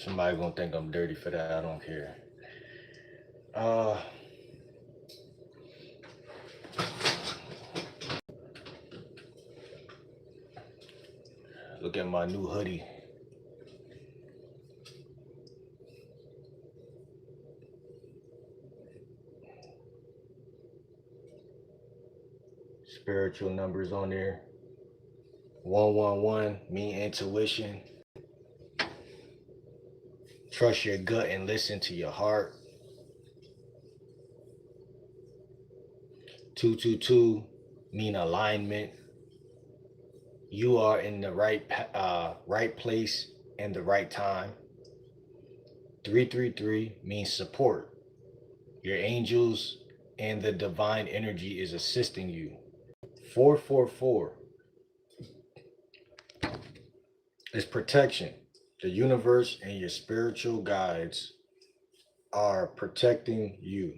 Somebody gonna think I'm dirty for that. I don't care. Uh, Look at my new hoodie. Spiritual numbers on there. 111, mean intuition. Trust your gut and listen to your heart. 222, mean alignment. You are in the right place and the right time. 333 means support. Your angels and the divine energy is assisting you. 444 is protection. The universe and your spiritual guides are protecting you.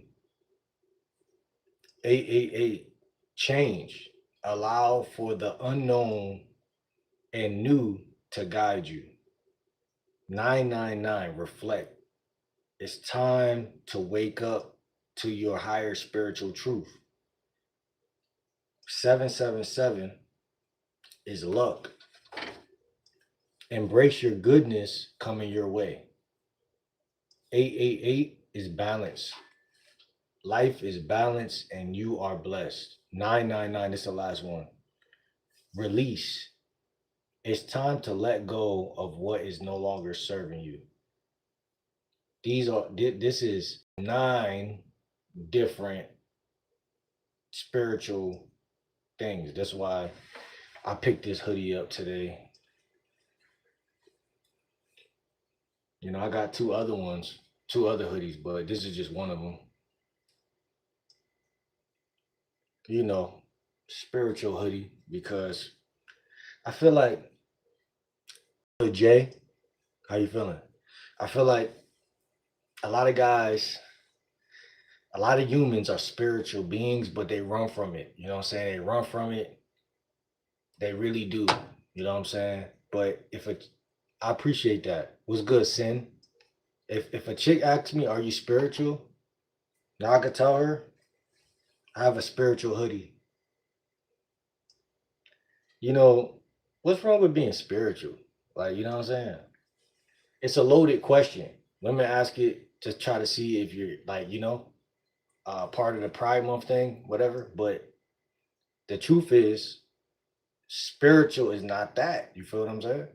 888, change. Allow for the unknown and new to guide you. 999, reflect. It's time to wake up to your higher spiritual truth. 777 is luck. Embrace your goodness coming your way. 888 is balance. Life is balanced and you are blessed. 999 is the last one. Release. It's time to let go of what is no longer serving you. This is 9 different spiritual things. That's why I picked this hoodie up today. You know, I got two other hoodies, but this is just one of them. You know, spiritual hoodie because I feel like, Jay, how you feeling? I feel like a lot of guys, a lot of humans are spiritual beings, but they run from it. You know what I'm saying? They run from it. They really do. You know what I'm saying? But I appreciate that. What's good, Sin? If a chick asks me, "Are you spiritual?" Now I could tell her I have a spiritual hoodie. You know, what's wrong with being spiritual? Like, you know what I'm saying? It's a loaded question. Women ask it to try to see if you're like, part of the Pride Month thing, whatever. But the truth is, spiritual is not that. You feel what I'm saying?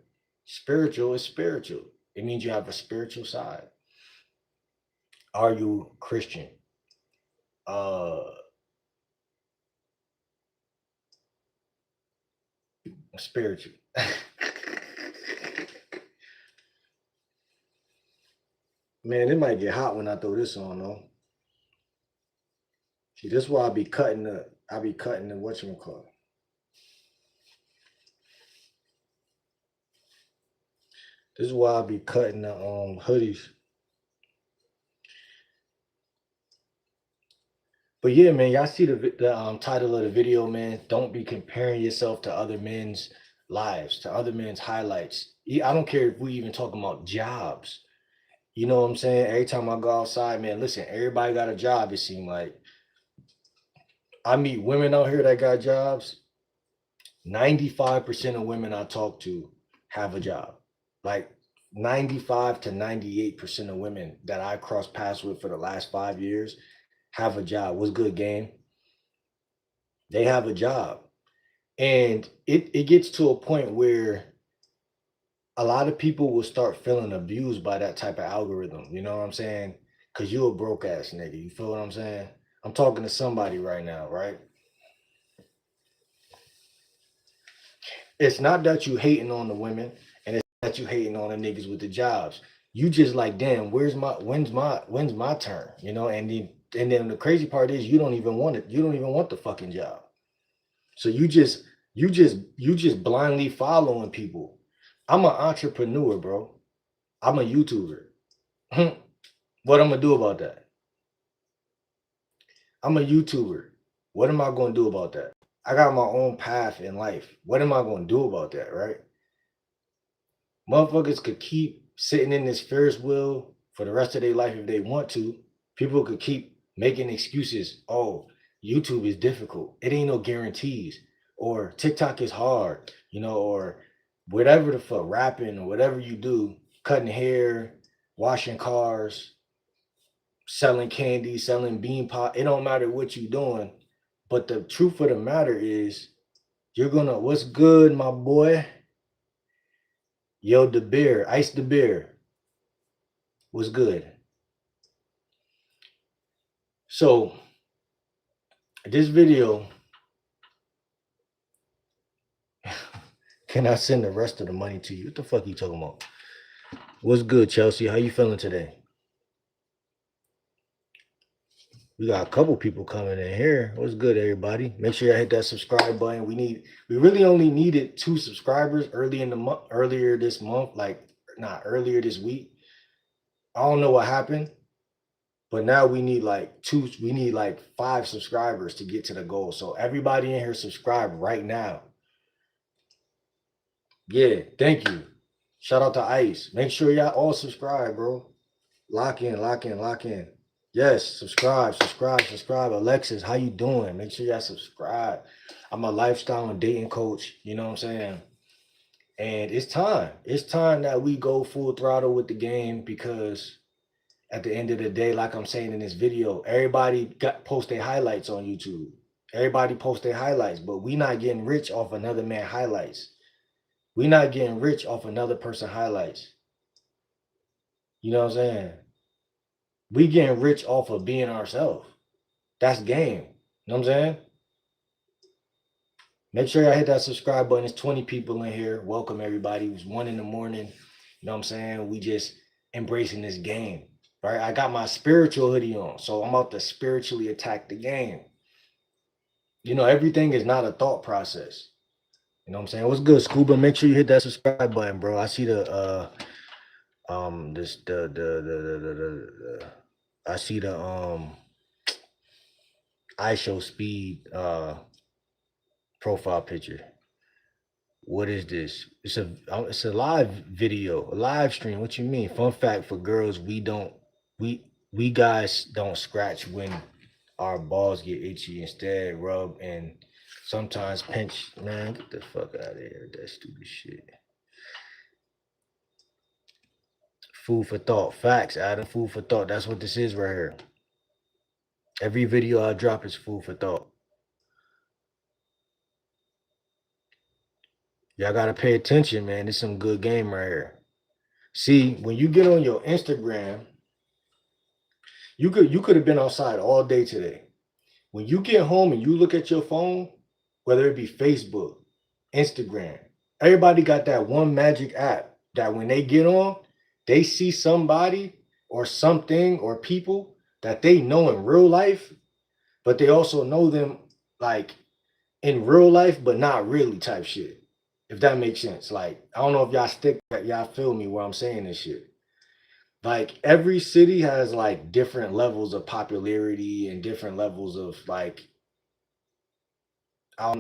Spiritual is spiritual. It means you have a spiritual side. Are you Christian? Uh, Spiritual. Man, it might get hot when I throw this on though. See, this is why I be cutting the whatchamacallit. This is why I be cutting the hoodies. But yeah, man, y'all see the title of the video, man. Don't be comparing yourself to other men's lives, to other men's highlights. I don't care if we even talking about jobs. You know what I'm saying? Every time I go outside, man, listen, everybody got a job, it seems like. I meet women out here that got jobs. 95% of women I talk to have a job. Like 95 to 98% of women that I cross paths with for the last 5 years have a job. What's good, game? They have a job. And it gets to a point where a lot of people will start feeling abused by that type of algorithm. You know what I'm saying? Because you a broke ass nigga. You feel what I'm saying? I'm talking to somebody right now, right? It's not that you hating on the women and it's that you hating on the niggas with the jobs. You just like, damn, when's my turn? You know, and then the crazy part is you don't even want it. You don't even want the fucking job. So you just blindly following people. I'm an entrepreneur, bro. I'm a YouTuber. What I'm gonna do about that? I'm a YouTuber. What am I gonna do about that? I got my own path in life. What am I gonna do about that, right? Motherfuckers could keep sitting in this Ferris wheel for the rest of their life if they want to. People could keep making excuses. Oh, YouTube is difficult. It ain't no guarantees. Or TikTok is hard, or whatever the fuck, rapping or whatever you do, cutting hair, washing cars, selling candy, selling bean pot. It don't matter what you're doing. But the truth of the matter is, what's good, my boy? Yo, the beer, Ice the beer. What's good? So, this video, can I send the rest of the money to you? What the fuck are you talking about? What's good, Chelsea? How you feeling today? We got a couple people coming in here. What's good, everybody? Make sure you hit that subscribe button. We really only needed 2 subscribers earlier this month, not earlier this week. I don't know what happened, but now we need like 5 subscribers to get to the goal. So everybody in here subscribe right now. Yeah, thank you. Shout out to Ice. Make sure y'all all subscribe, bro. Lock in. Yes, subscribe. Alexis, how you doing? Make sure y'all subscribe. I'm a lifestyle and dating coach, you know what I'm saying? And it's time. It's time that we go full throttle with the game, because at the end of the day, like I'm saying in this video, everybody post their highlights on YouTube. Everybody post their highlights, but we not getting rich off another man highlights. We not getting rich off another person highlights. You know what I'm saying? We getting rich off of being ourselves. That's game. You know what I'm saying? Make sure y'all hit that subscribe button. It's 20 people in here. Welcome, everybody. It was 1 in the morning. You know what I'm saying? We just embracing this game, right? I got my spiritual hoodie on, so I'm about to spiritually attack the game. Everything is not a thought process. You know what I'm saying? What's good, Scuba? Make sure you hit that subscribe button, bro. I see I see the iShowSpeed profile picture. What is this? It's a live video, a live stream. What you mean? Fun fact for girls, we guys don't scratch when our balls get itchy. Instead, rub and sometimes pinch. Man, get the fuck out of here. That stupid shit. Food for thought. Facts, Adam. Food for thought. That's what this is right here. Every video I drop is food for thought. Y'all gotta pay attention, man. This is some good game right here. See, when you get on your Instagram, you could have been outside all day today. When you get home and you look at your phone, whether it be Facebook, Instagram, everybody got that one magic app that when they get on, they see somebody or something or people that they know in real life, but they also know them like in real life, but not really type shit. If that makes sense. Like, I don't know if y'all feel me where I'm saying this shit. Like, every city has like different levels of popularity and different levels of like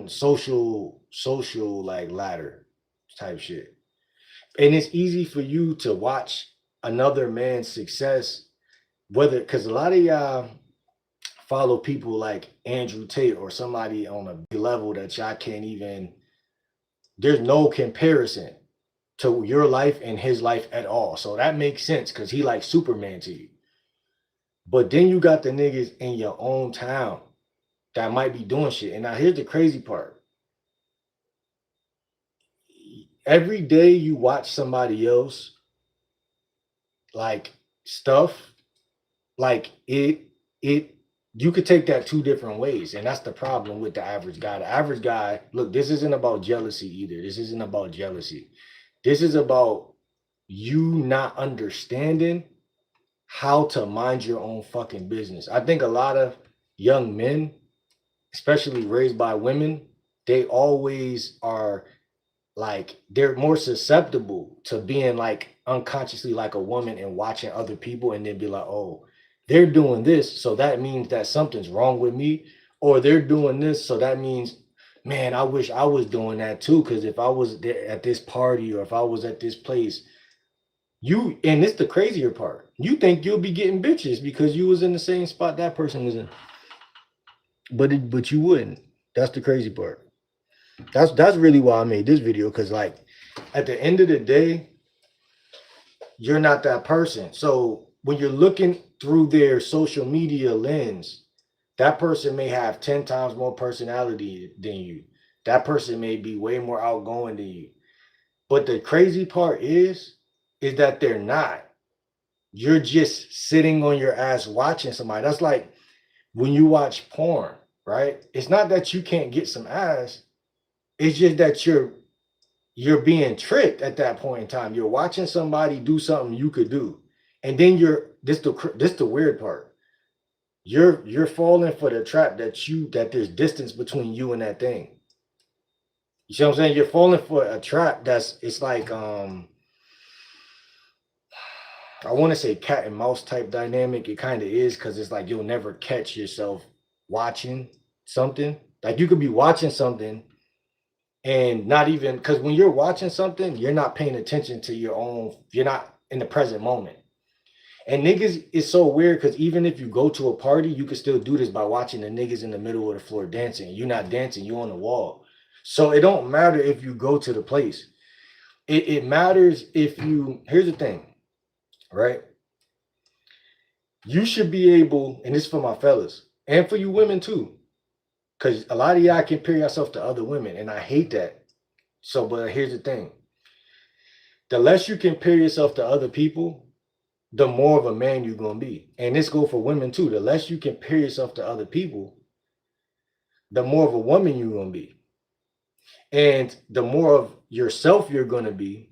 social like ladder type shit. And it's easy for you to watch another man's success, because a lot of y'all follow people like Andrew Tate or somebody on a big level that y'all can't even, there's no comparison to your life and his life at all. So that makes sense, because he like Superman to you. But then you got the niggas in your own town that might be doing shit. And now here's the crazy part. Every day you watch somebody else like stuff, like you could take that 2 different ways. And that's the problem with the average guy. The average guy, look, this isn't about jealousy either. This isn't about jealousy. This is about you not understanding how to mind your own fucking business. I think a lot of young men, especially raised by women, they always are like, they're more susceptible to being like unconsciously like a woman and watching other people and then be like, oh, they're doing this, so that means that something's wrong with me. Or they're doing this, so that means, man, I wish I was doing that too, because if I was there at this party or if I was at this place, And it's the crazier part. You think you'll be getting bitches because you was in the same spot that person was in. But you wouldn't. That's the crazy part. That's really why I made this video, because like at the end of the day, you're not that person. So when you're looking through their social media lens, that person may have 10 times more personality than you. That person may be way more outgoing than you. But the crazy part is that they're not. You're just sitting on your ass watching somebody. That's like when you watch porn, right? It's not that you can't get some ass. It's just that you're being tricked at that point in time. You're watching somebody do something you could do. And then this the weird part. You're falling for the trap that there's distance between you and that thing. You see what I'm saying? You're falling for a trap it's like I want to say cat and mouse type dynamic. It kind of is, because it's like you'll never catch yourself watching something. Like you could be watching something and not even, because when you're watching something, you're not paying attention to you're not in the present moment. And niggas is so weird, because even if you go to a party, you can still do this by watching the niggas in the middle of the floor dancing. You're not dancing, you're on the wall. So it don't matter if you go to the place. It matters if here's the thing, right? You should be able, and this is for my fellas, and for you women too, because a lot of y'all compare yourself to other women, and I hate that. So, but here's the thing. The less you compare yourself to other people, the more of a man you're going to be. And this goes for women too. The less you compare yourself to other people, the more of a woman you're going to be. And the more of yourself you're going to be,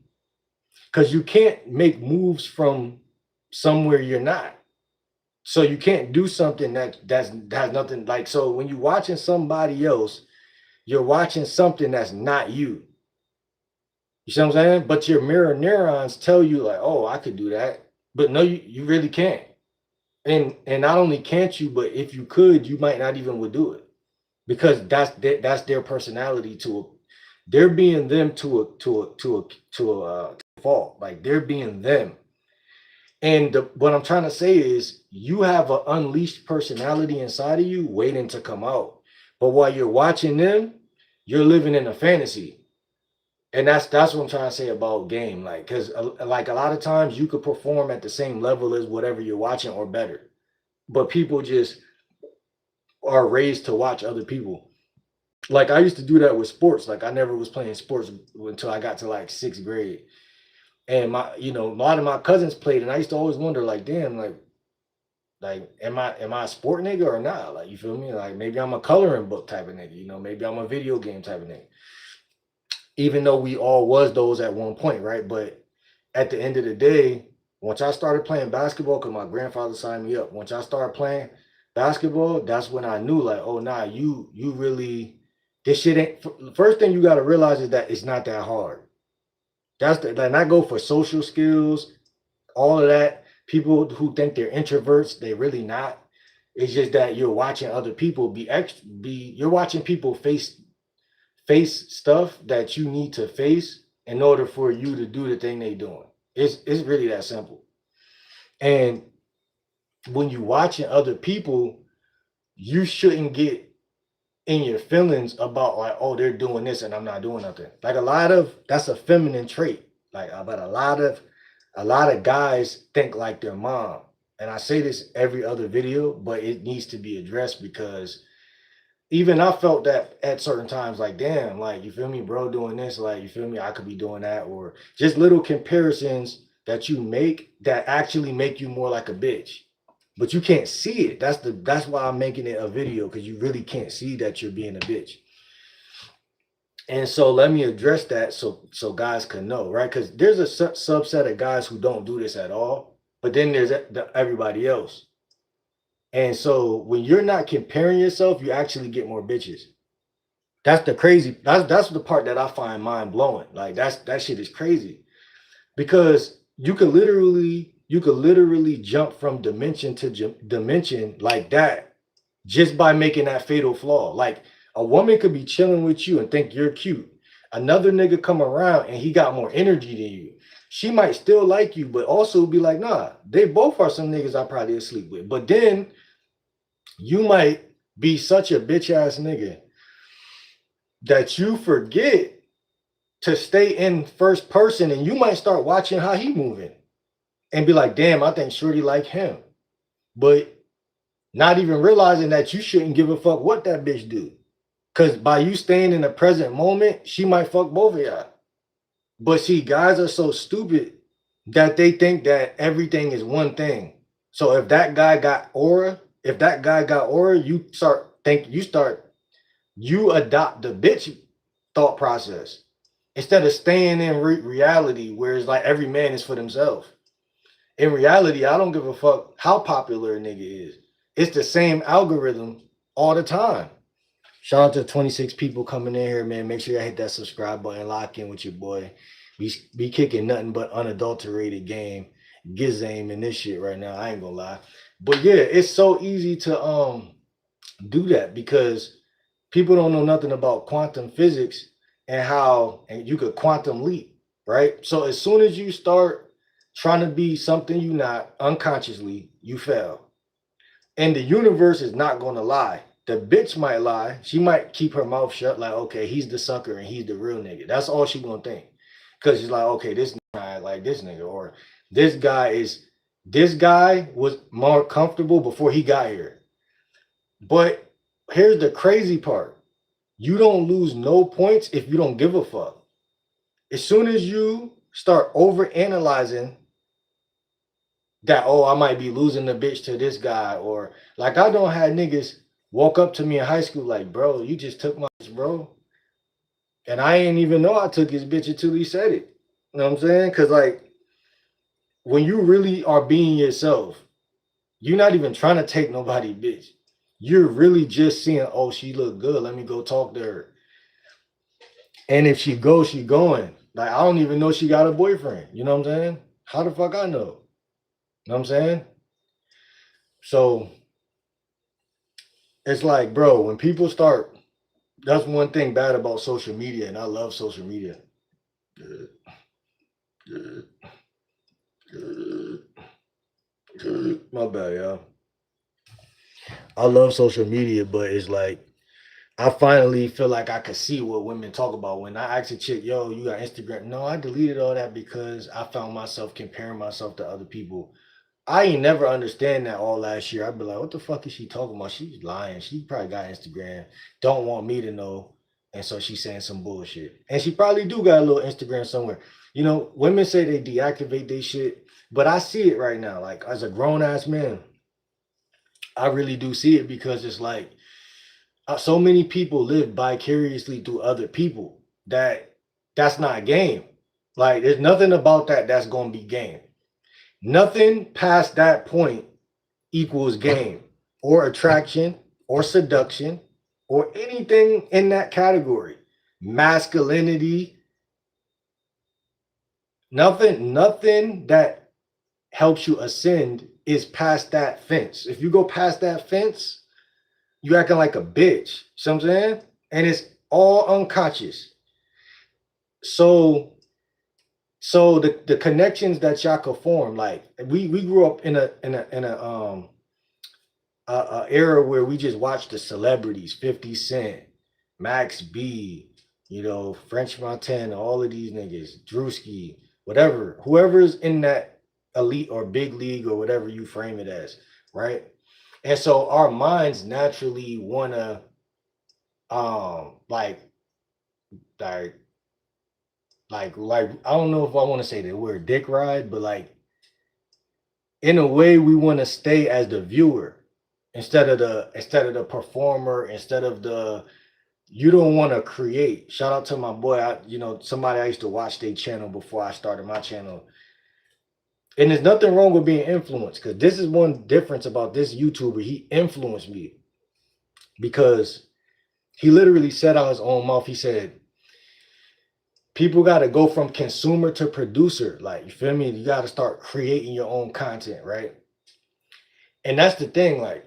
because you can't make moves from somewhere you're not. So you can't do something that has nothing, like, so when you're watching somebody else, you're watching something that's not you. You see what I'm saying? But your mirror neurons tell you like, oh, I could do that. But no, you really can't. And not only can't you, but if you could, you might not even would do it, because that's their personality they're being them to a fault. Like they're being them. And what I'm trying to say is you have an unleashed personality inside of you waiting to come out. But while you're watching them, you're living in a fantasy. And that's what I'm trying to say about game. Like, because like a lot of times you could perform at the same level as whatever you're watching or better. But people just are raised to watch other people. Like I used to do that with sports. Like I never was playing sports until I got to like 6th grade. And a lot of my cousins played, and I used to always wonder, like, damn, like, am I a sport nigga or not? Like, you feel me? Like, maybe I'm a coloring book type of nigga, maybe I'm a video game type of nigga. Even though we all was those at one point, right? But at the end of the day, once I started playing basketball, because my grandfather signed me up, once I started playing basketball, that's when I knew, like, oh, nah, you really, this shit ain't, first thing you got to realize is that it's not that hard. And I go for social skills, all of that. People who think they're introverts, they really not. It's just that you're watching other people you're watching people face stuff that you need to face in order for you to do the thing they doing. It's really that simple. And when you're watching other people, you shouldn't get in your feelings about like, oh, they're doing this and I'm not doing nothing. Like that's a feminine trait. Like, but a lot of guys think like their mom. And I say this every other video, but it needs to be addressed, because even I felt that at certain times, like, damn, like, you feel me, bro, doing this, like, you feel me, I could be doing that, or just little comparisons that you make that actually make you more like a bitch. But you can't see it. That's why I'm making it a video, because you really can't see that you're being a bitch. And so let me address that so guys can know, right? Because there's a subset of guys who don't do this at all, but then there's everybody else. And so when you're not comparing yourself, you actually get more bitches. That's that's the part that I find mind blowing. Like that shit is crazy, because you could literally jump from dimension to dimension like that just by making that fatal flaw. Like a woman could be chilling with you and think you're cute. Another nigga come around and he got more energy than you. she might still like you, but also be like, nah, they both are some niggas I probably sleep with. But then you might be such a bitch ass nigga that you forget to stay in first person, and you might start watching how he moving and be like, damn, I think Shorty like him. But not even realizing that you shouldn't give a fuck what that bitch do. Cause by you staying in the present moment, she might fuck both of y'all. But see, guys are so stupid that they think that everything is one thing. So if that guy got aura, you adopt the bitch thought process instead of staying in reality where it's like every man is for themselves. In reality, I don't give a fuck how popular a nigga is. It's the same algorithm all the time. Shout out to 26 people coming in here, man. Make sure you hit that subscribe button, lock in with your boy. We be kicking nothing but unadulterated game, Gizame and this shit right now. I ain't gonna lie. But yeah, it's so easy to do that because people don't know nothing about quantum physics and you could quantum leap, right? So as soon as you start trying to be something you're not unconsciously, you fail. And the universe is not gonna lie. The bitch might lie. She might keep her mouth shut, like, okay, he's the sucker and he's the real nigga. That's all she gonna think. Cause she's like, okay, this guy like this nigga, or this guy was more comfortable before he got here. But here's the crazy part. You don't lose no points if you don't give a fuck. As soon as you start over analyzing that, oh, I might be losing the bitch to this guy, or like I don't have niggas walk up to me in high school like, bro, you just took my bitch, bro. And I ain't even know I took his bitch until he said it. You know what I'm saying? Because like when you really are being yourself, you're not even trying to take nobody bitch. You're really just seeing, oh, she look good. Let me go talk to her. And if she goes, she going. Like, I don't even know she got a boyfriend. You know what I'm saying? How the fuck I know? You know what I'm saying? So it's like, bro, when people start, that's one thing bad about social media, and I love social media. My bad, y'all. I love social media, but it's like I finally feel like I could see what women talk about. When I ask a chick, yo, you got Instagram? No, I deleted all that because I found myself comparing myself to other people. I ain't never understand that all last year. I'd be like, what the fuck is she talking about? She's lying. She probably got Instagram. Don't want me to know. And so she's saying some bullshit. And she probably do got a little Instagram somewhere. You know, women say they deactivate their shit, but I see it right now. Like as a grown ass man, I really do see it because it's like so many people live vicariously through other people that's not game. Like there's nothing about that that's going to be game. Nothing past that point equals game or attraction or seduction or anything in that category. Masculinity, nothing that helps you ascend is past that fence. If you go past that fence, you acting like a bitch. You know what I'm saying? And it's all unconscious. So the connections that y'all could form, like we grew up in a era where we just watched the celebrities, 50 Cent, Max B, you know, French Montana, all of these niggas, Drewski, whatever, whoever's in that elite or big league or whatever you frame it as, right? And so our minds naturally wanna like I don't know if I want to say the word dick ride, but like in a way we want to stay as the viewer instead of the performer, instead of the you don't want to create. Shout out to my boy, somebody I used to watch their channel before I started my channel. And there's nothing wrong with being influenced, because this is one difference about this YouTuber. He influenced me because he literally said out his own mouth, he said, people got to go from consumer to producer. Like, you feel me? You got to start creating your own content, right? And that's the thing. Like,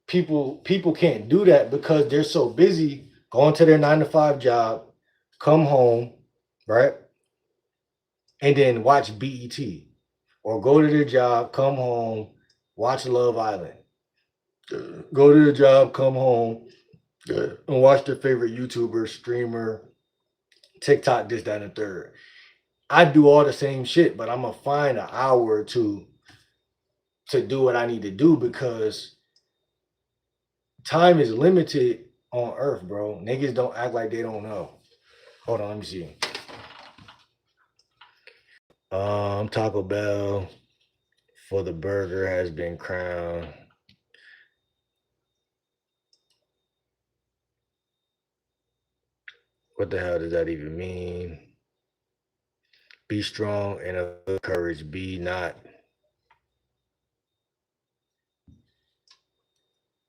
people can't do that because they're so busy going to their 9-to-5 job, come home, right? and then watch BET, or go to their job, come home, watch Love Island, go to the job, come home, and watch their favorite YouTuber, streamer, TikTok, this, that, and the third. I do all the same shit, but I'm gonna find an hour or two to do what I need to do because time is limited on Earth, bro. Niggas don't act like they don't know. Hold on, let me see. Taco Bell for the burger has been crowned. What the hell does that even mean? Be strong and of courage. Be not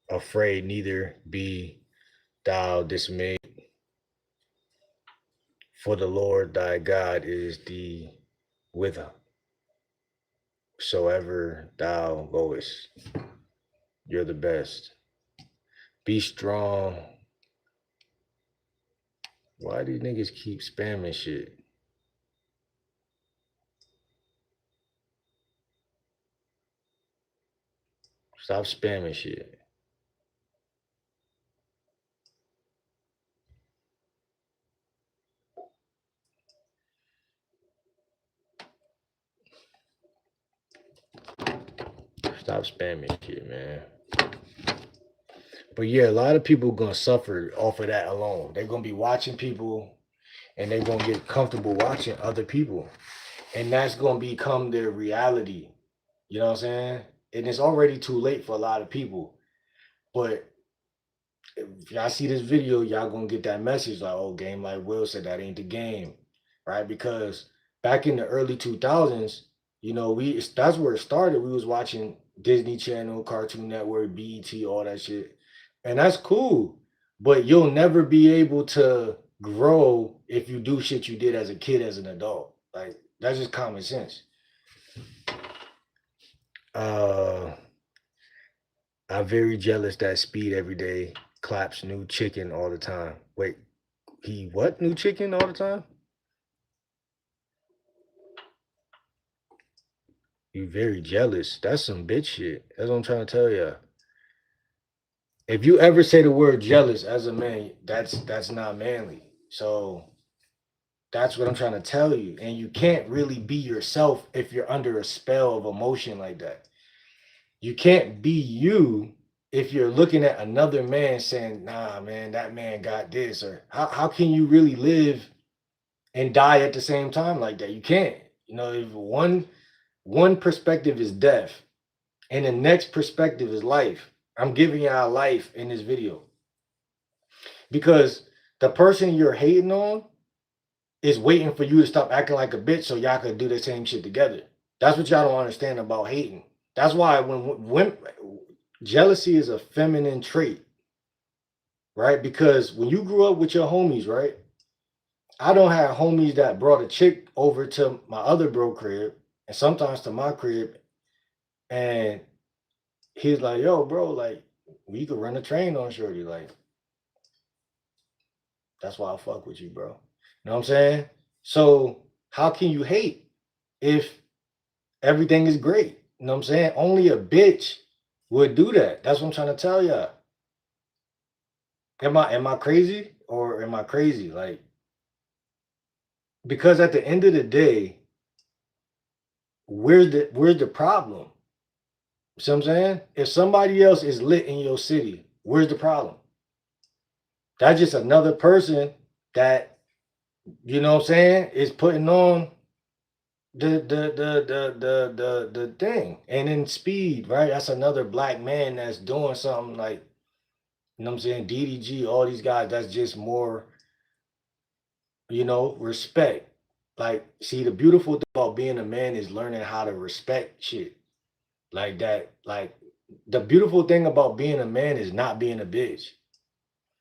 afraid, neither be thou dismayed. For the Lord thy God is thee whithersoever thou goest. You're the best. Be strong. Why do niggas keep spamming shit? Stop spamming shit. Stop spamming shit, man. But yeah, a lot of people gonna suffer off of that alone. They're gonna be watching people and they're gonna get comfortable watching other people. And that's gonna become their reality. You know what I'm saying? And it's already too late for a lot of people. But if y'all see this video, y'all gonna get that message like, oh, game like Will said, that ain't the game. Right? Because back in the early 2000s, you know, that's where it started. We was watching Disney Channel, Cartoon Network, BET, all that shit. And that's cool. But you'll never be able to grow if you do shit you did as a kid, as an adult. Like, that's just common sense. I'm very jealous that Speed every day claps new chicken all the time. Wait, he what? New chicken all the time? You very jealous. That's some bitch shit. That's what I'm trying to tell you. If you ever say the word jealous as a man, that's not manly. So that's what I'm trying to tell you. And you can't really be yourself if you're under a spell of emotion like that. You can't be you if you're looking at another man saying, nah, man, that man got this. Or how can you really live and die at the same time like that? You can't. You know, if one perspective is death and the next perspective is life. I'm giving y'all life in this video. Because the person you're hating on is waiting for you to stop acting like a bitch so y'all could do the same shit together. That's what y'all don't understand about hating. That's why when jealousy is a feminine trait, right? Because when you grew up with your homies, right? I don't have homies that brought a chick over to my other bro crib and sometimes to my crib, and he's like, yo, bro, like, we could run a train on shorty. Like, that's why I fuck with you, bro. You know what I'm saying? So how can you hate if everything is great? You know what I'm saying? Only a bitch would do that. That's what I'm trying to tell y'all. Am I crazy or am I crazy? Like, because at the end of the day, where's the problem? See what I'm saying? If somebody else is lit in your city, where's the problem? That's just another person that, you know what I'm saying, is putting on the thing. And then Speed, right? That's another black man that's doing something like, you know what I'm saying, DDG, all these guys, that's just more, you know, respect. Like, see, the beautiful thing about being a man is learning how to respect shit like that. Like, the beautiful thing about being a man is not being a bitch.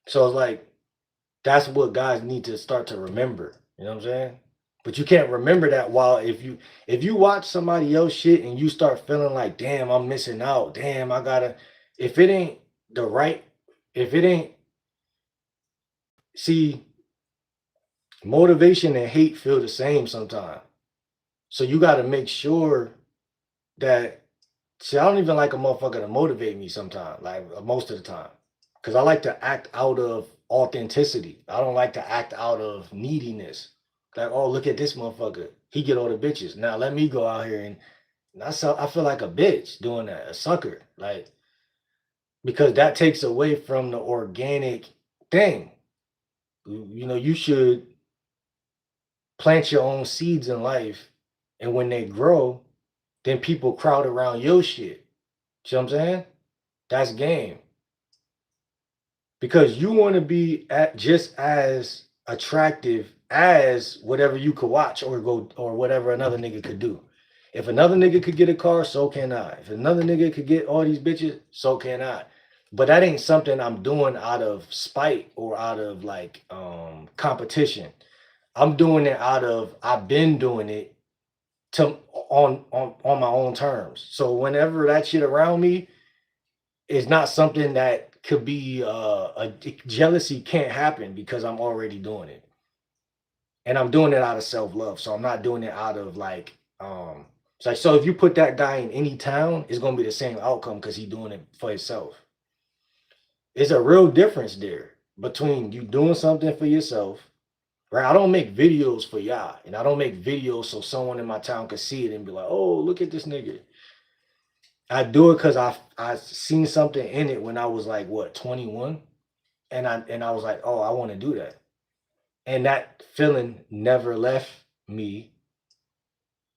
So it's like, that's what guys need to start to remember. You know what I'm saying? But you can't remember that while if you watch somebody else shit and you start feeling like, damn, I'm missing out. Damn, I gotta, if it ain't the right, if it ain't, see, motivation and hate feel the same sometimes. So you got to make sure that, see, I don't even like a motherfucker to motivate me sometimes, like most of the time. Because I like to act out of authenticity. I don't like to act out of neediness. Like, oh, look at this motherfucker. He get all the bitches. Now let me go out here and I feel like a bitch doing that, a sucker. Like, because that takes away from the organic thing. You know, you should plant your own seeds in life, and when they grow, then people crowd around your shit. See what I'm saying? That's game. Because you want to be just as attractive as whatever you could watch or go or whatever another nigga could do. If another nigga could get a car, so can I. If another nigga could get all these bitches, so can I. But that ain't something I'm doing out of spite or out of like competition. I'm doing it out of I've been doing it to on my own terms. So whenever that shit around me is not something that could be a jealousy can't happen because I'm already doing it. And I'm doing it out of self-love. So I'm not doing it out of like it's like, so if you put that guy in any town, it's gonna be the same outcome because he's doing it for himself. It's a real difference there between you doing something for yourself. Right, I don't make videos for y'all, and I don't make videos so someone in my town could see it and be like, "Oh, look at this nigga." I do it because I seen something in it when I was like what 21, and I was like, "Oh, I want to do that," and that feeling never left me,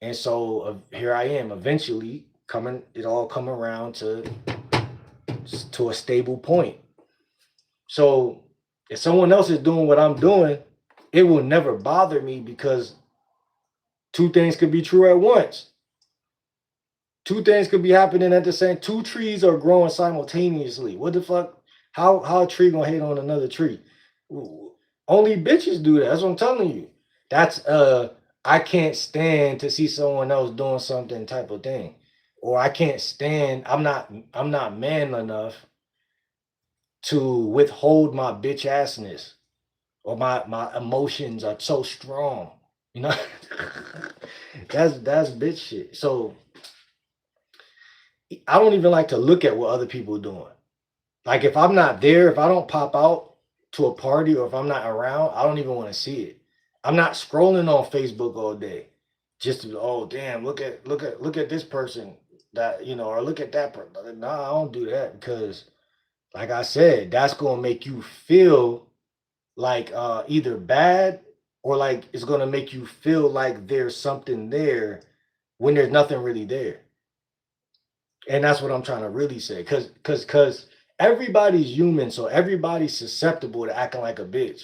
and so here I am, eventually coming, it all come around to a stable point. So if someone else is doing what I'm doing, it will never bother me because two things could be true at once. Two things could be happening at the same. Two trees are growing simultaneously. What the fuck? How a tree gonna hate on another tree? Only bitches do that. That's what I'm telling you. That's I can't stand to see someone else doing something type of thing. Or I can't stand, I'm not man enough to withhold my bitch assness, or my emotions are so strong. You know? That's bitch shit. So I don't even like to look at what other people are doing. Like if I'm not there, if I don't pop out to a party or if I'm not around, I don't even want to see it. I'm not scrolling on Facebook all day just to, oh damn, look at this person that, or look at that person. No, I don't do that because like I said, that's gonna make you feel like either bad or like it's gonna make you feel like there's something there when there's nothing really there. And that's what I'm trying to really say. Cause everybody's human, so everybody's susceptible to acting like a bitch.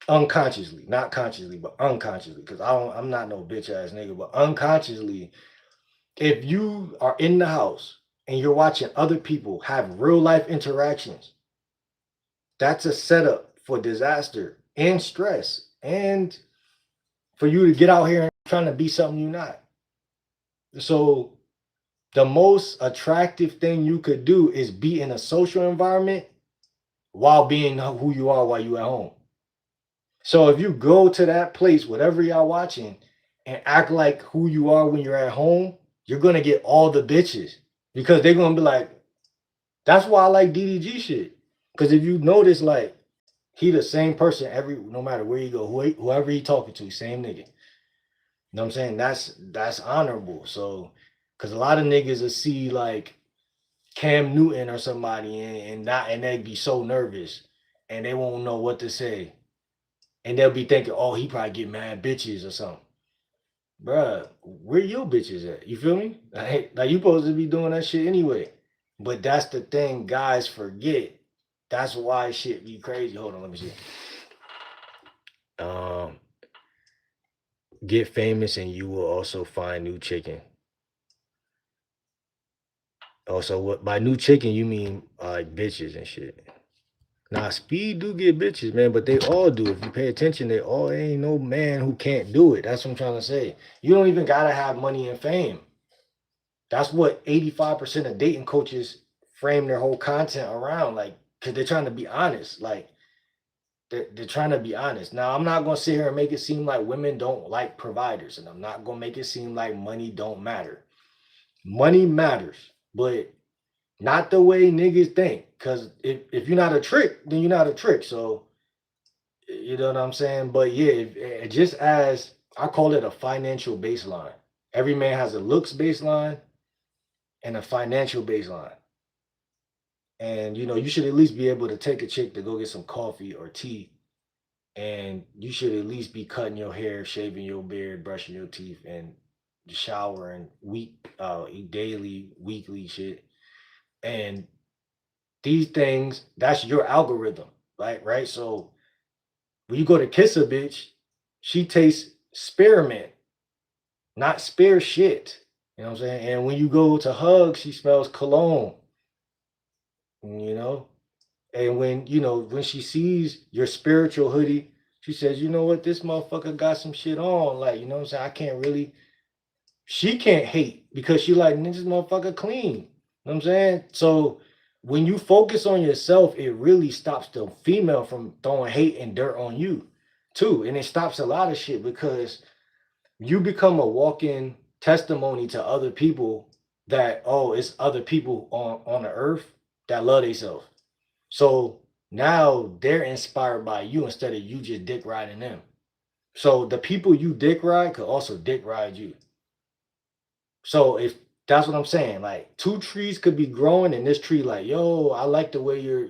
Unconsciously, not consciously, but unconsciously. Cause I'm not no bitch ass nigga, but unconsciously, if you are in the house and you're watching other people have real life interactions, that's a setup for disaster and stress. And for you to get out here and trying to be something you're not. So the most attractive thing you could do is be in a social environment while being who you are while you at home. So if you go to that place, whatever y'all watching, and act like who you are when you're at home, you're gonna get all the bitches because they're gonna be like, that's why I like DDG shit. Because if you notice, like, he the same person no matter where you go, whoever he talking to, same nigga. You know what I'm saying? That's honorable. So, because a lot of niggas will see like Cam Newton or somebody and they'd be so nervous and they won't know what to say. And they'll be thinking, oh, he probably get mad bitches or something. Bruh, where your bitches at? You feel me? Like you supposed to be doing that shit anyway. But that's the thing guys forget. That's why shit be crazy. Hold on, let me see. Um, get famous and you will also find new chicken. Also, what by new chicken you mean like bitches and shit. Nah, speed do get bitches, man, but they all do. If you pay attention, they all ain't no man who can't do it. That's what I'm trying to say. You don't even gotta have money and fame. That's what 85% of dating coaches frame their whole content around, like, because they're trying to be honest. Like, they're trying to be honest. Now, I'm not gonna sit here and make it seem like women don't like providers, and I'm not gonna make it seem like money don't matter. Money matters, but not the way niggas think. Cause if you're not a trick, then you're not a trick. So you know what I'm saying? But yeah, just as I call it a financial baseline. Every man has a looks baseline and a financial baseline. And you know, you should at least be able to take a chick to go get some coffee or tea. And you should at least be cutting your hair, shaving your beard, brushing your teeth, and showering daily, weekly shit. And these things, that's your algorithm, right? So when you go to kiss a bitch, she tastes spearmint, not spare shit. You know what I'm saying? And when you go to hug, she smells cologne. You know, and when she sees your spiritual hoodie, she says, you know what, this motherfucker got some shit on. Like, you know what I'm saying? I can't really, she can't hate because she like, this motherfucker clean. You know what I'm saying? So when you focus on yourself, it really stops the female from throwing hate and dirt on you too. And it stops a lot of shit because you become a walking testimony to other people that, oh, it's other people on the earth that love themselves. So now they're inspired by you instead of you just dick riding them. So the people you dick ride could also dick ride you. So if that's what I'm saying, like two trees could be growing, and this tree like, yo, I like the way your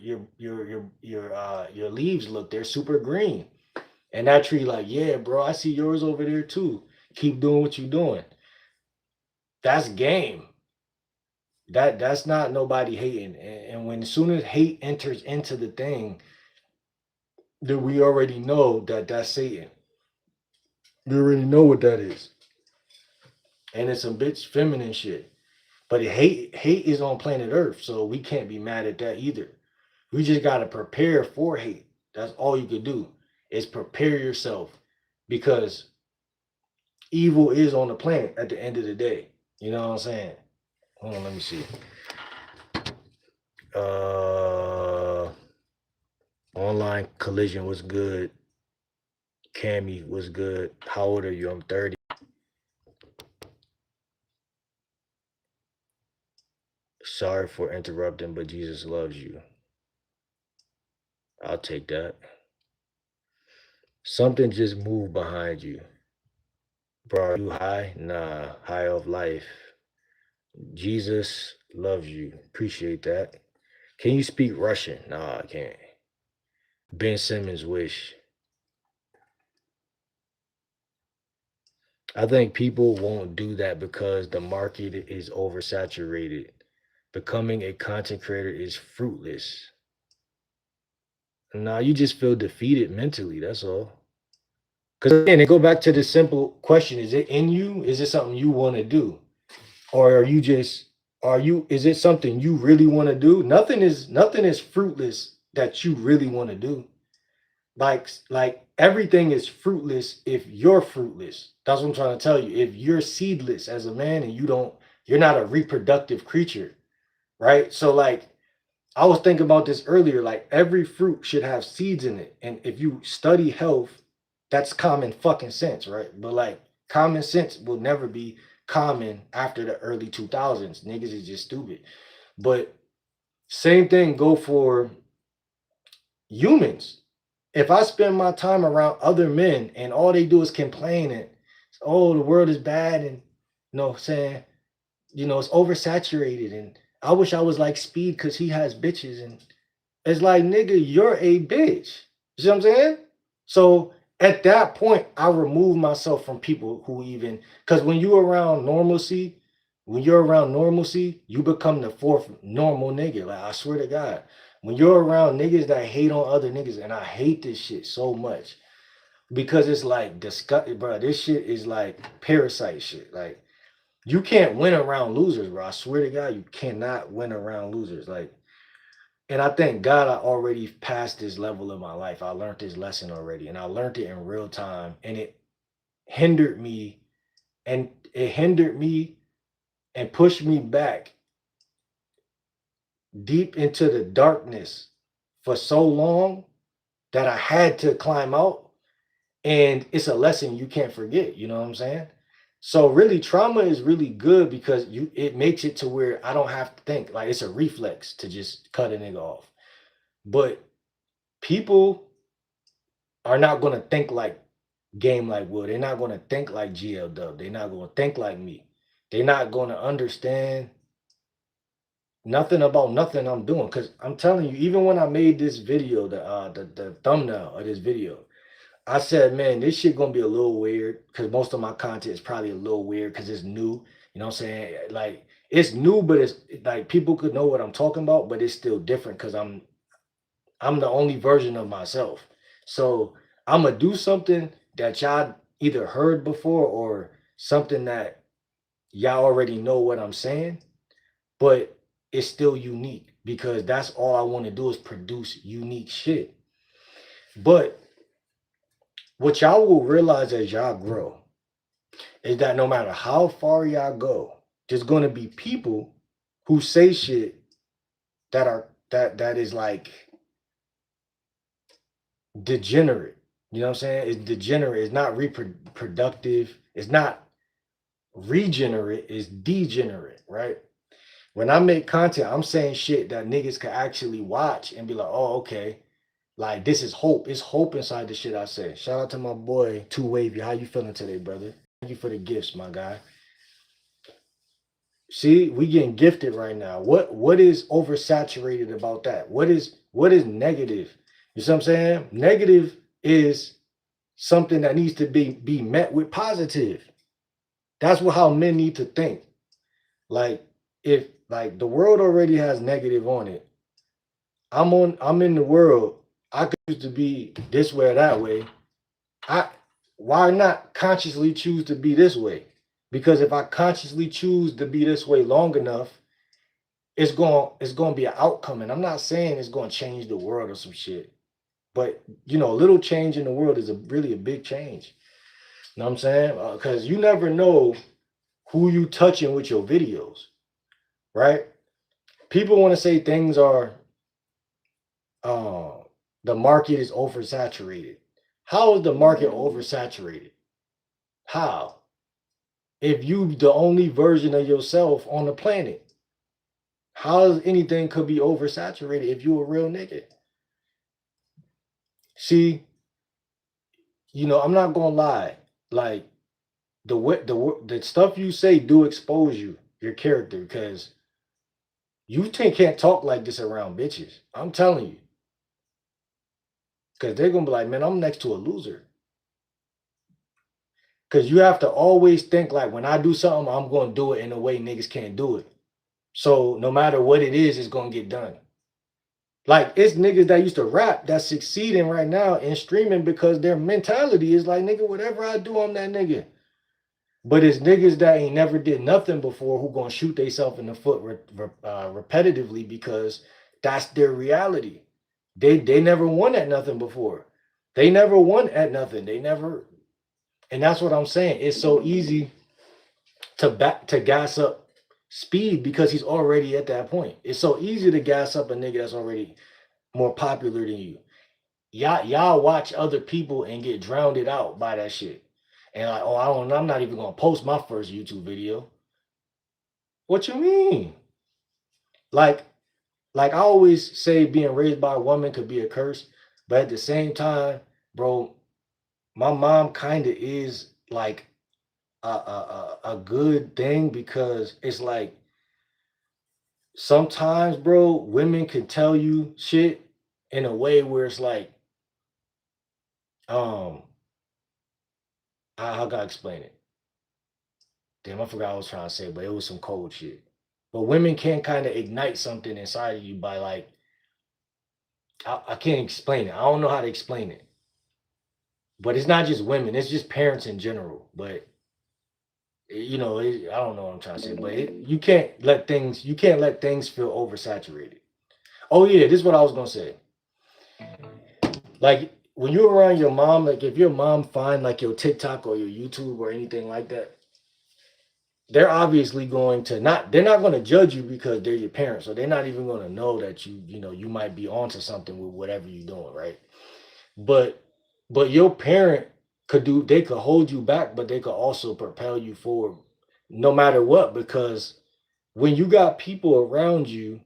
leaves look. They're super green. And that tree like, yeah, bro, I see yours over there too. Keep doing what you're doing. That's game. That's not nobody hating. And when as soon as hate enters into the thing, then we already know that that's Satan. We already know what that is. And it's some bitch feminine shit. But hate is on planet Earth, so we can't be mad at that either. We just gotta prepare for hate. That's all you can do is prepare yourself because evil is on the planet at the end of the day. You know what I'm saying? Hold on, let me see. Uh Online collision was good. Cammy was good. How old are you? I'm 30. Sorry for interrupting, but Jesus loves you. I'll take that. Something just moved behind you. Bro, are you high? Nah, high of life. Jesus loves you. Appreciate that. Can you speak Russian? Nah, I can't. Ben Simmons wish. I think people won't do that because the market is oversaturated. Becoming a content creator is fruitless. Nah, you just feel defeated mentally. That's all. Because again, they go back to the simple question: is it in you? Is it something you want to do, or is it something you really want to do? Nothing is fruitless that you really want to do. Like everything is fruitless if you're fruitless. That's what I'm trying to tell you. If you're seedless as a man and you're not a reproductive creature, right? So like I was thinking about this earlier. Like every fruit should have seeds in it, and if you study health, that's common fucking sense, right? But like common sense will never be common after the early 2000s. Niggas is just stupid. But same thing go for humans. If I spend my time around other men and all they do is complain and oh the world is bad and saying it's oversaturated and I wish I was like Speed because he has bitches and it's like nigga you're a bitch. You see what I'm saying? So at that point I remove myself from people who even because when you're around normalcy, you become the fourth normal nigga. Like I swear to God, when you're around niggas that hate on other niggas, and I hate this shit so much because it's like disgusting, bro. This shit is like parasite shit. Like you can't win around losers, bro. I swear to God, you cannot win around losers. Like, and I thank God I already passed this level in my life. I learned this lesson already, and I learned it in real time, and hindered me, it hindered me and pushed me back deep into the darkness for so long that I had to climb out, and it's a lesson you can't forget. You know what I'm saying? So really, trauma is really good because it makes it to where I don't have to think. Like it's a reflex to just cut a nigga off. But people are not gonna think like Game Like Will. They're not gonna think like GL Dub. They're not gonna think like me. They're not gonna understand nothing about nothing I'm doing. Cause I'm telling you, even when I made this video, the thumbnail of this video, I said, man, this shit gonna be a little weird because most of my content is probably a little weird because it's new. You know what I'm saying? Like it's new, but it's like people could know what I'm talking about, but it's still different because I'm the only version of myself. So I'm gonna do something that y'all either heard before or something that y'all already know what I'm saying, but it's still unique because that's all I want to do is produce unique shit. But what y'all will realize as y'all grow is that no matter how far y'all go, there's gonna be people who say shit that is like degenerate. You know what I'm saying? It's degenerate. It's not reproductive. It's not regenerate. It's degenerate, right? When I make content, I'm saying shit that niggas can actually watch and be like, oh, okay. Like this is hope. It's hope inside the shit I say. Shout out to my boy, Two Wavy. How you feeling today, brother? Thank you for the gifts, my guy. See, we getting gifted right now. What is oversaturated about that? What is negative? You see what I'm saying? Negative is something that needs to be met with positive. That's how men need to think. Like if like the world already has negative on it. I'm in the world. I could choose to be this way or that way. I Why not consciously choose to be this way? Because if I consciously choose to be this way long enough, it's going to be an outcome. And I'm not saying it's going to change the world or some shit, but a little change in the world is really a big change. You know what I'm saying? Because you never know who you touching with your videos, right? People want to say things are uh, the market is oversaturated. How is the market oversaturated? How? If you the only version of yourself on the planet, how is anything could be oversaturated if you a real nigga? See, I'm not gonna lie. Like the stuff you say do expose your character, because you can't talk like this around bitches. I'm telling you, because they're gonna be like, man, I'm next to a loser. Because you have to always think like, when I do something, I'm gonna do it in a way niggas can't do it. So no matter what it is, it's gonna get done. Like it's niggas that used to rap that's succeeding right now in streaming because their mentality is like, nigga, whatever I do, I'm that nigga. But it's niggas that ain't never did nothing before who gonna shoot themselves in the foot repetitively because that's their reality. They never won at nothing before. They never won at nothing. They never, and that's what I'm saying. It's so easy to gas up Speed because he's already at that point. It's so easy to gas up a nigga that's already more popular than you. Y'all watch other people and get drowned it out by that shit. And like, oh, I'm not even gonna post my first YouTube video. What you mean? Like, I always say being raised by a woman could be a curse, but at the same time, bro, my mom kind of is like a good thing, because it's like sometimes, bro, women can tell you shit in a way where it's like, um, how can I explain it? Damn, I forgot what I was trying to say, but it was some cold shit. But women can kind of ignite something inside of you by like, I can't explain it. I don't know how to explain it. But it's not just women; it's just parents in general. But I don't know what I'm trying to say. But you can't let things feel oversaturated. Oh yeah, this is what I was gonna say. Like when you're around your mom, like if your mom find like your TikTok or your YouTube or anything like that, they're obviously going to not they're not going to judge you because they're your parents, so they're not even going to know that you might be onto something with whatever you're doing, right? But your parent they could hold you back, but they could also propel you forward no matter what. Because when you got people around you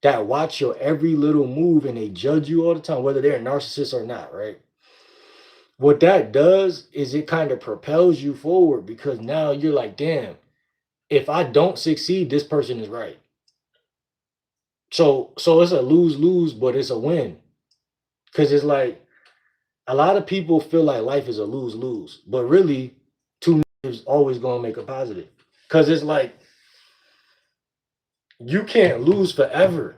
that watch your every little move and they judge you all the time, whether they're a narcissist or not, right? What that does is it kind of propels you forward because now you're like, damn, if I don't succeed, this person is right. So it's a lose-lose, but it's a win. Cause it's like a lot of people feel like life is a lose-lose, but really two is always gonna make a positive. Cause it's like you can't lose forever.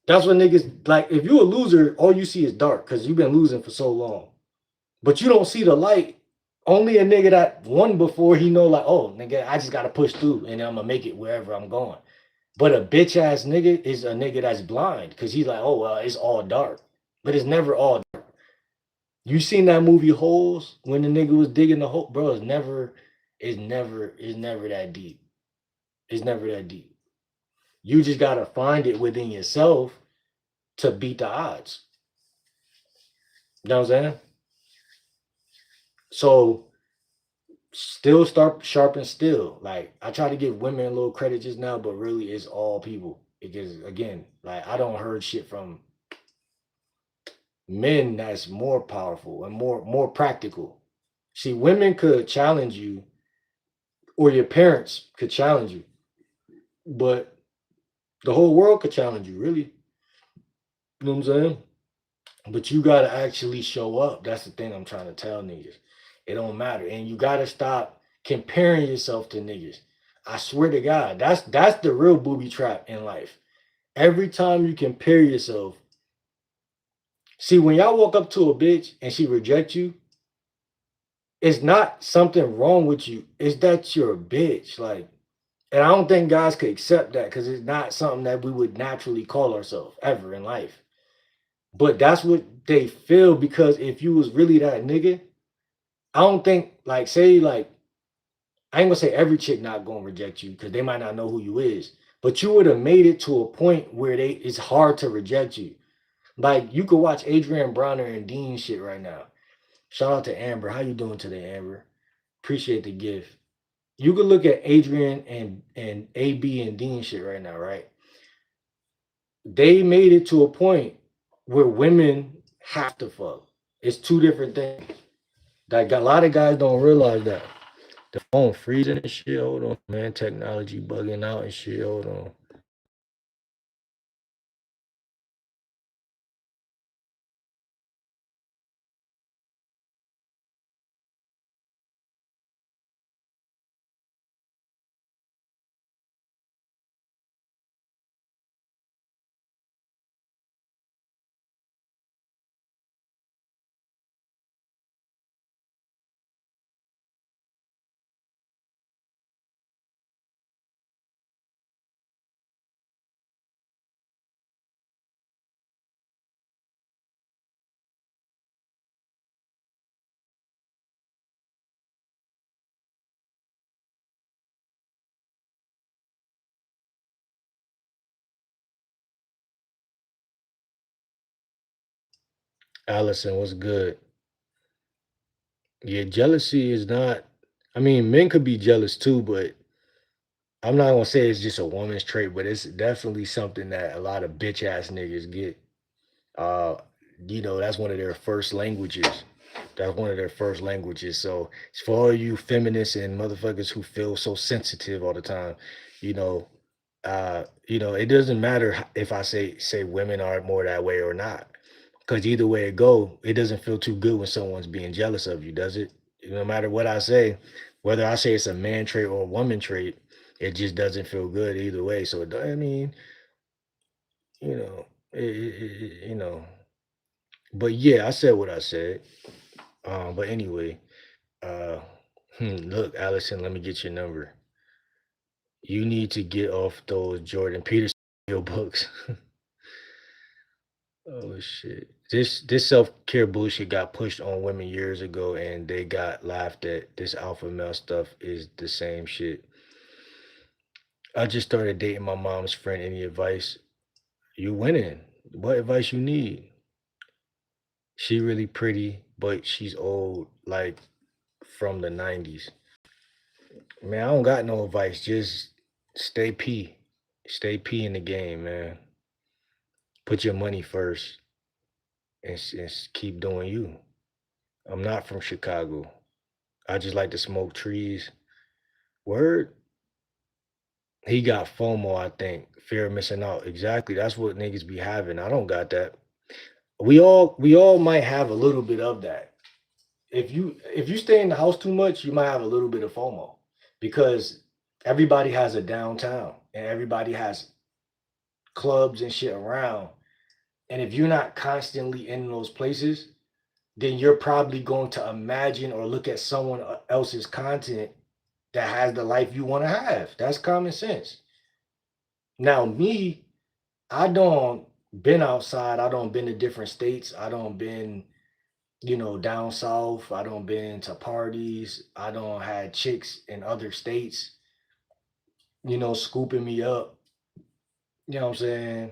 That's what niggas like. If you a loser, all you see is dark because you've been losing for so long. But you don't see the light. Only a nigga that won before he know like, oh nigga, I just gotta push through and I'm gonna make it wherever I'm going. But a bitch ass nigga is a nigga that's blind because he's like, oh well, it's all dark. But it's never all dark. You seen that movie Holes when the nigga was digging the hole? Bro, it's never that deep. It's never that deep. You just gotta find it within yourself to beat the odds. You know what I'm saying? So still start sharp and still. Like I try to give women a little credit just now, but really it's all people. Because again, like I don't heard shit from men that's more powerful and more practical. See, women could challenge you, or your parents could challenge you, but the whole world could challenge you, really. You know what I'm saying? But you gotta actually show up. That's the thing I'm trying to tell niggas. It don't matter. And you gotta stop comparing yourself to niggas. I swear to God, that's the real booby trap in life. Every time you compare yourself, see when y'all walk up to a bitch and she reject you, it's not something wrong with you. It's that you're a bitch. Like, and I don't think guys could accept that because it's not something that we would naturally call ourselves ever in life. But that's what they feel because if you was really that nigga, I don't think like say like I ain't gonna say every chick not gonna reject you because they might not know who you is, but you would have made it to a point where it's hard to reject you. Like you could watch Adrian Bronner and Dean shit right now. Shout out to Amber. How you doing today, Amber? Appreciate the gift. You could look at Adrian and AB and Dean shit right now, right? They made it to a point where women have to fuck. It's two different things. Like a lot of guys don't realize that. The phone freezing and shit. Hold on, man. Technology bugging out and shit. Hold on. Allison, what's good? Yeah, jealousy is not. I mean, men could be jealous too, but I'm not gonna say it's just a woman's trait, but it's definitely something that a lot of bitch ass niggas get. Uh, that's one of their first languages. That's one of their first languages. So it's for all you feminists and motherfuckers who feel so sensitive all the time, you know, it doesn't matter if I say women are more that way or not. Because either way it go, it doesn't feel too good when someone's being jealous of you, does it? No matter what I say, whether I say it's a man trait or a woman trait, it just doesn't feel good either way. So I mean, you know, you know. But yeah, I said what I said. But anyway, uh, look, Allison, let me get your number. You need to get off those Jordan Peterson books. Oh shit. This self-care bullshit got pushed on women years ago and they got laughed at. This alpha male stuff is the same shit. I just started dating my mom's friend. Any advice? You winning. What advice you need? She really pretty, but she's old, like from the 90s. Man, I don't got no advice. Just stay P. Stay P in the game, man. Put your money first and, keep doing you. I'm not from Chicago. I just like to smoke trees. Word, he got FOMO, I think. Fear of missing out. Exactly. That's what niggas be having. I don't got that. We all might have a little bit of that. If you stay in the house too much, you might have a little bit of FOMO because everybody has a downtown and everybody has clubs and shit around. And if you're not constantly in those places, then you're probably going to imagine or look at someone else's content that has the life you want to have. That's common sense. Now, me, I don't been outside. I don't been to different states. I don't been, down south. I don't been to parties. I don't had chicks in other states, scooping me up. You know what I'm saying?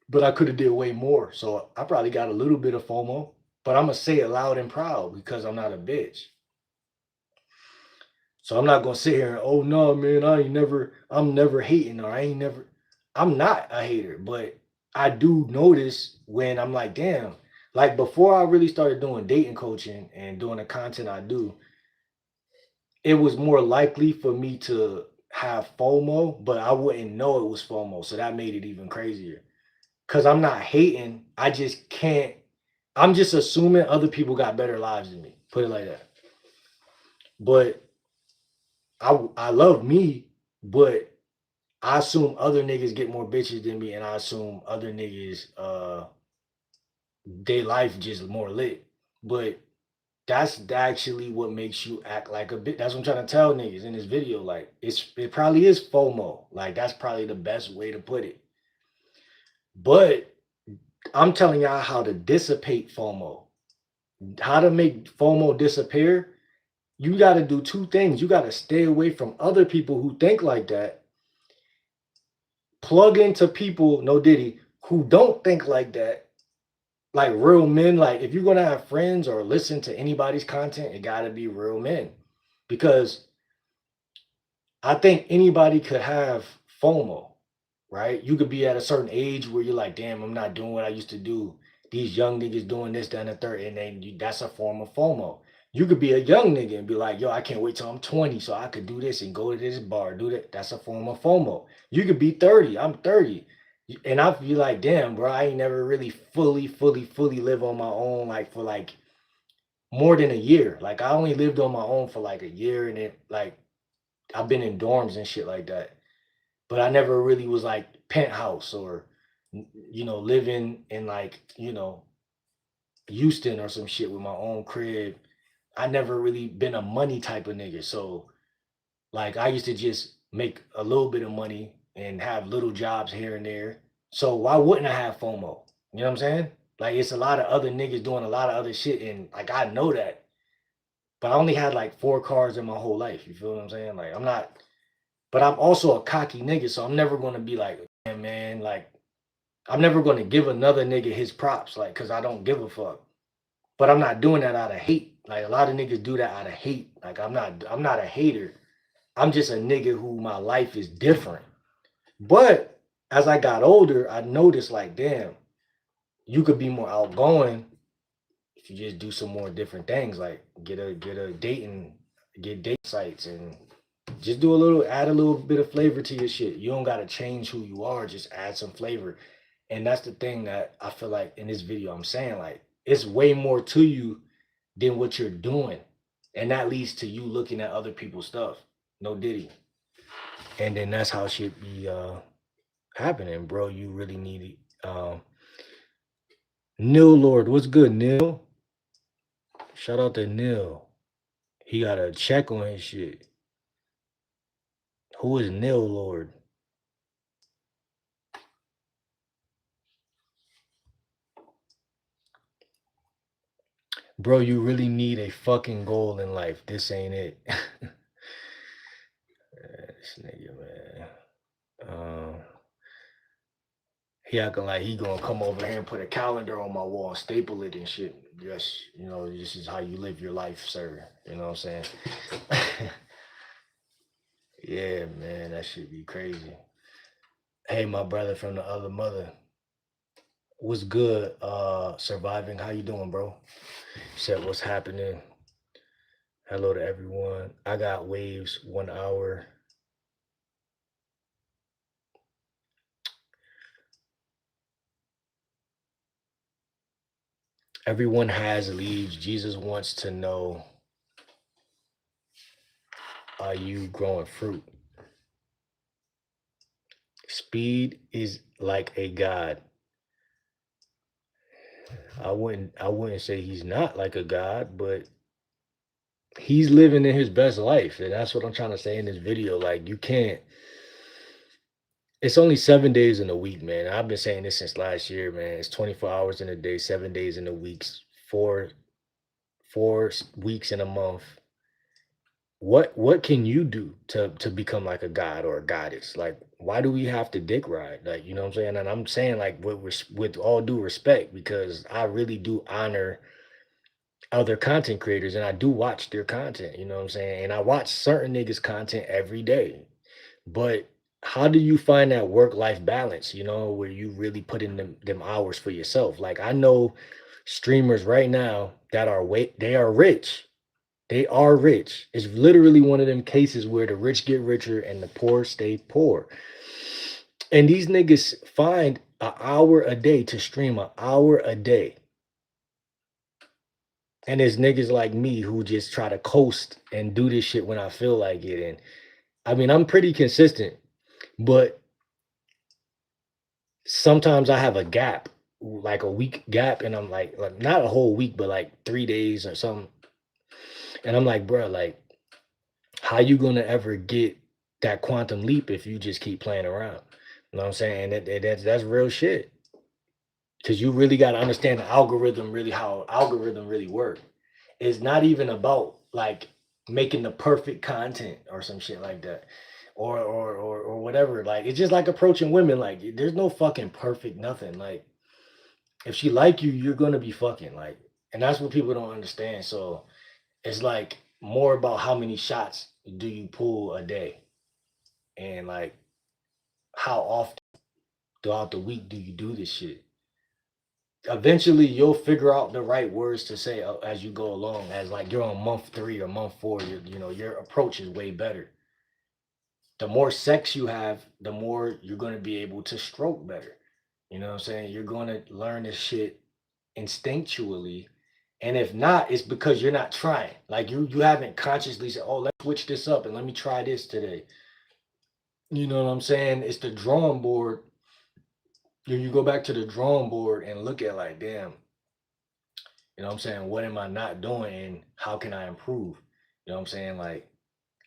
But I could have did way more. So I probably got a little bit of FOMO, but I'm gonna say it loud and proud because I'm not a bitch. So I'm not gonna sit here and oh no man, I'm never hating or I ain't never I'm not a hater, but I do notice when I'm like, damn, like before I really started doing dating coaching and doing the content I do, it was more likely for me to have FOMO, but I wouldn't know it was FOMO. So that made it even crazier. Cause I'm not hating. I just can't, I'm just assuming other people got better lives than me. Put it like that. But I love me, but I assume other niggas get more bitches than me, and I assume other niggas they life just more lit. But that's actually what makes you act like a bit. That's what I'm trying to tell niggas in this video. Like it probably is FOMO. Like that's probably the best way to put it. But I'm telling y'all how to dissipate FOMO. How to make FOMO disappear. You got to do two things. You got to stay away from other people who think like that. Plug into people, no Diddy, who don't think like that. Like real men. Like if you're gonna have friends or listen to anybody's content, it gotta be real men. Because I think anybody could have FOMO, right? You could be at a certain age where you're like, damn, I'm not doing what I used to do. These young niggas doing this, that, and the third, and then that's a form of FOMO. You could be a young nigga and be like, yo, I can't wait till I'm 20 so I could do this and go to this bar, do that. That's a form of FOMO. You could be 30. I'm 30. And I'd be like, damn, bro, I ain't never really fully live on my own, like for like more than a year. Like I only lived on my own for like a year and it like I've been in dorms and shit like that. But I never really was like penthouse or living in like, Houston or some shit with my own crib. I never really been a money type of nigga. So like I used to just make a little bit of money and have little jobs here and there. So why wouldn't I have FOMO? You know what I'm saying? Like it's a lot of other niggas doing a lot of other shit and like I know that. But I only had like 4 cars in my whole life. You feel what I'm saying? Like I'm not, but I'm also a cocky nigga, so I'm never gonna be like, damn man, like I'm never gonna give another nigga his props, like, cause I don't give a fuck. But I'm not doing that out of hate. Like a lot of niggas do that out of hate. Like I'm not a hater. I'm just a nigga who my life is different. But as I got older, I noticed like, damn, you could be more outgoing if you just do some more different things, like get a dating, get date sites and just do a little, add a little bit of flavor to your shit. You don't gotta change who you are, just add some flavor. And that's the thing that I feel like in this video I'm saying, like, it's way more to you than what you're doing. And that leads to you looking at other people's stuff. No Diddy. And then that's how shit be happening, bro. You really need it. Neil Lord, what's good, Neil? Shout out to Neil. He got a check on his shit. Who is Neil Lord? Bro, you really need a fucking goal in life. This ain't it. This nigga, man. He acting like he gonna come over here and put a calendar on my wall and staple it and shit. Yes, this is how you live your life, sir. You know what I'm saying? Yeah, man, that should be crazy. Hey, my brother from the other mother, what's good? Surviving. How you doing, bro? Said what's happening. Hello to everyone. I got waves 1 hour. Everyone has leaves. Jesus wants to know, are you growing fruit? Speed is like a god. I wouldn't say he's not like a god, but he's living in his best life. And that's what I'm trying to say in this video. Like, you can't, it's only 7 days in a week, man. I've been saying this since last year, man. It's 24 hours in a day, 7 days in a week, four weeks in a month. What can you do to become like a god or a goddess? Like, why do we have to dick ride? Like, you know what I'm saying? And I'm saying, like, with all due respect, because I really do honor other content creators and I do watch their content, you know what I'm saying? And I watch certain niggas content every day. But how do you find that work-life balance, where you really put in them hours for yourself? Like, I know streamers right now that they are rich. They are rich. It's literally one of them cases where the rich get richer and the poor stay poor. And these niggas find an hour a day to stream, an hour a day. And there's niggas like me who just try to coast and do this shit when I feel like it. And I mean, I'm pretty consistent, but sometimes I have a gap, like a week gap, and I'm like not a whole week, but like 3 days or something. And I'm like, bro, like, how you gonna ever get that quantum leap if you just keep playing around? You know what I'm saying? That's real shit. Cause you really gotta understand the algorithm, really how algorithm really work. It's not even about like making the perfect content or some shit like that. Or whatever. Like, it's just like approaching women. Like, there's no fucking perfect nothing. Like, if she like you, you're gonna be fucking like, and that's what people don't understand. So it's like more about how many shots do you pull a day, and like how often throughout the week do you do this shit. Eventually you'll figure out the right words to say as you go along. As like you're on month 3 or month 4, your approach is way better. The more sex you have, the more you're going to be able to stroke better. You know what I'm saying? You're going to learn this shit instinctually. And if not, it's because you're not trying. Like, you haven't consciously said, oh, let's switch this up and let me try this today. You know what I'm saying? It's the drawing board. You go back to the drawing board and look at, like, damn, you know what I'm saying? What am I not doing and how can I improve? You know what I'm saying? Like,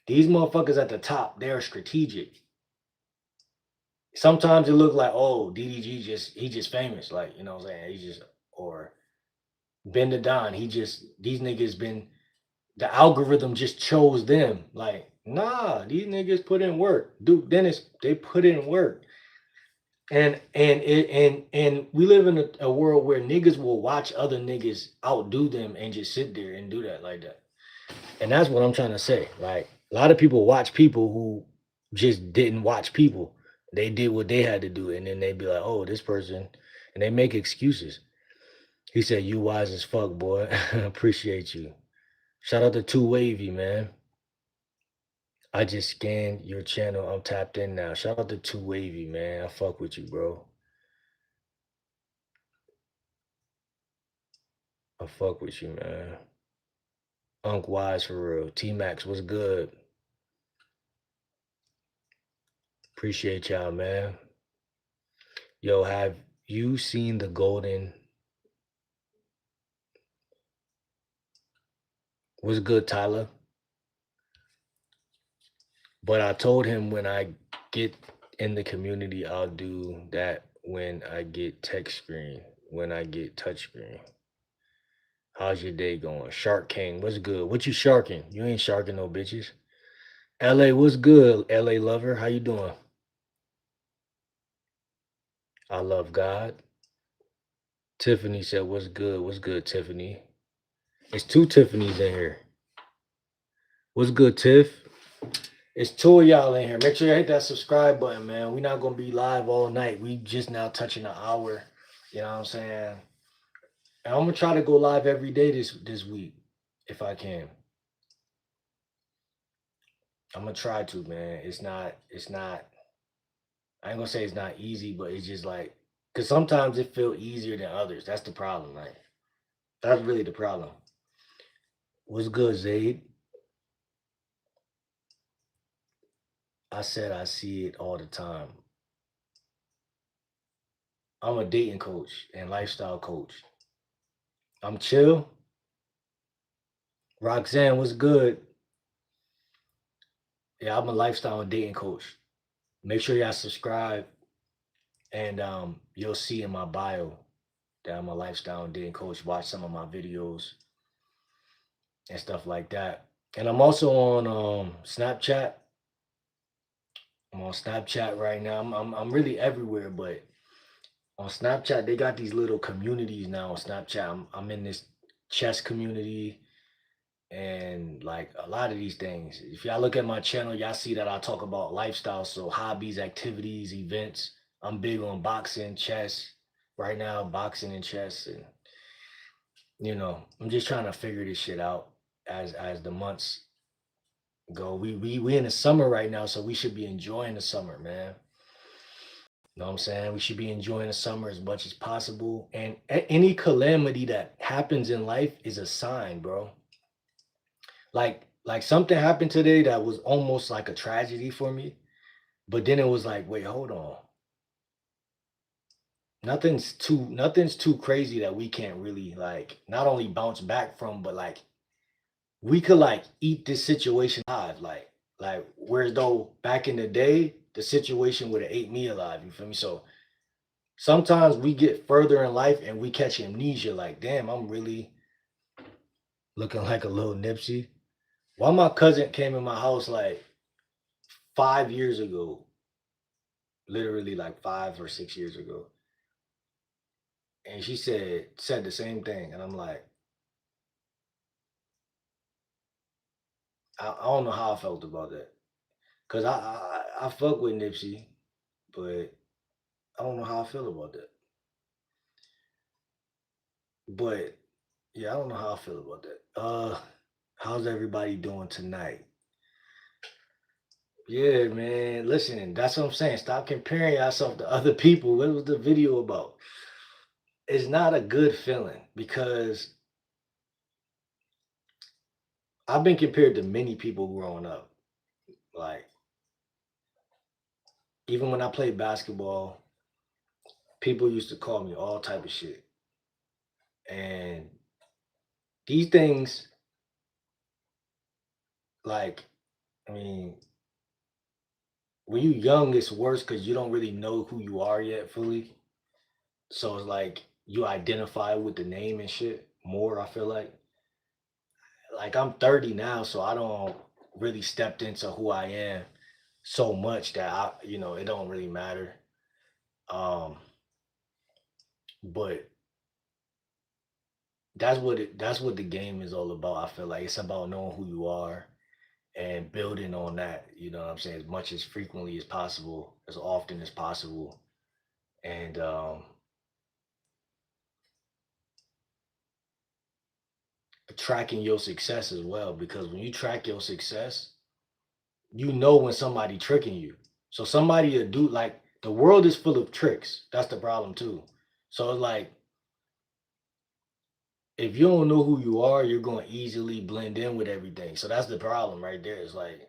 these motherfuckers at the top, they're strategic. Sometimes it look like, oh, DDG he just famous. Like, you know what I'm saying? He just, or Ben the Don, these niggas been, the algorithm just chose them. Like, nah, these niggas put in work. Duke Dennis, they put in work. And we live in a world where niggas will watch other niggas outdo them and just sit there and do that like that. And that's what I'm trying to say. Like, a lot of people watch people who just didn't watch people. They did what they had to do, and then they be like, "Oh, this person," and they make excuses. He said, "You wise as fuck, boy. Appreciate you." Shout out to Two Wavy, man. I just scanned your channel. I'm tapped in now. Shout out to Two Wavy, man. I fuck with you, bro. I fuck with you, man. Unc Wise for real. T Max, what's good? Appreciate y'all, man. Yo, have you seen the golden? What's good, Tyler? But I told him when I get in the community, I'll do that when I get text screen, when I get touch screen. How's your day going? Shark King, what's good? What you sharking? You ain't sharking no bitches. LA, what's good? LA lover, how you doing? I love God. Tiffany said, "What's good? What's good, Tiffany?" It's two Tiffany's in here. What's good, Tiff? It's two of y'all in here. Make sure you hit that subscribe button, man. We're not gonna be live all night. We just now touching an hour. You know what I'm saying? And I'm gonna try to go live every day this week if I can. I'm gonna try to, man. It's not. I ain't gonna say it's not easy, but it's just like, cause sometimes it feel easier than others. That's the problem, right? That's really the problem. What's good, Zaid? I said I see it all the time. I'm a dating coach and lifestyle coach. I'm chill. Roxanne, what's good? Yeah, I'm a lifestyle and dating coach. Make sure y'all subscribe, and you'll see in my bio that I'm a lifestyle and dating coach. Watch some of my videos and stuff like that. And I'm also on Snapchat. I'm on Snapchat right now. I'm really everywhere, but on Snapchat they got these little communities now on Snapchat. I'm in this chess community and like a lot of these things. If y'all look at my channel, y'all see that I talk about lifestyle, so hobbies, activities, events. I'm big on boxing, chess. Right now, boxing and chess, and I'm just trying to figure this shit out as the months go. We in the summer right now, so we should be enjoying the summer, man. You know what I'm saying? We should be enjoying the summer as much as possible. And any calamity that happens in life is a sign, bro. Like something happened today that was almost like a tragedy for me, but then it was like, wait, hold on. Nothing's too crazy that we can't really like not only bounce back from, but like we could like eat this situation alive. Like whereas though back in the day, the situation would have ate me alive. You feel me? So sometimes we get further in life and we catch amnesia, like, damn, I'm really looking like a little Nipsey. Why my cousin came in my house like 5 years ago, literally like 5 or 6 years ago, and she said the same thing, and I'm like, I don't know how I felt about that, cause I fuck with Nipsey, but I don't know how I feel about that. But yeah, I don't know how I feel about that. How's everybody doing tonight? Yeah, man. Listen, that's what I'm saying. Stop comparing yourself to other people. What was the video about? It's not a good feeling because I've been compared to many people growing up. Like, even when I played basketball, people used to call me all type of shit. And these things, like, I mean, when you young, it's worse because you don't really know who you are yet fully. So it's like you identify with the name and shit more, I feel like I'm 30 now, so I don't really stepped into who I am so much that it don't really matter. Um, but that's what the game is all about. I feel like it's about knowing who you are and building on that, you know what I'm saying, as much as frequently as possible, as often as possible. And tracking your success as well, because when you track your success, you know when somebody tricking you. So somebody to do like the world is full of tricks. That's the problem too. So it's like if you don't know who you are, you're going to easily blend in with everything. So that's the problem right there. It's like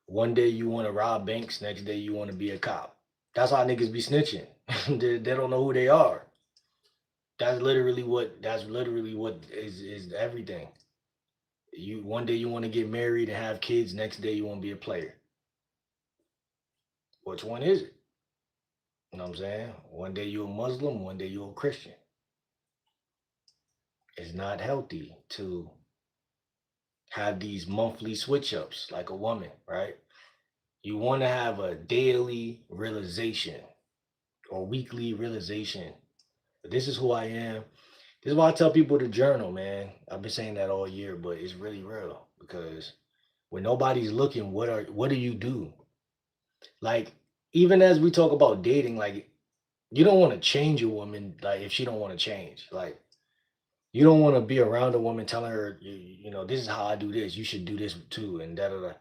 one day you want to rob banks, next day you want to be a cop. That's how niggas be snitching. They don't know who they are. That's literally what is everything. You one day you want to get married and have kids, next day you want to be a player. Which one is it? You know what I'm saying? One day you're a Muslim, one day you're a Christian. It's not healthy to have these monthly switch ups like a woman, right? You want to have a daily realization. or weekly realization. This is who I am. This is why I tell people to journal, man. I've been saying that all year, but it's really real because when nobody's looking, what do you do? Like, even as we talk about dating, like you don't want to change a woman, like if she don't want to change. Like you don't want to be around a woman telling her, you know, this is how I do this. You should do this too, and da da da.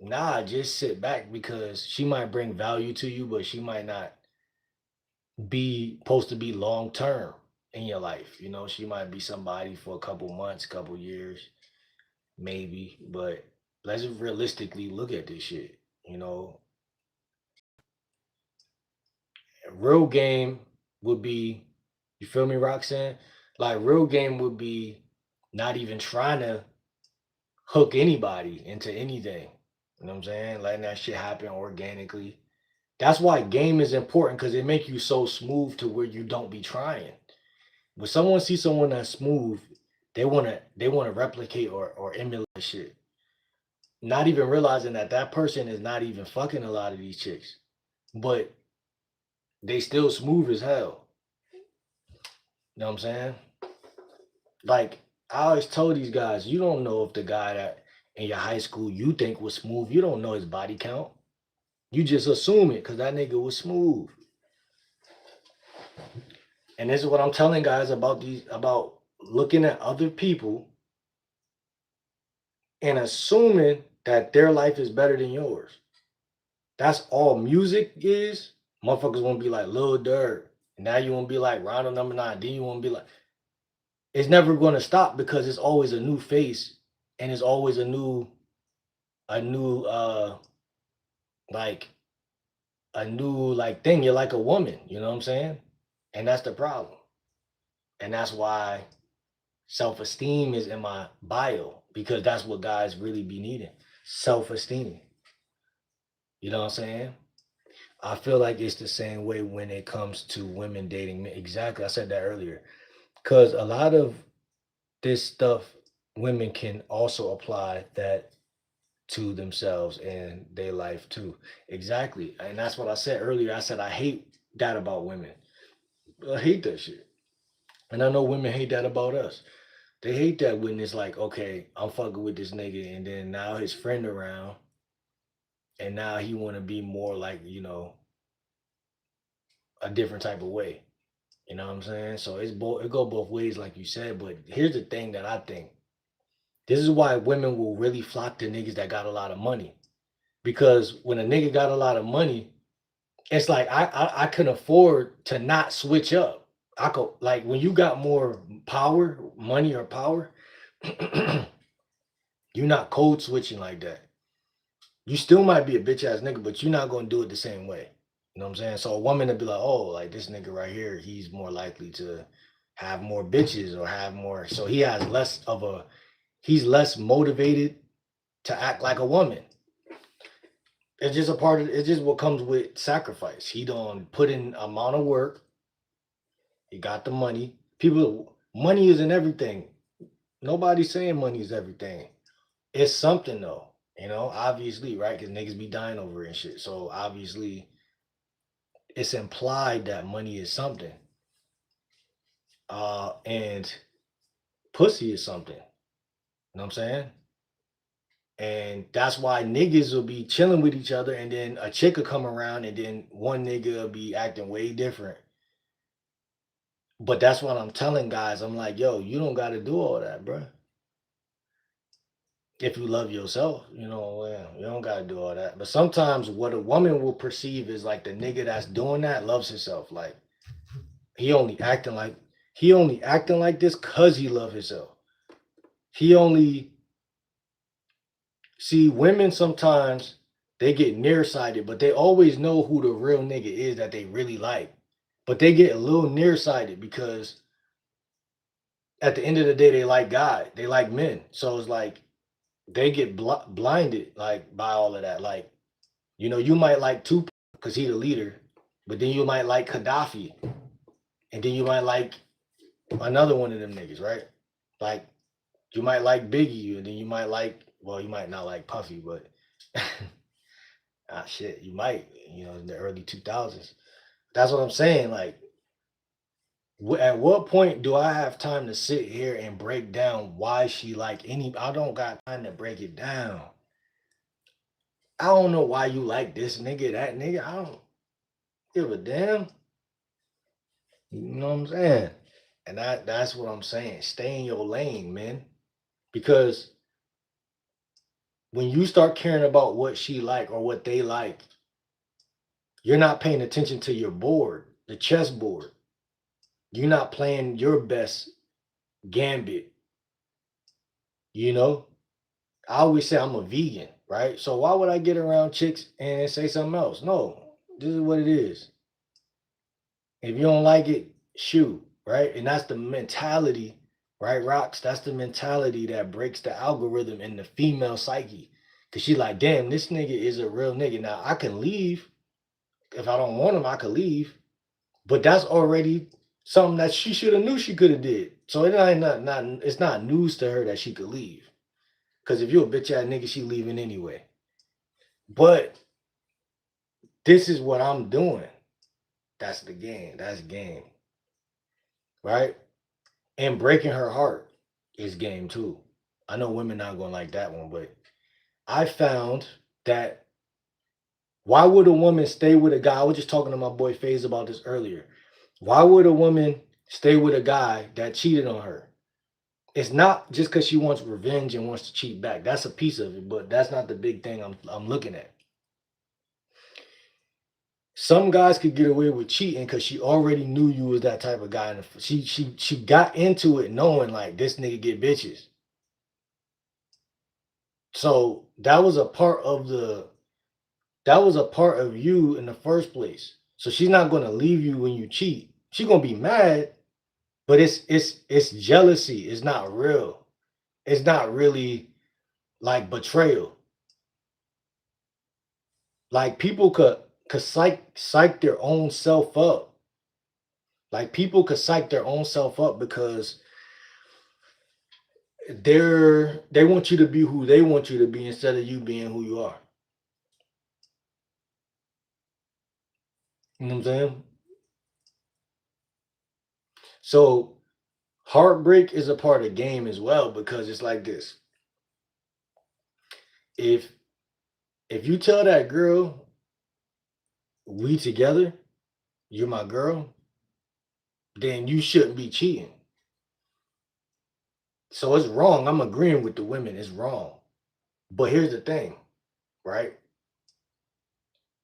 Nah, just sit back because she might bring value to you, but she might not be supposed to be long term in your life. You know, she might be somebody for a couple months, couple years, maybe. But let's realistically look at this shit. You know, a real game would be, you feel me, Roxanne? Like real game would be not even trying to hook anybody into anything. You know what I'm saying? Letting that shit happen organically. That's why game is important because it make you so smooth to where you don't be trying. When someone sees someone that's smooth, they wanna replicate or emulate shit. Not even realizing that that person is not even fucking a lot of these chicks, but they still smooth as hell. You know what I'm saying? Like I always told these guys, you don't know if the guy that in your high school you think was smooth, you don't know his body count. You just assume it because that nigga was smooth. And this is what I'm telling guys about looking at other people and assuming that their life is better than yours. That's all music is. Motherfuckers want to be like Lil Durk. Now you want to be like Rondo number 9. Then you want to be like, it's never going to stop because it's always a new face and it's always a new like a new like thing. You're like a woman, you know what I'm saying? And that's the problem. And that's why self-esteem is in my bio because that's what guys really be needing. Self-esteem. You know what I'm saying? I feel like it's the same way when it comes to women dating men. Exactly. I said that earlier. Because a lot of this stuff, women can also apply that to themselves and their life too. Exactly. And that's what I said earlier. I said, I hate that about women. I hate that shit. And I know women hate that about us. They hate that when it's like, okay, I'm fucking with this nigga, and then now his friend around, and now he want to be more like, a different type of way. You know what I'm saying? So it's both, it go both ways, like you said. But here's the thing that I think. This is why women will really flock to niggas that got a lot of money. Because when a nigga got a lot of money, it's like I can afford to not switch up. I could like when you got more power, money or power, you're not code switching like that. You still might be a bitch ass nigga, but you're not gonna do it the same way. You know what I'm saying? So a woman to be like, oh, like this nigga right here, he's more likely to have more bitches or have more. So he has less of a, he's less motivated to act like a woman. It's just a part of, it's just what comes with sacrifice. He don't put in amount of work. He got the money. People, money isn't everything. Nobody's saying money is everything. It's something though, obviously, right? Because niggas be dying over it and shit. So obviously, it's implied that money is something. And pussy is something. You know what I'm saying? And that's why niggas will be chilling with each other, and then a chick will come around, and then one nigga will be acting way different. But that's what I'm telling guys. I'm like, yo, you don't got to do all that, bro. If you love yourself, you don't got to do all that. But sometimes what a woman will perceive is like the nigga that's doing that loves himself. Like he only acting like this because he love himself. He only see women sometimes they get nearsighted, but they always know who the real nigga is that they really like. But they get a little nearsighted because at the end of the day, they like God, they like men. So it's like they get blinded like by all of that. Like, you might like Tupac because he the leader, but then you might like Gaddafi, and then you might like another one of them niggas, right? Like you might like Biggie, and then you might like, well, you might not like Puffy, but shit, you might, in the early 2000s. That's what I'm saying. Like, at what point do I have time to sit here and break down why she like any? I don't got time to break it down. I don't know why you like this nigga, that nigga. I don't give a damn. You know what I'm saying? And that's what I'm saying. Stay in your lane, man. Because when you start caring about what she like or what they like, you're not paying attention to your board, the chessboard. You're not playing your best gambit, you know? I always say I'm a vegan, right? So why would I get around chicks and say something else? No, this is what it is. If you don't like it, shoot, right? And that's the mentality, right, Rocks? That's the mentality that breaks the algorithm in the female psyche. Cause she like, damn, this nigga is a real nigga. Now I can leave. If I don't want him, I could leave. But that's already something that she should have knew she could have did. So it ain't not it's not news to her that she could leave. Cause if you a bitch ass nigga, she leaving anyway. But this is what I'm doing. That's the game. That's game. Right? And breaking her heart is game too. I know women not gonna like that one, but I found that why would a woman stay with a guy? I was just talking to my boy FaZe about this earlier. Why would a woman stay with a guy that cheated on her? It's not just because she wants revenge and wants to cheat back. That's a piece of it, but that's not the big thing I'm looking at. Some guys could get away with cheating because she already knew you was that type of guy, and she got into it knowing like this nigga get bitches. So that was a part of you in the first place. So she's not gonna leave you when you cheat. She's gonna be mad, but it's jealousy. It's not real. It's not really like betrayal. Like people could psych their own self up. Like people could psych their own self up because they want you to be who they want you to be instead of you being who you are. You know what I'm saying? So heartbreak is a part of the game as well because it's like this. If if you tell that girl we together, you're my girl, then you shouldn't be cheating. So it's wrong. I'm agreeing with the women. It's wrong. But here's the thing, right?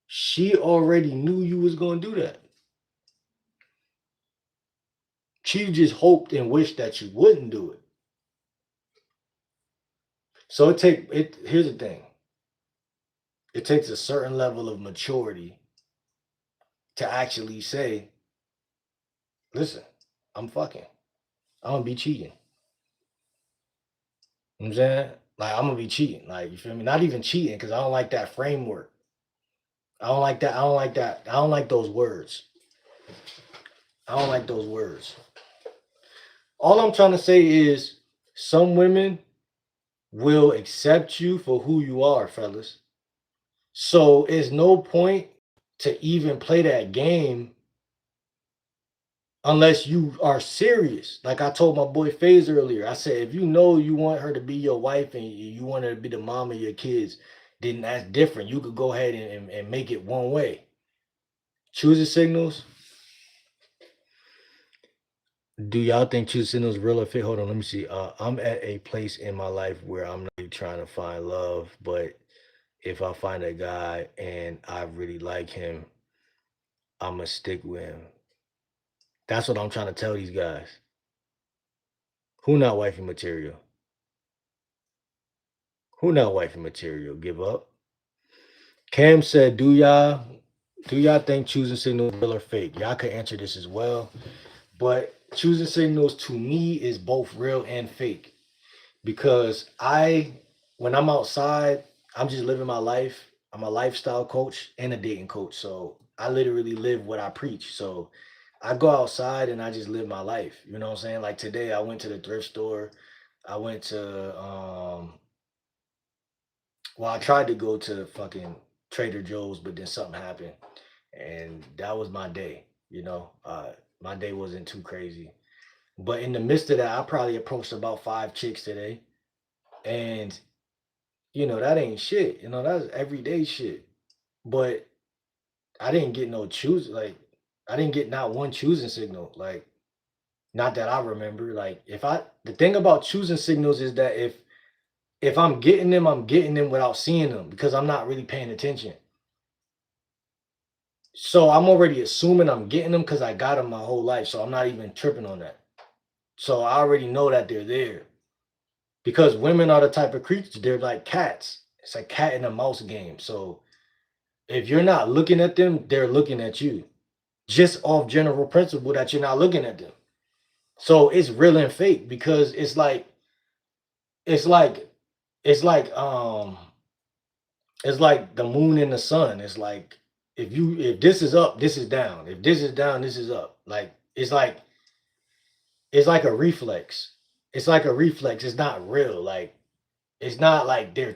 She already knew you was gonna do that. She just hoped and wished that you wouldn't do it. So here's the thing. It takes a certain level of maturity to actually say, listen, I'm fucking. I'm gonna be cheating. You know what I'm saying? Like I'm gonna be cheating. Like you feel me? Not even cheating, because I don't like that framework. I don't like that. I don't like that. I don't like those words. I don't like those words. All I'm trying to say is some women will accept you for who you are, fellas. So it's no point to even play that game unless you are serious. Like I told my boy FaZe earlier, I said, if you know you want her to be your wife and you want her to be the mom of your kids, then that's different. You could go ahead and make it one way. Choosing signals. Do y'all think choosing signals real or fake? Hold on, let me see. I'm at a place in my life where I'm not really trying to find love, but if I find a guy and I really like him, I'm gonna stick with him. That's what I'm trying to tell these guys. Who not wifey material? Who not wifey material? Give up. Cam said, do y'all think choosing signals real or fake? Y'all could answer this as well. But choosing signals to me is both real and fake. Because when I'm outside, I'm just living my life. I'm a lifestyle coach and a dating coach. So I literally live what I preach. So I go outside and I just live my life. You know what I'm saying? Like today I went to the thrift store. I went to well, I tried to go to fucking Trader Joe's, but then something happened. and that was my day. You know, my day wasn't too crazy, but in the midst of that, I probably approached about 5 chicks today, and that ain't shit. That's everyday shit. But I didn't get no choose like I didn't get not one choosing signal. Like, not that I remember. Like, if I the thing about choosing signals is that if I'm getting them without seeing them because I'm not really paying attention. So I'm already assuming I'm getting them because I got them my whole life. So I'm not even tripping on that. So I already know that they're there. Because women are the type of creatures, they're like cats. It's a cat and a mouse game. So if you're not looking at them, they're looking at you. Just off general principle that you're not looking at them. So it's real and fake because it's like it's like it's like the moon and the sun. It's like if this is up, this is down. If this is down, this is up. Like it's like a reflex. It's like a reflex. It's not real. Like it's not like they're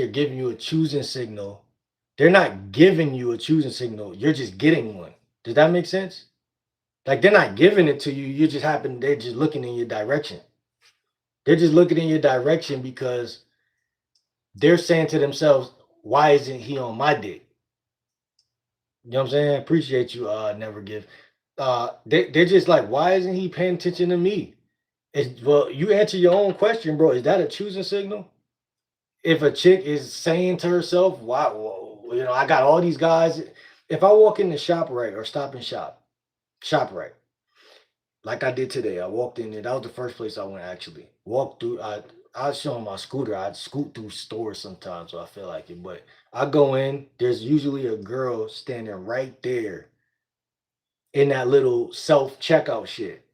giving you a choosing signal. They're not giving you a choosing signal. You're just getting one. Does that make sense? Like, they're not giving it to you. They're just looking in your direction. They're just looking in your direction because they're saying to themselves, why isn't he on my dick? You know what I'm saying? Appreciate you, never give. They're just like, why isn't he paying attention to me? Well, you answer your own question, bro. Is that a choosing signal? If a chick is saying to herself, why, I got all these guys. If I walk in the shop right or stop and shop right, like I did today. I walked in there. That was the first place I went actually. Walked through. I was showing my scooter. I'd scoot through stores sometimes, so I feel like it. But I go in. There's usually a girl standing right there in that little self checkout shit,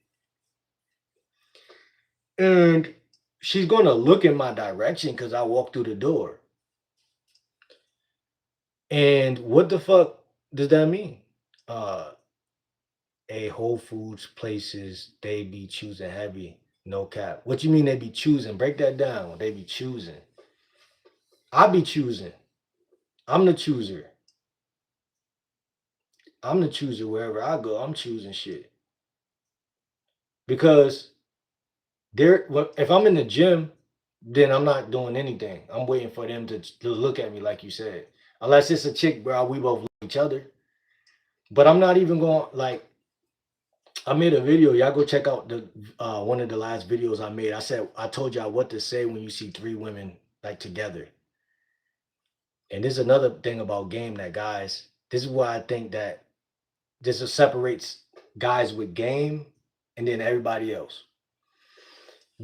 and she's gonna look in my direction because I walk through the door. And what the fuck does that mean? Uh, a Whole Foods places they be choosing heavy. No cap. What you mean they be choosing? Break that down. They be choosing. I be choosing. I'm the chooser. I'm the chooser wherever I go. I'm choosing shit because if I'm in the gym, then I'm not doing anything. I'm waiting for them to look at me like you said. Unless it's a chick, bro, we both look at each other. But I'm not even going like I made a video. Y'all go check out the one of the last videos I made. I told y'all what to say when you see 3 women like together. And this is another thing about game that guys. This is why I think that this separates guys with game and then everybody else.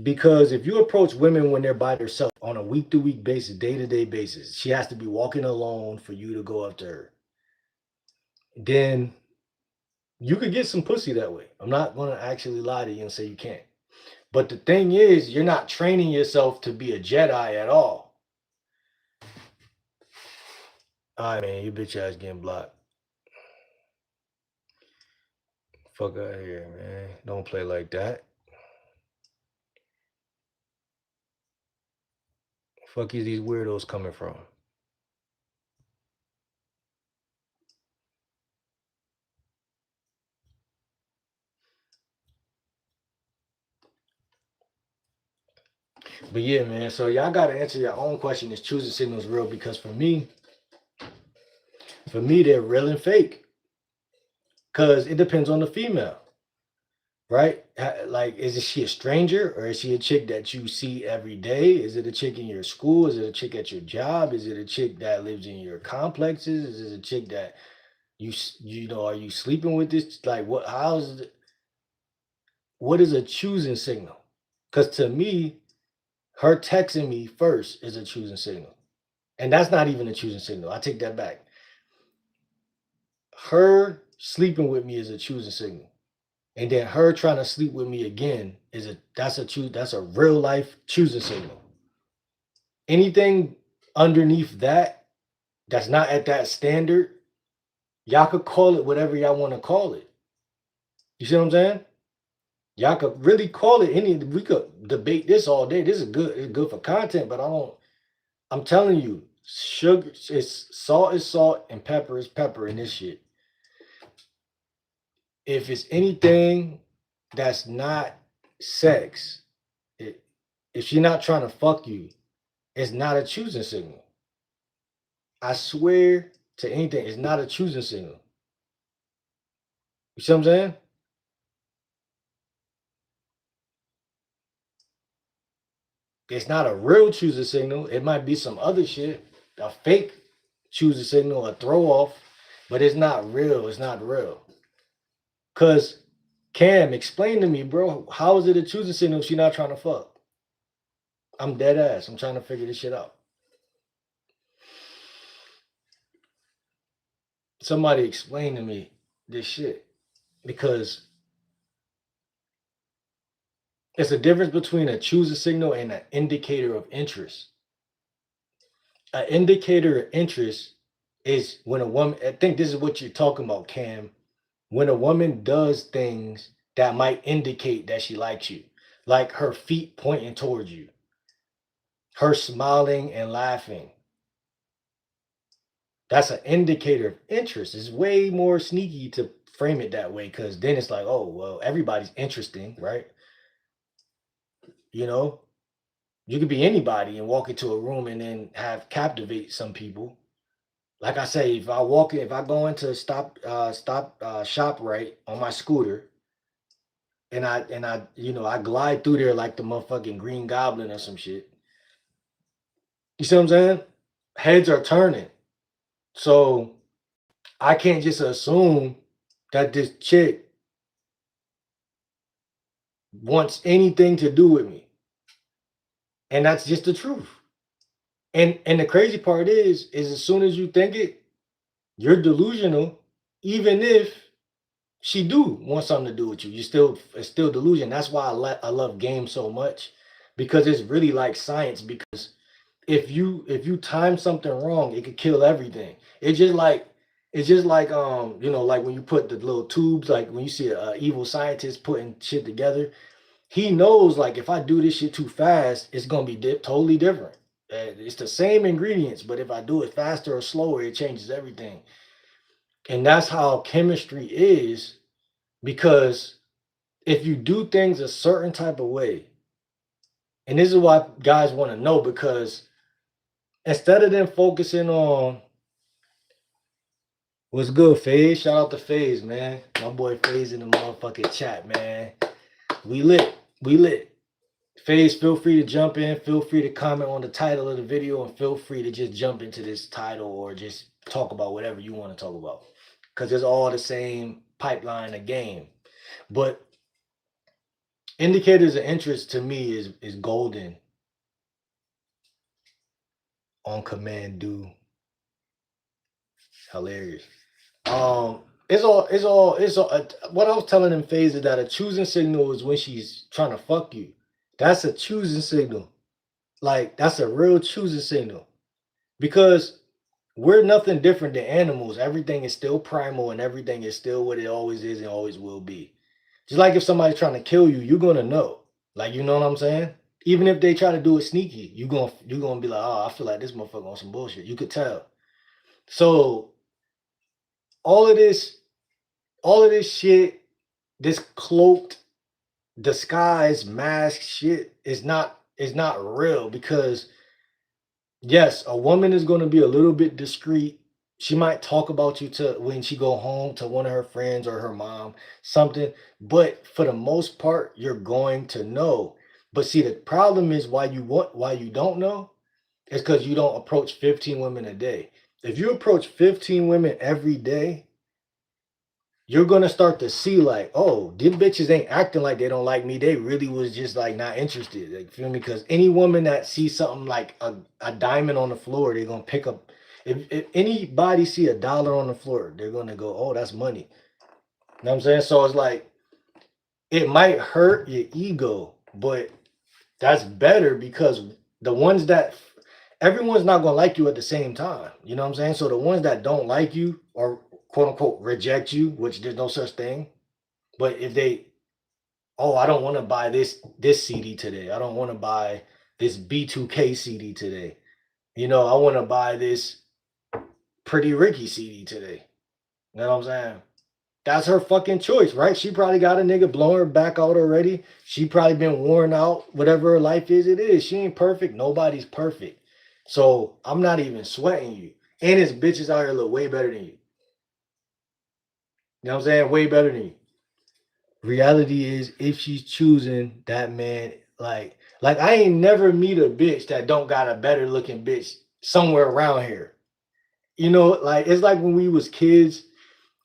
Because if you approach women when they're by themselves on a week to week basis, day to day basis, she has to be walking alone for you to go up to her. Then you could get some pussy that way. I'm not going to actually lie to you and say you can't. But the thing is, you're not training yourself to be a Jedi at all. All right, man, your bitch ass getting blocked. Fuck out of here, man. Don't play like that. Fuck is these weirdos coming from? But yeah, man. So y'all gotta answer your own question. Is choosing signals real? Because for me, they're real and fake. Cause it depends on the female, right? Like, is she a stranger or is she a chick that you see every day? Is it a chick in your school? Is it a chick at your job? Is it a chick that lives in your complexes? Is it a chick that are you sleeping with this? Like, what is a choosing signal? Because to me, her texting me first is a choosing signal. And that's not even a choosing signal. I take that back. Her sleeping with me is a choosing signal. And then her trying to sleep with me again that's a real life choosing signal. Anything underneath that's not at that standard, y'all could call it whatever y'all want to call it. You see what I'm saying? Y'all could really call it we could debate this all day. This is good, it's good for content, but I'm telling you, sugar is salt and pepper is pepper in this shit. if it's anything that's not sex, if she's not trying to fuck you, it's not a choosing signal. I swear to anything, it's not a choosing signal. You see what I'm saying? It's not a real choosing signal. It might be some other shit, a fake choosing signal, a throw off, but it's not real. It's not real. Cause Cam, explain to me, bro, how is it a choosing signal if she's not trying to fuck? I'm dead ass. I'm trying to figure this shit out. Somebody explain to me this shit. Because it's a difference between a choosing signal and an indicator of interest. An indicator of interest is when a woman, I think this is what you're talking about, Cam. When a woman does things that might indicate that she likes you, like her feet pointing towards you, her smiling and laughing. That's an indicator of interest. It's way more sneaky to frame it that way because then it's like, oh, well, everybody's interesting, right? You know, you could be anybody and walk into a room and then have captivate some people. Like I say, if I go into shop right on my scooter and I I glide through there like the motherfucking Green Goblin or some shit. You see what I'm saying? Heads are turning. So I can't just assume that this chick wants anything to do with me. And that's just the truth. And the crazy part is as soon as you think it, you're delusional, even if she do want something to do with you. It's still delusion. That's why I love games so much because it's really like science. Because if you time something wrong, it could kill everything. It's just like like when you put the little tubes, like when you see a evil scientist putting shit together, he knows like if I do this shit too fast, it's gonna be totally different. It's the same ingredients, but if I do it faster or slower, it changes everything. And that's how chemistry is because if you do things a certain type of way, and this is why guys want to know because instead of them focusing on what's good, FaZe, shout out to FaZe, man. My boy FaZe in the motherfucking chat, man. We lit. We lit. FaZe, feel free to jump in. Feel free to comment on the title of the video and feel free to just jump into this title or just talk about whatever you want to talk about. Because it's all the same pipeline of game. But indicators of interest to me is golden on command do. Hilarious. It's all what I was telling them FaZe is that a choosing signal is when she's trying to fuck you. That's a choosing signal. Like that's a real choosing signal. Because we're nothing different than animals. Everything is still primal and everything is still what it always is and always will be. Just like if somebody's trying to kill you, you're gonna know. Like you know what I'm saying? Even if they try to do it sneaky, you're gonna be like, oh, I feel like this motherfucker on some bullshit. You could tell. So all of this, all of this shit, this cloaked, disguised, mask shit is not real because yes, a woman is going to be a little bit discreet. She might talk about you to when she go home to one of her friends or her mom, something, but for the most part, you're going to know. But see, the problem is why you don't know is because you don't approach 15 women a day. If you approach 15 women every day, you're gonna start to see like, oh, them bitches ain't acting like they don't like me. They really was just like not interested. Like, feel me? Because any woman that sees something like a diamond on the floor, they're gonna pick up. If anybody see $1 on the floor, they're gonna go, oh, that's money. You know what I'm saying? So it's like it might hurt your ego, but that's better because the ones that everyone's not gonna like you at the same time. You know what I'm saying? So the ones that don't like you or quote unquote reject you, which there's no such thing. But if they, oh, I don't want to buy this CD today. I don't want to buy this B2K CD today. I want to buy this Pretty Ricky CD today. You know what I'm saying? That's her fucking choice, right? She probably got a nigga blowing her back out already. She probably been worn out. Whatever her life is, it is. She ain't perfect. Nobody's perfect. So I'm not even sweating you. And his bitches out here look way better than you. You know what I'm saying? Way better than you. Reality is, if she's choosing that man, like I ain't never meet a bitch that don't got a better looking bitch somewhere around here. You know, like it's like when we was kids.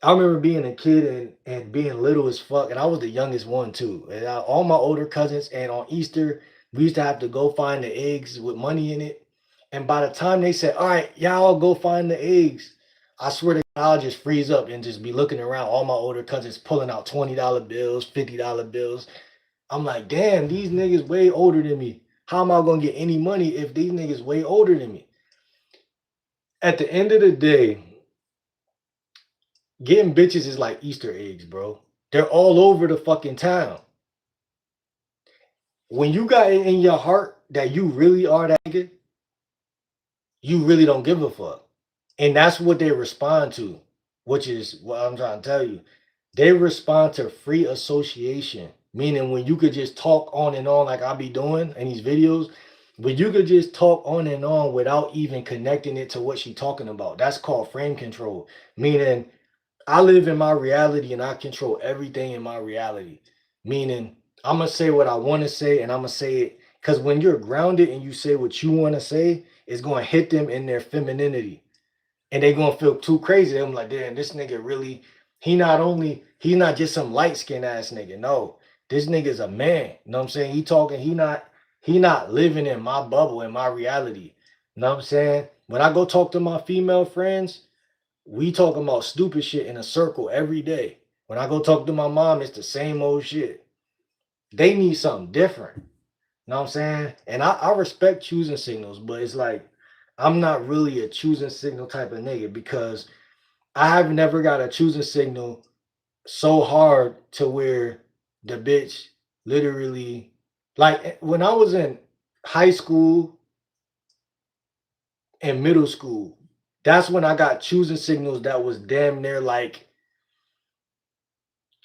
I remember being a kid and being little as fuck, and I was the youngest one too. And all my older cousins, and on Easter, we used to have to go find the eggs with money in it. And by the time they said, "All right, y'all go find the eggs," I swear to God, I'll just freeze up and just be looking around. All my older cousins pulling out $20 bills, $50 bills. I'm like, damn, these niggas way older than me. How am I gonna get any money if these niggas way older than me? At the end of the day, getting bitches is like Easter eggs, bro. They're all over the fucking town. When you got it in your heart that you really are that nigga, you really don't give a fuck. And that's what they respond to, which is what I'm trying to tell you. They respond to free association, meaning when you could just talk on and on like I be doing in these videos, but you could just talk on and on without even connecting it to what she talking about. That's called frame control, meaning I live in my reality and I control everything in my reality. Meaning, I'm gonna say what I want to say and I'm gonna say it because when you're grounded and you say what you want to say, it's gonna hit them in their femininity and they're gonna feel too crazy. I'm like, damn, this nigga really, he's not just some light skinned ass nigga. No, this nigga's a man. You know what I'm saying? He not living in my bubble, in my reality. You know what I'm saying? When I go talk to my female friends, we talking about stupid shit in a circle every day. When I go talk to my mom, it's the same old shit. They need something different. You know what I'm saying? And I respect choosing signals, but it's like I'm not really a choosing signal type of nigga because I have never got a choosing signal so hard to where the bitch literally, like when I was in high school and middle school, that's when I got choosing signals that was damn near like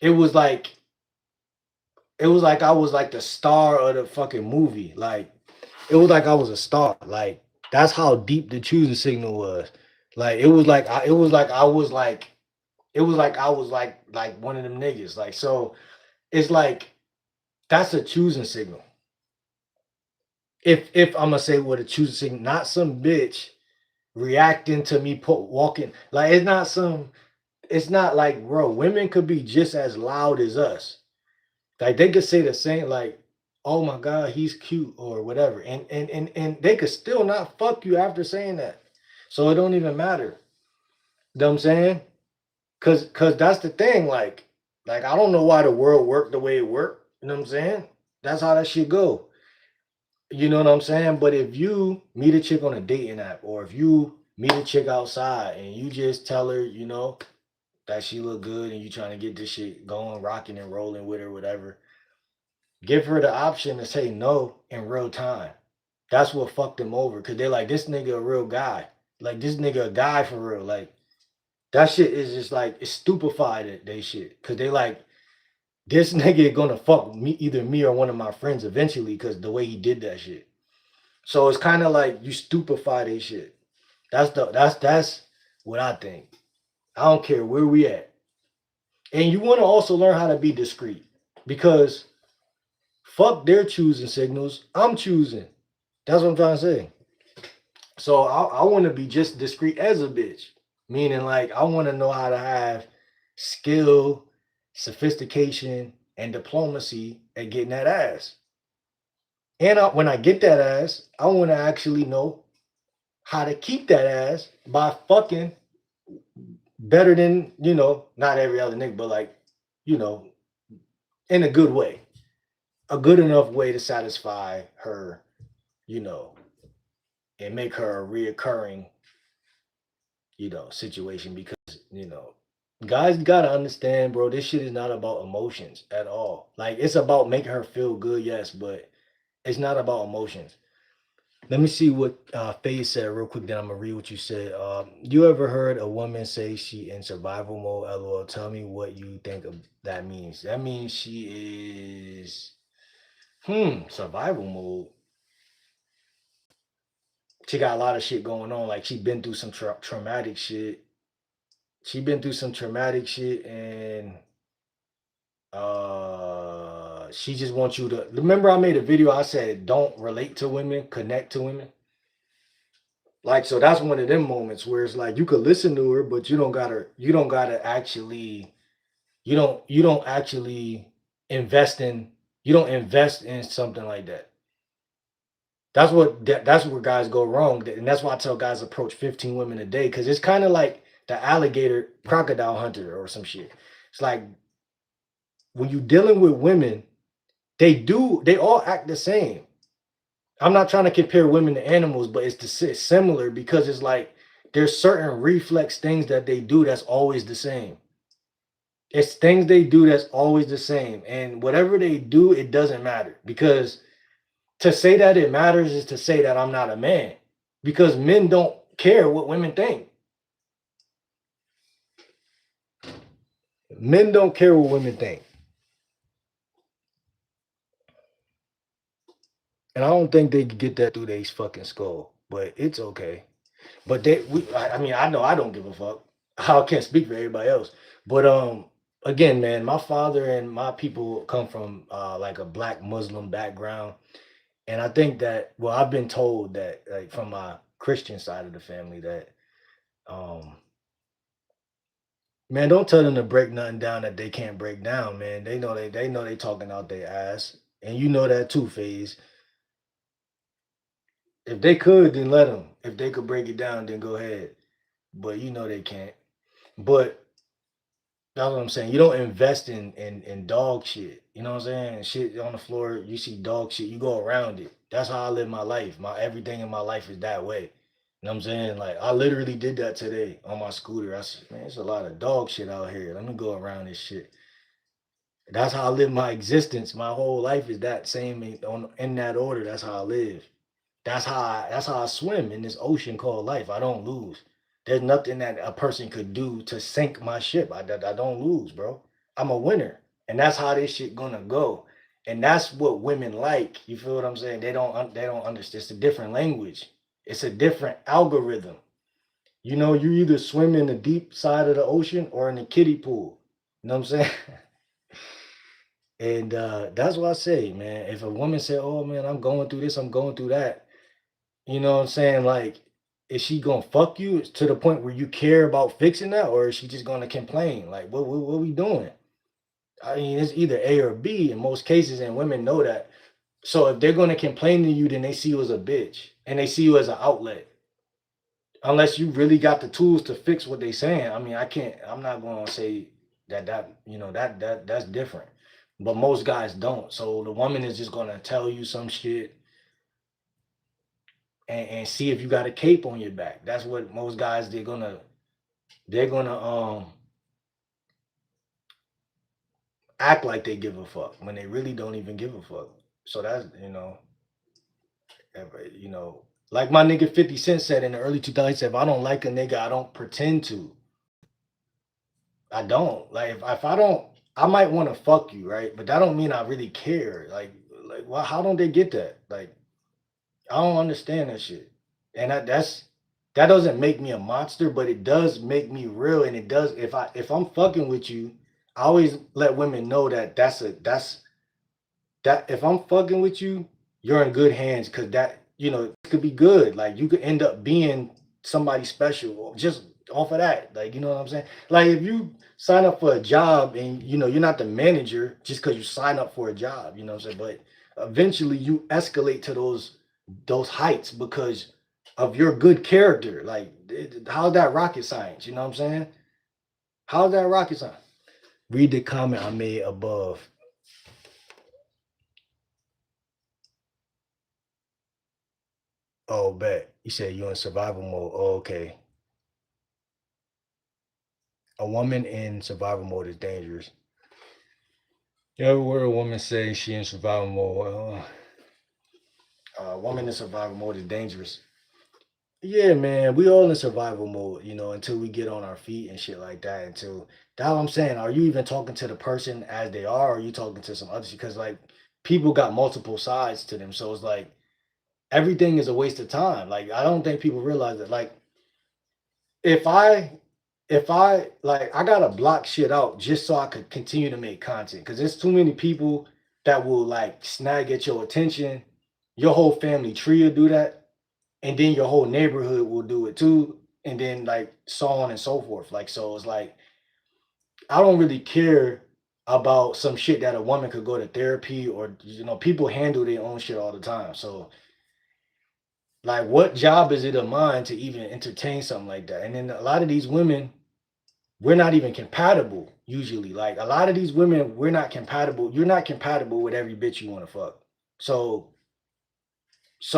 it was like it was like I was like the star of the fucking movie. Like it was like I was a star. Like that's how deep the choosing signal was. Like it was like I was like it was like I was like one of them niggas. Like so it's like that's a choosing signal. If I'm gonna say what a choosing signal, not some bitch reacting to me walking. Like it's not like bro, women could be just as loud as us. Like they could say the same, like, "Oh my God, he's cute" or whatever, and they could still not fuck you after saying that. So it don't even matter. You know what I'm saying? Cause that's the thing. Like I don't know why the world worked the way it worked. You know what I'm saying? That's how that shit go. You know what I'm saying? But if you meet a chick on a dating app, or if you meet a chick outside and you just tell her, you know, that she look good and you trying to get this shit going, rocking and rolling with her, whatever. Give her the option to say no in real time. That's what fucked them over because they're like, this nigga a real guy. Like, this nigga a guy for real. Like, that shit is just like, it's stupefied at they shit. Because they like, this nigga gonna fuck me, either me or one of my friends eventually because the way he did that shit. So it's kind of like you stupefy they shit. That's what I think. I don't care where we at. And you want to also learn how to be discreet because fuck their choosing signals. I'm choosing. That's what I'm trying to say. So I want to be just discreet as a bitch, meaning like I want to know how to have skill, sophistication, and diplomacy at getting that ass. And when I get that ass, I want to actually know how to keep that ass by fucking better than not every other nigga, but like you know, in a good way, a good enough way to satisfy her, you know, and make her a reoccurring situation because, guys gotta understand, bro, this shit is not about emotions at all. Like it's about making her feel good, yes, but it's not about emotions. Let me see what Faye said real quick. Then I'm gonna read what you said. You ever heard a woman say she in survival mode? LOL. Tell me what you think of that means. That means she is survival mode. She got a lot of shit going on. Like she been through some traumatic shit. She been through some traumatic shit, and she just wants you to remember. I made a video. I said don't relate to women, connect to women. Like, so that's one of them moments where it's like you could listen to her, but you don't gotta actually you don't actually invest in you don't invest in something like that. That's where guys go wrong. And that's why I tell guys approach 15 women a day, because it's kind of like the alligator crocodile hunter or some shit. It's like when you're dealing with women, they all act the same. I'm not trying to compare women to animals, but it's similar because it's like there's certain reflex things that they do that's always the same. It's things they do that's always the same. And whatever they do, it doesn't matter. Because to say that it matters is to say that I'm not a man. Because men don't care what women think. Men don't care what women think. And I don't think they could get that through their fucking skull. But it's okay. But I mean, I know I don't give a fuck. I can't speak for everybody else. But again, man, my father and my people come from like a black Muslim background. And I think that, well, I've been told that, like, from my Christian side of the family, that um man, don't tell them to break nothing down that they can't break down, man. They know they talking out their ass. And you know that too, Phase. If they could, then let them. If they could break it down, then go ahead. But you know they can't. But that's what I'm saying. You don't invest in dog shit. You know what I'm saying? Shit on the floor, you see dog shit, you go around it. That's how I live my life. My everything in my life is that way. You know what I'm saying? Like I literally did that today on my scooter. I said, man, it's a lot of dog shit out here. Let me go around this shit. That's how I live my existence. My whole life is that same in that order. That's how I live. That's how I swim in this ocean called life. I don't lose. There's nothing that a person could do to sink my ship. I don't lose, bro. I'm a winner, and that's how this shit gonna go. And that's what women like. You feel what I'm saying? They don't understand. It's a different language. It's a different algorithm. You know, you either swim in the deep side of the ocean or in the kiddie pool. You know what I'm saying? And that's what I say, man. If a woman say, "Oh man, I'm going through this, I'm going through that," you know what I'm saying? Like, is she gonna fuck you to the point where you care about fixing that, or is she just gonna complain? Like, what we doing? I mean, it's either A or B in most cases, and women know that. So if they're gonna complain to you, then they see you as a bitch and they see you as an outlet. Unless you really got the tools to fix what they saying. I mean, I'm not gonna say that's different. But most guys don't. So the woman is just gonna tell you some shit and see if you got a cape on your back. That's what most guys they're gonna act like they give a fuck when they really don't even give a fuck. So that's you know, like my nigga 50 Cent said in the early 2000s, he said, if I don't like a nigga, I don't pretend to. I don't. Like if I don't, I might want to fuck you, right? But that don't mean I really care. Like well, how don't they get that? Like I don't understand that shit. And that doesn't make me a monster, but it does make me real. And it does if I'm fucking with you, I always let women know that that if I'm fucking with you, you're in good hands because that it could be good. Like you could end up being somebody special just off of that. Like you know what I'm saying? Like if you sign up for a job and you're not the manager just because you sign up for a job. You know what I'm saying? But eventually you escalate to those heights because of your good character. Like how's that rocket science? You know what I'm saying? How's that rocket science? Read the comment I made above. Oh, bet. You said you're in survival mode. Oh, okay. A woman in survival mode is dangerous. You ever heard a woman say she in survival mode? woman in survival mode is dangerous. Yeah, man, we all in survival mode, until we get on our feet and shit like that. Until that's what I'm saying. Are you even talking to the person as they are, or are you talking to some other shit? Because like people got multiple sides to them. So it's like everything is a waste of time. Like I don't think people realize that. Like if I like I gotta block shit out just so I could continue to make content. Cause there's too many people that will like snag at your attention. Your whole family tree will do that, and then your whole neighborhood will do it too, and then like so on and so forth. Like so it's like I don't really care about some shit that a woman could go to therapy, or people handle their own shit all the time. So like what job is it of mine to even entertain something like that? And then a lot of these women, we're not even compatible usually. Like a lot of these women, we're not compatible. You're not compatible with every bitch you want to fuck. So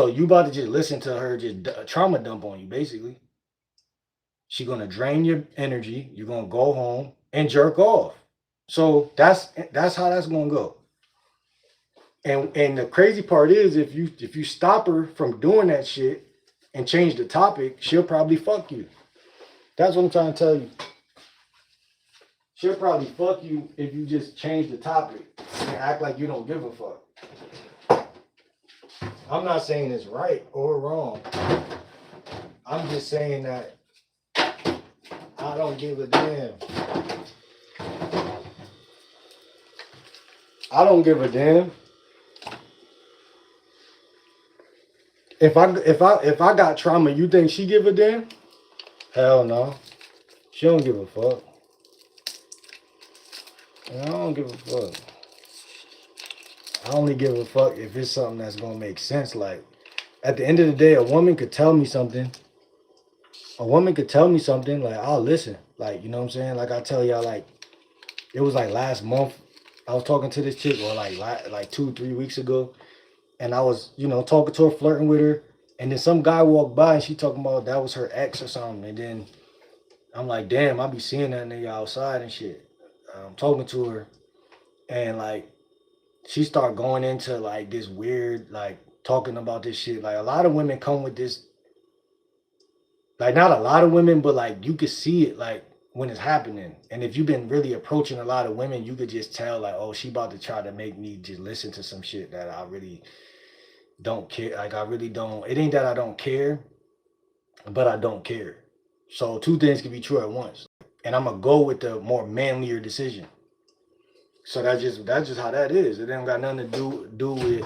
you about to just listen to her just trauma dump on you basically. She gonna drain your energy. You're gonna go home and jerk off. So that's how that's gonna go. And the crazy part is if you stop her from doing that shit and change the topic, she'll probably fuck you. That's what I'm trying to tell you. She'll probably fuck you if you just change the topic and act like you don't give a fuck. I'm not saying it's right or wrong. I'm just saying that I don't give a damn. I don't give a damn. If I got trauma, you think she give a damn? Hell no. She don't give a fuck. I don't give a fuck. I only give a fuck if it's something that's gonna make sense. Like at the end of the day, a woman could tell me something. A woman could tell me something, like I'll listen. Like, you know what I'm saying? Like I tell y'all, like it was like last month. I was talking to this chick, or like 2-3 weeks ago, and I was, talking to her, flirting with her, and then some guy walked by and she talking about that was her ex or something. And then I'm like, damn, I be seeing that nigga outside and shit. I'm talking to her, and like she started going into like this weird, like talking about this shit. Like a lot of women come with this, like not a lot of women, but like you could see it like when it's happening. And if you've been really approaching a lot of women, you could just tell like, oh, she about to try to make me just listen to some shit that I really don't care. Like I really don't. It ain't that I don't care, but I don't care. So two things can be true at once. And I'm gonna go with the more manlier decision. So that's just how that is. It ain't got nothing to do with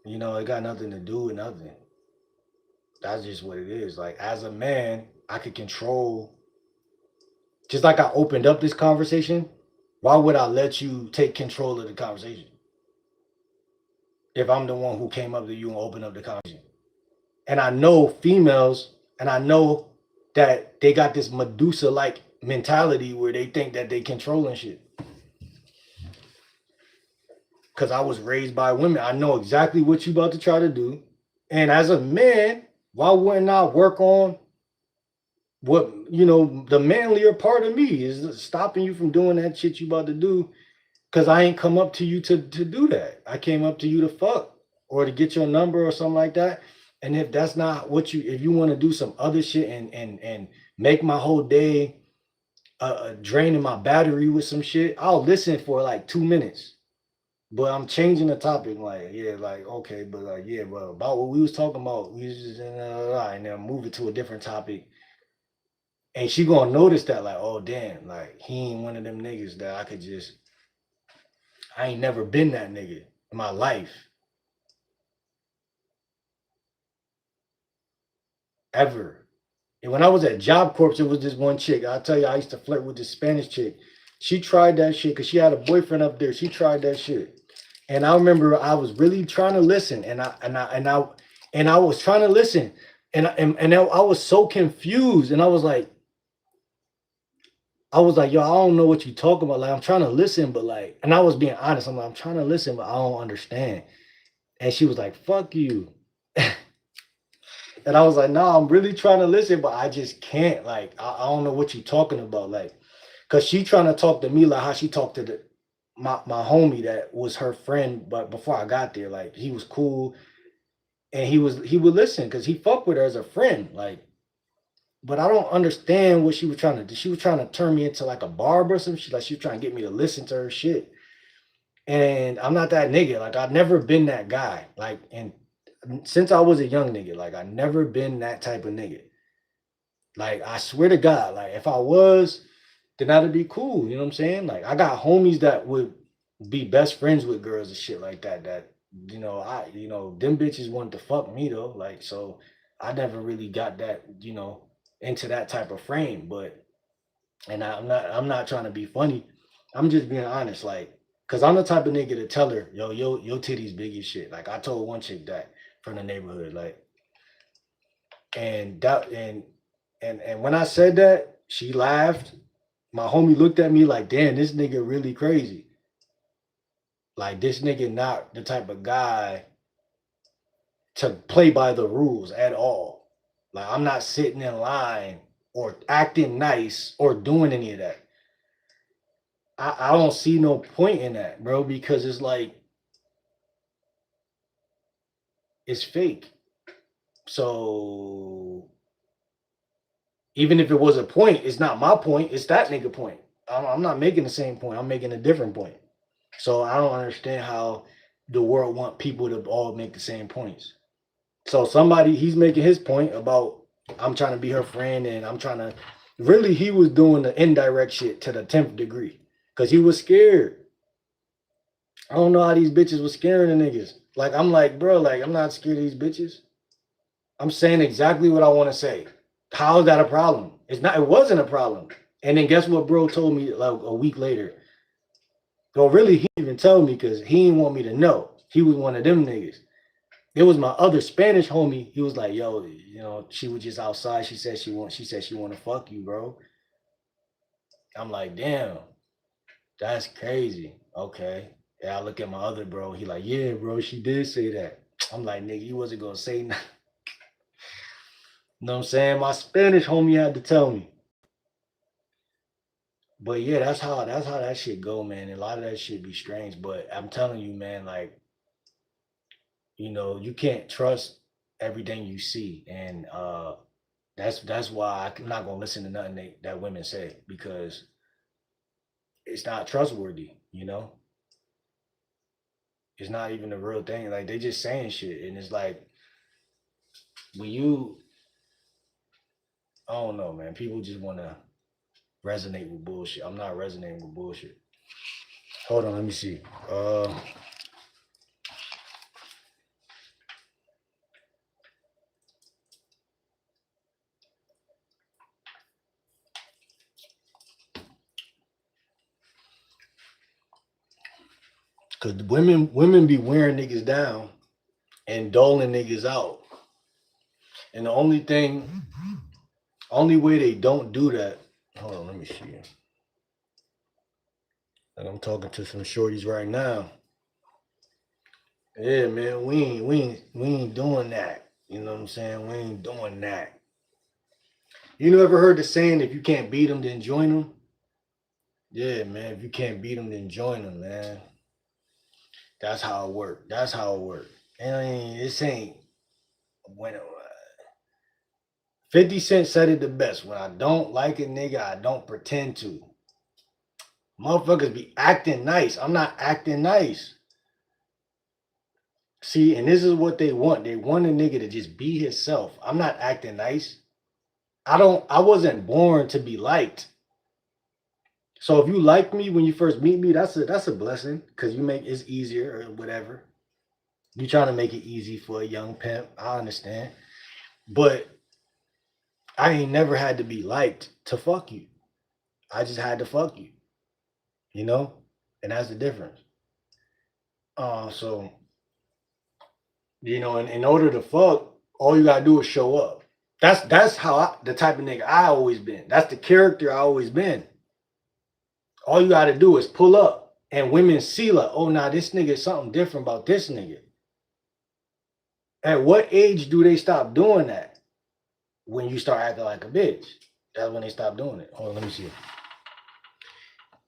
it got nothing to do with nothing. That's just what it is. Like as a man, I could control, just like I opened up this conversation, why would I let you take control of the conversation? If I'm the one who came up to you and opened up the conversation. And I know females, and I know that they got this Medusa like mentality where they think that they controlling shit. Cause I was raised by women. I know exactly what you about to try to do. And as a man, why wouldn't I work on what the manlier part of me is stopping you from doing that shit you about to do? Cause I ain't come up to you to do that. I came up to you to fuck or to get your number or something like that. And if that's not what if you want to do some other shit and make my whole day draining my battery with some shit, I'll listen for like 2 minutes. But I'm changing the topic, like, yeah, like, okay, but like, yeah, but about what we was talking about, we was just and then move it to a different topic. And she gonna notice that, like, oh damn, like he ain't one of them niggas that I ain't never been that nigga in my life. Ever. And when I was at Job Corps, it was this one chick. I'll tell you, I used to flirt with this Spanish chick. She tried that shit because she had a boyfriend up there. She tried that shit. And I remember I was really trying to listen, and I was trying to listen, and I was so confused, and I was like, yo, I don't know what you talking about. Like I'm trying to listen, but like, and I was being honest. I'm like, I'm trying to listen, but I don't understand. And she was like, "Fuck you," and I was like, "No, I'm really trying to listen, but I just can't. Like, I don't know what you talking about. Like, cause she trying to talk to me like how she talked to my homie that was her friend, but before I got there, like he was cool. and he would listen because he fucked with her as a friend. Like, but I don't understand what she was trying to do. She was trying to turn me into like a barber or some shit. Like she was trying to get me to listen to her shit. And I'm not that nigga. Like I've never been that guy. Like, and since I was a young nigga, like I never been that type of nigga. Like I swear to God, like if I was, then that'd be cool. You know what I'm saying? Like I got homies that would be best friends with girls and shit like that. That them bitches wanted to fuck me though. Like so, I never really got that into that type of frame. But and I'm not trying to be funny. I'm just being honest. Like, cause I'm the type of nigga to tell her, yo, your titties big as shit. Like I told one chick that from the neighborhood, like, and that and when I said that, she laughed. My homie looked at me like, damn, this nigga really crazy. Like this nigga not the type of guy to play by the rules at all. Like I'm not sitting in line or acting nice or doing any of that. I don't see no point in that, bro, because it's like it's fake. So even if it was a point, it's not my point. It's that nigga point. I'm not making the same point. I'm making a different point. So I don't understand how the world want people to all make the same points. So he's making his point about I'm trying to be her friend and I'm trying to really he was doing the indirect shit to the 10th degree because he was scared. I don't know how these bitches was scaring the niggas. Like I'm like, bro, like I'm not scared of these bitches. I'm saying exactly what I want to say. How is that a problem? It's not. It wasn't a problem. And then guess what, bro told me like a week later. Well, really, he didn't even tell me because he didn't want me to know. He was one of them niggas. It was my other Spanish homie. He was like, "Yo, she was just outside. She said she want to fuck you, bro." I'm like, "Damn, that's crazy." Okay. Yeah, I look at my other bro. He like, "Yeah, bro, she did say that." I'm like, "Nigga, you wasn't gonna say nothing." You know what I'm saying? My Spanish homie had to tell me. But yeah, that's how that shit go, man. And a lot of that shit be strange. But I'm telling you, man, like, you can't trust everything you see. And that's why I'm not gonna listen to nothing that women say because it's not trustworthy. It's not even a real thing. Like they just saying shit. And it's like when you I don't know, man, people just wanna resonate with bullshit. I'm not resonating with bullshit. Hold on, let me see. Cause women be wearing niggas down and doling niggas out. And the only way they don't do that, hold on, let me see. Like I'm talking to some shorties right now. Yeah, man, we ain't doing that. You know what I'm saying? We ain't doing that. You ever heard the saying, if you can't beat them, then join them? Yeah, man, if you can't beat them, then join them, man. That's how it work. That's how it work. And I mean, this ain't when 50 Cent said it the best. When I don't like a nigga, I don't pretend to. Motherfuckers be acting nice. I'm not acting nice. See, and this is what they want. They want a nigga to just be himself. I'm not acting nice. I wasn't born to be liked. So if you like me when you first meet me, that's a blessing because you make it's easier or whatever. You trying to make it easy for a young pimp. I understand. But I ain't never had to be liked to fuck you. I just had to fuck you, you know? And that's the difference. So in order to fuck, all you gotta do is show up. That's the type of nigga I always been. That's the character I always been. All you gotta do is pull up, and women see like, oh, now this nigga is something different about this nigga. At what age do they stop doing that? When you start acting like a bitch. That's when they stop doing it. Hold on, let me see.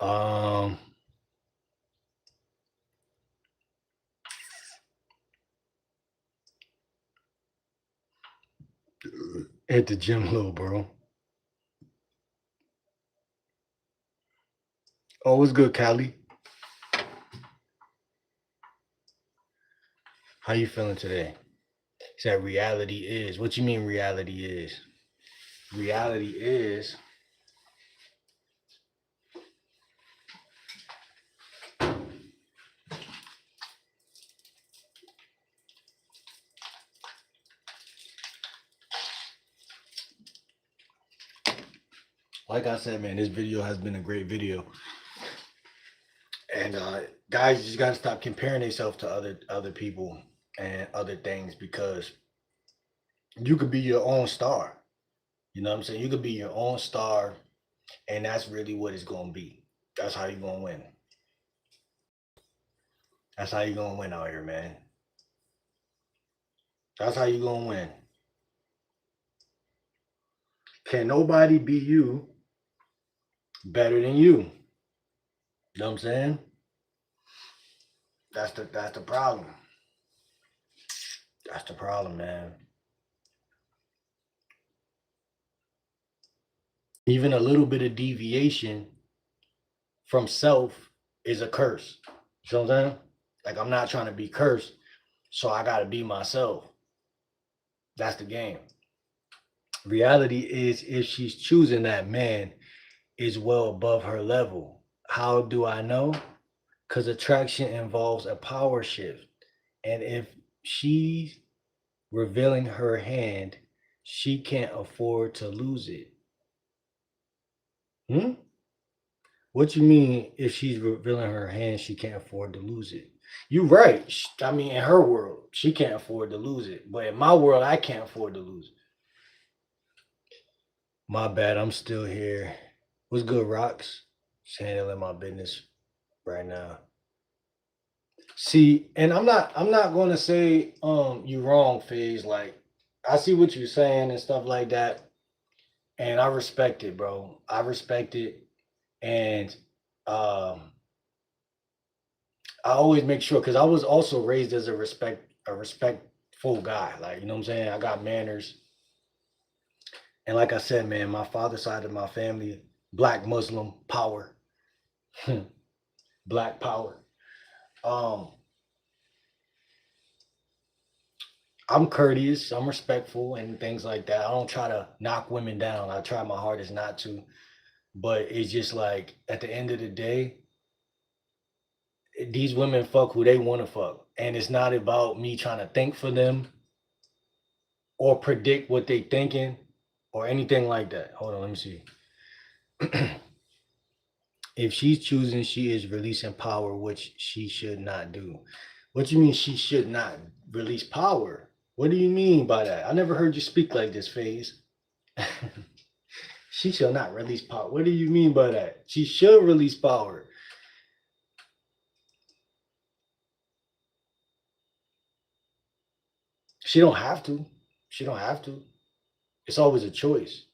Um, Hit the gym, little bro. Oh, what's good, Callie? How you feeling today? Said reality is. What you mean reality is? Reality is, like I said, man, this video has been a great video. And guys, you just gotta stop comparing yourself to other people and other things, because you could be your own star. You know what I'm saying? You could be your own star, and that's really what it's gonna be. That's how you're gonna win. That's how you're gonna win out here, man. That's how you're gonna win. Can nobody be you better than you? You know what I'm saying? That's the problem. That's the problem, man. Even a little bit of deviation from self is a curse. You know what I'm saying? Like, I'm not trying to be cursed, so I gotta be myself. That's the game. Reality is, if she's choosing that man is well above her level. How do I know? Because attraction involves a power shift. And if she's revealing her hand, she can't afford to lose it. Hmm? What you mean, if she's revealing her hand, she can't afford to lose it? You're right. I mean, in her world, she can't afford to lose it. But in my world, I can't afford to lose it. My bad, I'm still here. What's good, Rocks? Just handling my business right now. See, and I'm not gonna say you wrong, Phase. Like, I see what you're saying and stuff like that. And I respect it, bro. I respect it. And um I always make sure, because I was also raised as a respectful guy. Like, you know what I'm saying? I got manners. And like I said, man, my father's side of my family, black Muslim power. Black power. Um, I'm courteous, I'm respectful and things like that. I don't try to knock women down. I try my hardest not to. But it's just like, at the end of the day, these women fuck who they want to fuck. And it's not about me trying to think for them or predict what they thinking or anything like that. Hold on, let me see. If she's choosing, she is releasing power, which she should not do. What do you mean she should not release power? What do you mean by that? I never heard you speak like this, Phase. She shall not release power. What do you mean by that? She should release power. She don't have to. She don't have to. It's always a choice.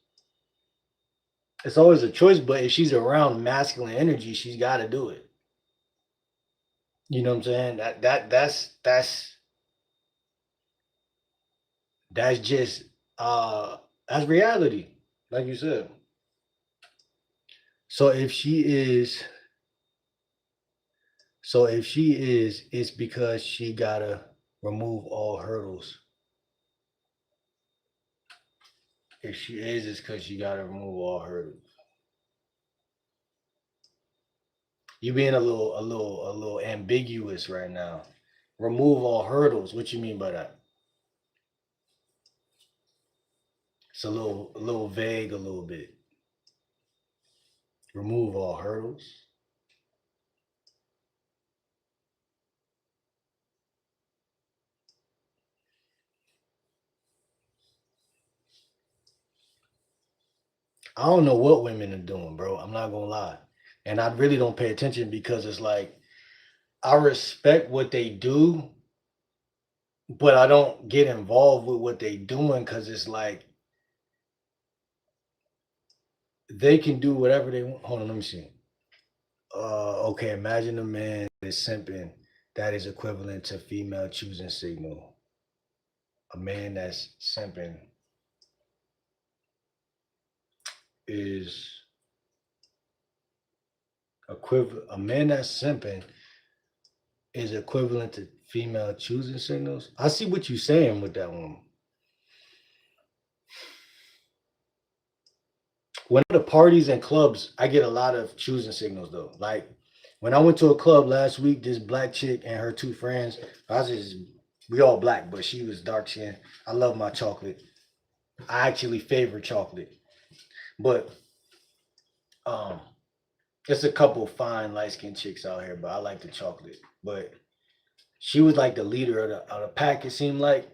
It's always a choice, but if she's around masculine energy, she's got to do it. You know what I'm saying? That's just that's reality, like you said. So if she is, it's because she gotta remove all hurdles. If she is, it's because she gotta remove all hurdles. You being a little ambiguous right now. Remove all hurdles. What you mean by that? It's a little vague, a little bit. Remove all hurdles. I don't know what women are doing, bro. I'm not gonna lie. And I really don't pay attention, because it's like, I respect what they do, but I don't get involved with what they doing, because it's like, they can do whatever they want. Hold on, let me see. Okay, imagine a man is simping. That is equivalent to female choosing signal. A man that's simping. is equivalent. A man that's simping is equivalent to female choosing signals. I see what you're saying with that one. When the parties and clubs, I get a lot of choosing signals though. Like when I went to a club last week, this black chick and her two friends, I was just we all black, but she was dark skinned. I love my chocolate. I actually favor chocolate. But um there's a couple fine light skinned chicks out here, but I like the chocolate. But she was like the leader of the pack, it seemed like.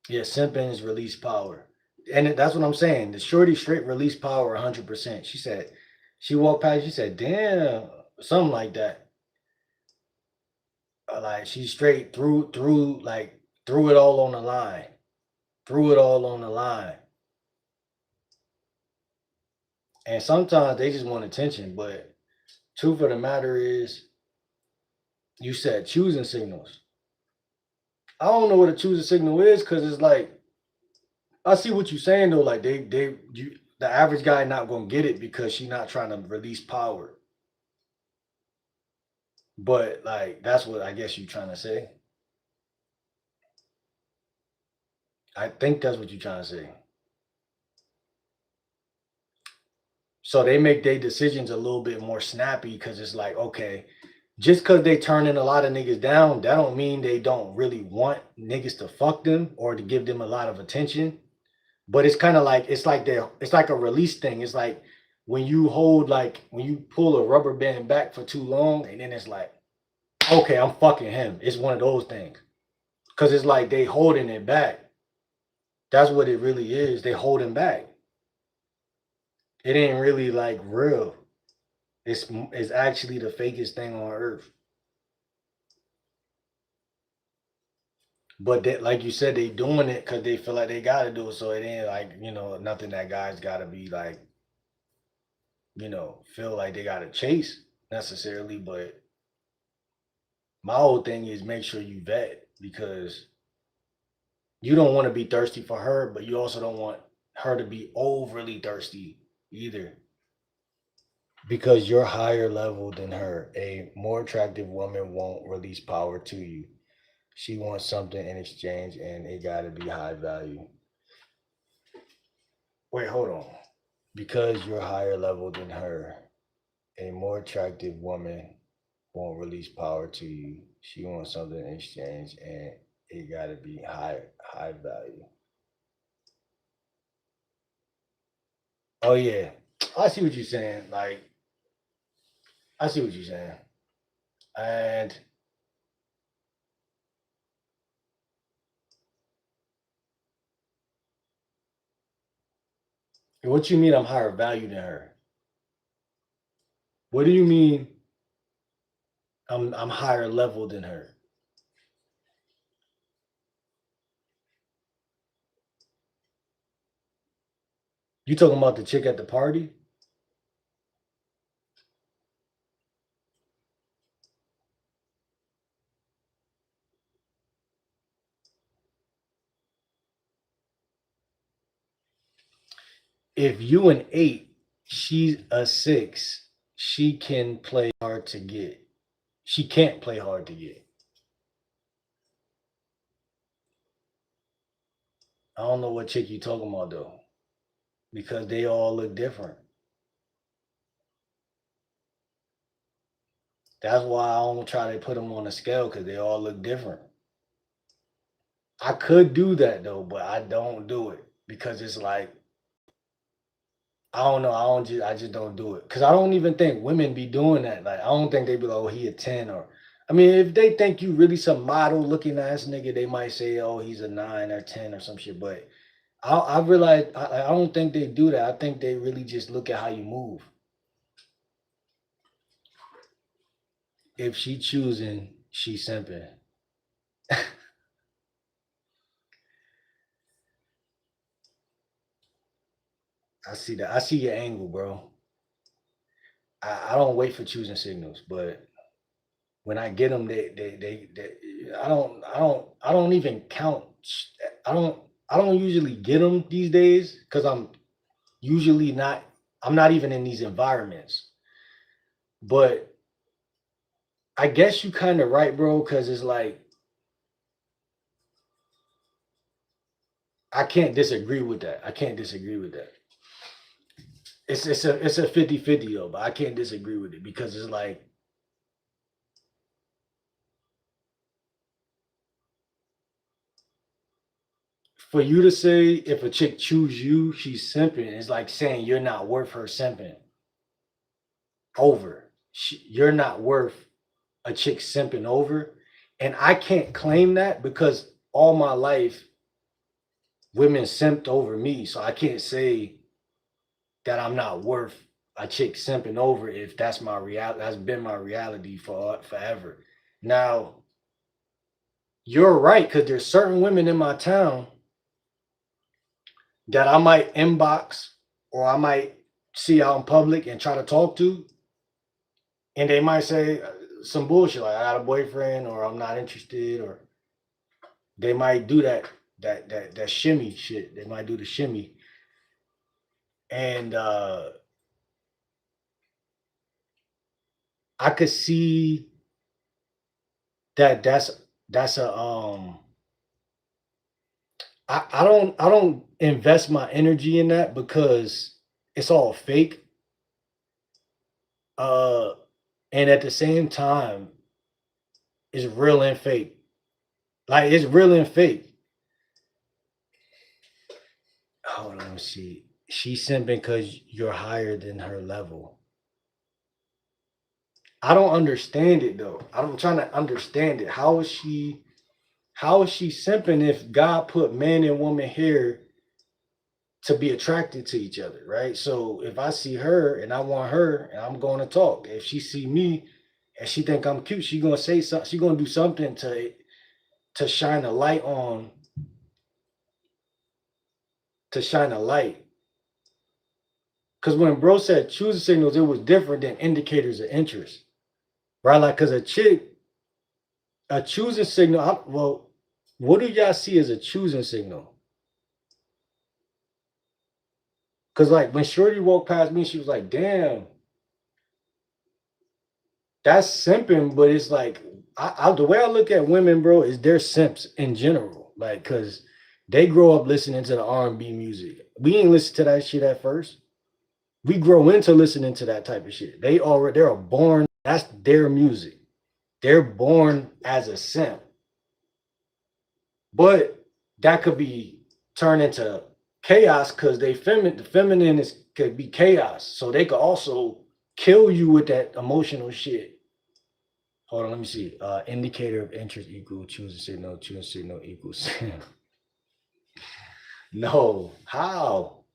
Yeah, simping is release power. And that's what I'm saying. The shorty straight release power 100%. She said, she walked past, she said, damn, something like that. Like she straight threw it all on the line. Threw it all on the line. And sometimes they just want attention, but truth of the matter is, you said choosing signals. I don't know what a choosing signal is because it's like I see what you're saying though. Like the average guy not gonna get it because she's not trying to release power. But like that's what I guess you're trying to say. I think that's what you're trying to say. So they make their decisions a little bit more snappy because it's like, okay, just because they turning a lot of niggas down, that don't mean they don't really want niggas to fuck them or to give them a lot of attention. But it's kind of like it's like a release thing. It's like when you pull a rubber band back for too long, and then it's like, okay, I'm fucking him. It's one of those things. Cause it's like they holding it back. That's what it really is. They holding back. It ain't really like real. It's actually the fakest thing on earth. But that, like you said, they doing it because they feel like they gotta do it. So it ain't like, nothing that guys gotta be like, feel like they gotta chase necessarily. But my whole thing is make sure you vet because you don't want to be thirsty for her, but you also don't want her to be overly thirsty either. Because you're higher level than her. A more attractive woman won't release power to you. She wants something in exchange and it gotta be high value. Wait, hold on. Because you're higher level than her, a more attractive woman won't release power to you. She wants something in exchange and it gotta be high value. Oh yeah. I see what you're saying. Like I see what you're saying. And what you mean I'm higher value than her? What do you mean I'm higher level than her? You talking about the chick at the party? If you an 8, she's a 6, she can play hard to get. She can't play hard to get. I don't know what chick you talking about though, because they all look different. That's why I don't try to put them on a scale because they all look different. I could do that though, but I don't do it because it's like I don't know. I just don't do it because I don't even think women be doing that. Like I don't think they be like, oh, he a 10 or. I mean, if they think you really some model looking ass nigga, they might say, oh, he's a 9 or 10 or some shit. But I realize I don't think they do that. I think they really just look at how you move. If she choosing, she simping. I see that. I see your angle, bro. I don't wait for choosing signals, but when I get them, I don't even count. I don't, I don't usually get them these days because I'm usually not. I'm not even in these environments, but I guess you kind of right, bro. Because it's like I can't disagree with that. I can't disagree with that. It's a 50-50 though, but I can't disagree with it because it's like for you to say if a chick choose you, she's simping. It's like saying you're not worth her simping over. You're not worth a chick simping over, and I can't claim that because all my life women simped over me, so I can't say that I'm not worth a chick simping over if that's my reality. That's been my reality for forever. Now you're right because there's certain women in my town that I might inbox or I might see out in public and try to talk to, and they might say some bullshit like I got a boyfriend or I'm not interested, or they might do that shimmy shit. They might do the shimmy, and I could see that that's a I don't invest my energy in that because it's all fake. Uh and at the same time, it's real and fake. Like it's real and fake. Hold on, let me see. She's simping because you're higher than her level. I don't understand it though. I'm trying to understand it. How is she simping if God put man and woman here to be attracted to each other, right? So if I see her and I want her and I'm going to talk, if she see me and she think I'm cute, she gonna say something. She gonna do something to shine a light on to shine a light. Because when bro said choosing signals, it was different than indicators of interest, right? Like, cause a choosing signal. Well, what do y'all see as a choosing signal? Cause like when Shorty walked past me, she was like, "Damn, that's simping," but it's like the way I look at women, bro, is they're simps in general. Like, cause they grow up listening to the R&B music. We ain't listen to that shit at first. We grow into listening to that type of shit. They're born. That's their music. They're born as a simp, but that could be turned into chaos because the feminine is could be chaos. So they could also kill you with that emotional shit. Hold on, let me see. Indicator of interest equal choosing signal equals. No, how?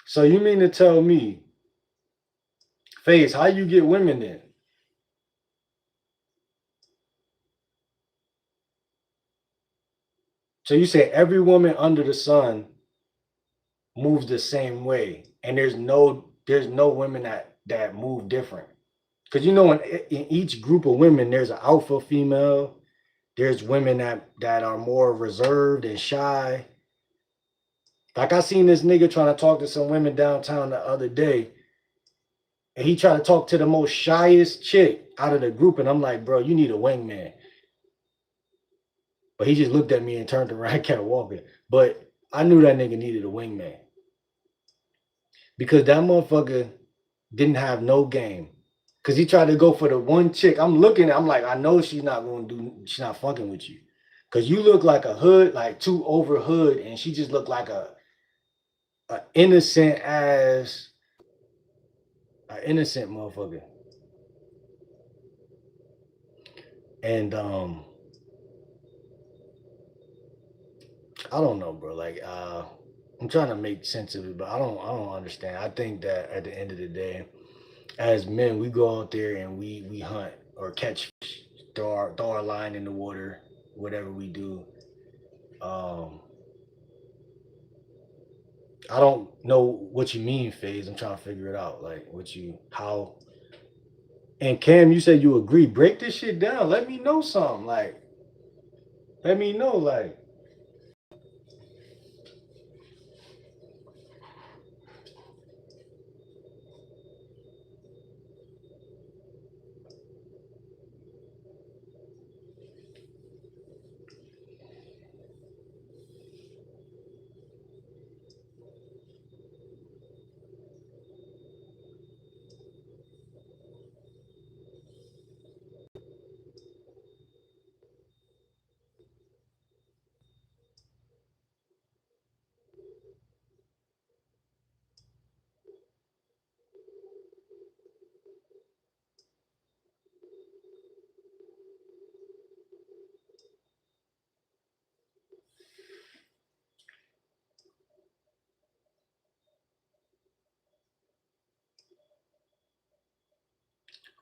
So you mean to tell me, Face, how you get women then? So you say every woman under the sun moves the same way, and there's no women that move different. Because in each group of women, there's an alpha female. There's women that are more reserved and shy. Like I seen this nigga trying to talk to some women downtown the other day, and he tried to talk to the most shyest chick out of the group, and I'm like, bro, you need a wingman. But he just looked at me and turned around and kept walking. But I knew that nigga needed a wingman because that motherfucker didn't have no game. Cause he tried to go for the one chick. I'm like, I know she's not fucking with you. Cause you look like a hood, like too over hood, and she just looked like a innocent ass, a innocent motherfucker. And I don't know, bro. Like I'm trying to make sense of it, but I don't understand. I think that at the end of the day, as men, we go out there and we hunt or catch fish, throw our line in the water, whatever we do. Um, I don't know what you mean, phase. I'm trying to figure it out. Like how. And Cam, you said you agree. Break this shit down. Let me know something. Like, let me know. Like,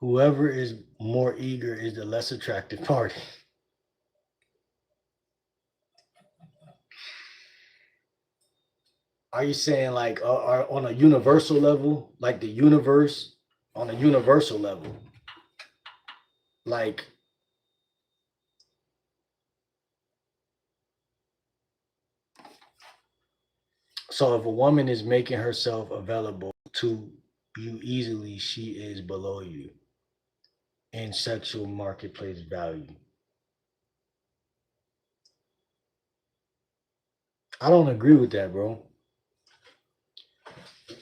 Whoever is more eager is the less attractive party. Are you saying like are on a universal level, like the universe on a universal level? Like, so if a woman is making herself available to you easily, she is below you in sexual marketplace value. I don't agree with that, bro.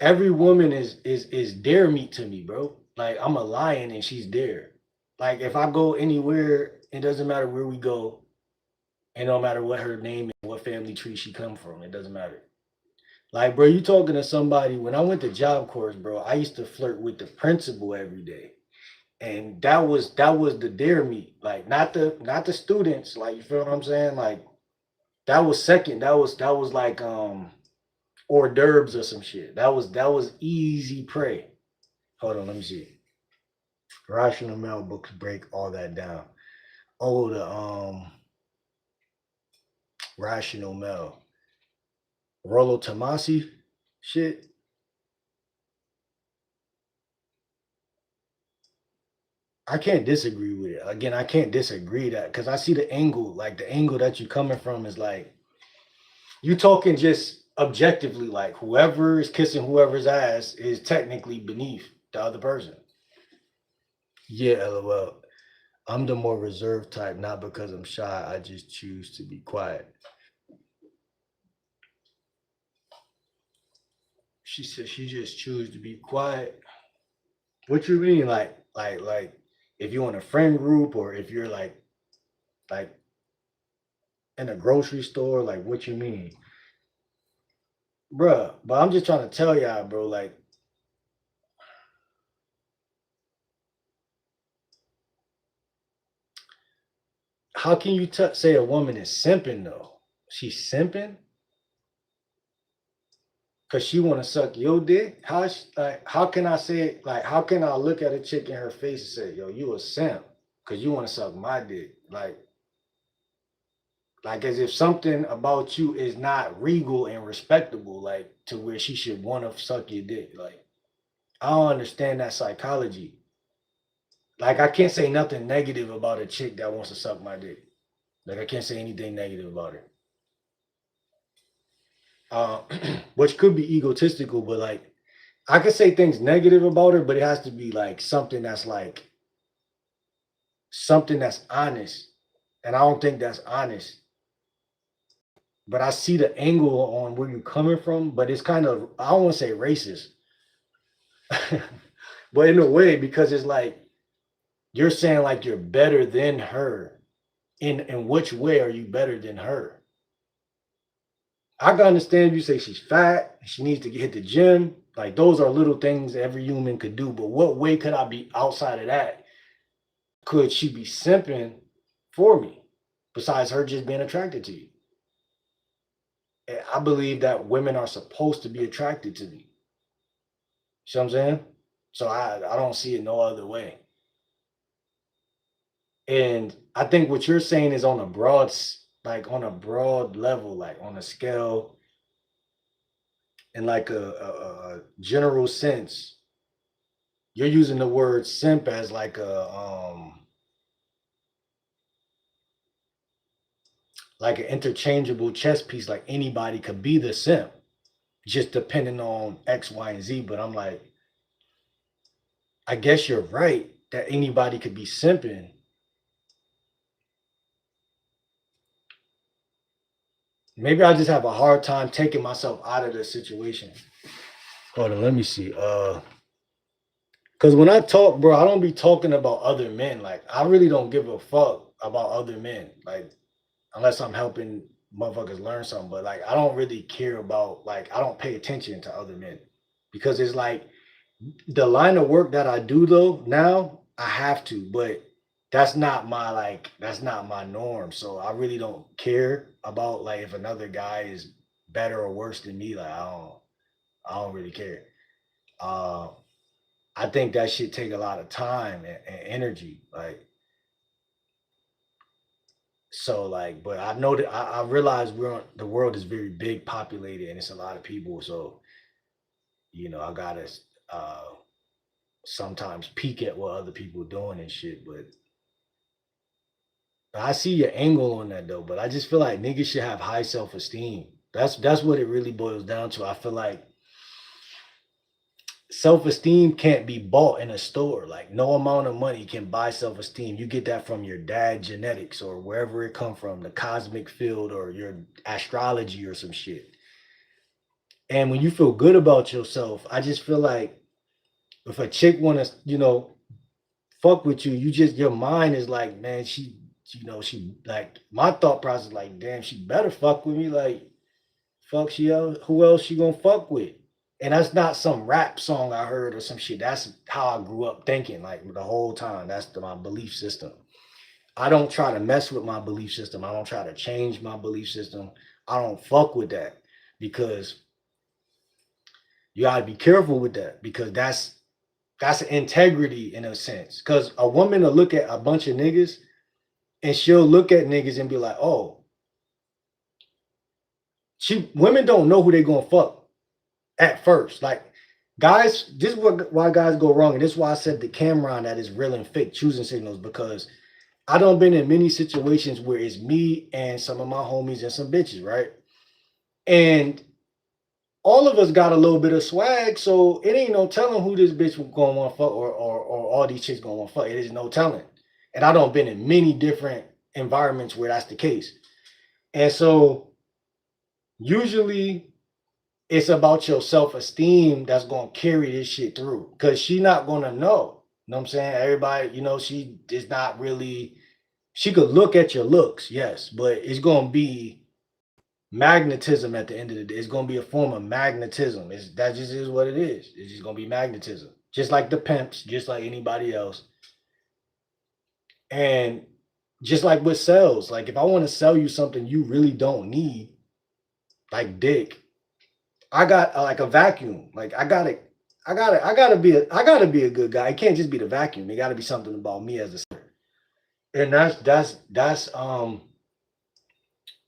Every woman is dare meat to me, bro. Like I'm a lion and she's dare. Like if I go anywhere, it doesn't matter where we go, and no matter what her name is, what family tree she come from, it doesn't matter. Like, bro, you talking to somebody. When I went to Job Corps, bro, I used to flirt with the principal every day. And that was the dare meet. Like not the students. Like you feel what I'm saying? Like that was second. That was like hors d'oeuvres or some shit. That was easy prey. Hold on, let me see. Rational Male books break all that down. Oh, the Rational Male. Rollo Tomasi shit. I can't disagree with it. Again, I can't disagree that because I see the angle, like the angle that you coming from is like you talking just objectively, like whoever is kissing whoever's ass is technically beneath the other person. Yeah, lol. I'm the more reserved type, not because I'm shy. I just choose to be quiet. She said she just choose to be quiet. What you mean, like, if you're in a friend group or if you're like in a grocery store, like what you mean, bruh? But I'm just trying to tell y'all, bro. Like, how can you say a woman is simping though? She's simping because she want to suck your dick. Like, how can I say it? Like, how can I look at a chick in her face and say, "Yo, you a simp," because you want to suck my dick? Like as if something about you is not regal and respectable, like to where she should want to suck your dick. Like I don't understand that psychology. Like I can't say nothing negative about a chick that wants to suck my dick. Like I can't say anything negative about her. Uh, which could be egotistical, but like I could say things negative about her, but it has to be like something that's honest. And I don't think that's honest. But I see the angle on where you're coming from, but it's kind of I don't want to say racist, but in a way, because it's like you're saying like you're better than her. In which way are you better than her? I can understand you say she's fat, she needs to hit the gym. Like those are little things every human could do. But what way could I be outside of that? Could she be simping for me besides her just being attracted to you? I believe that women are supposed to be attracted to me. See what I'm saying? So I don't see it no other way. And I think what you're saying is on a like on a broad level, like on a scale in like a general sense. You're using the word simp as like an interchangeable chess piece, like anybody could be the simp, just depending on X, Y, and Z. But I'm like, I guess you're right that anybody could be simping. Maybe I just have a hard time taking myself out of the situation. Hold on, let me see. Because when I talk, bro, I don't be talking about other men. Like, I really don't give a fuck about other men. Like, unless I'm helping motherfuckers learn something. But like, I don't really care about like I don't pay attention to other men because it's like the line of work that I do though now I have to, but that's not my norm. So I really don't care about like if another guy is better or worse than me. Like I don't really care. Uh, I think that shit take a lot of time and energy. Like, so like, but I know that I realize the world is very big populated and it's a lot of people. So, I gotta uh sometimes peek at what other people doing and shit. But I see your angle on that though. But I just feel like niggas should have high self-esteem. That's what it really boils down to. I feel like self-esteem can't be bought in a store. Like no amount of money can buy self-esteem. You get that from your dad genetics or wherever it come from, the cosmic field or your astrology or some shit. And when you feel good about yourself, I just feel like if a chick wanna, fuck with you, you just your mind is like, man, she like my thought process like, damn, she better fuck with me. Like, fuck she else, who else she gonna fuck with? And that's not some rap song I heard or some shit. That's how I grew up thinking, like the whole time. That's my belief system. I don't try to mess with my belief system. I don't try to change my belief system. I don't fuck with that because you gotta be careful with that because that's an integrity in a sense. Because a woman will look at a bunch of niggas and she'll look at niggas and be like, oh, women don't know who they gonna fuck at first. Like guys, this is why guys go wrong, and this is why I said the camera on that is real and fake choosing signals because I don't been in many situations where it's me and some of my homies and some bitches, right? And all of us got a little bit of swag, so it ain't no telling who this bitch gonna want to fuck or all these chicks gonna want to fuck. It is no telling. And I don't been in many different environments where that's the case. And so usually it's about your self-esteem that's gonna carry this shit through. Cause she not gonna know. You know what I'm saying? Everybody, she is not really, she could look at your looks, yes, but it's gonna be magnetism at the end of the day. It's gonna be a form of magnetism. That just is what it is. It's just gonna be magnetism. Just like the pimps, just like anybody else. And just like with sales, like if I want to sell you something you really don't need, like dick, I got like a vacuum. Like I gotta be a good guy. It can't just be the vacuum. It gotta be something about me as a seller. And that's um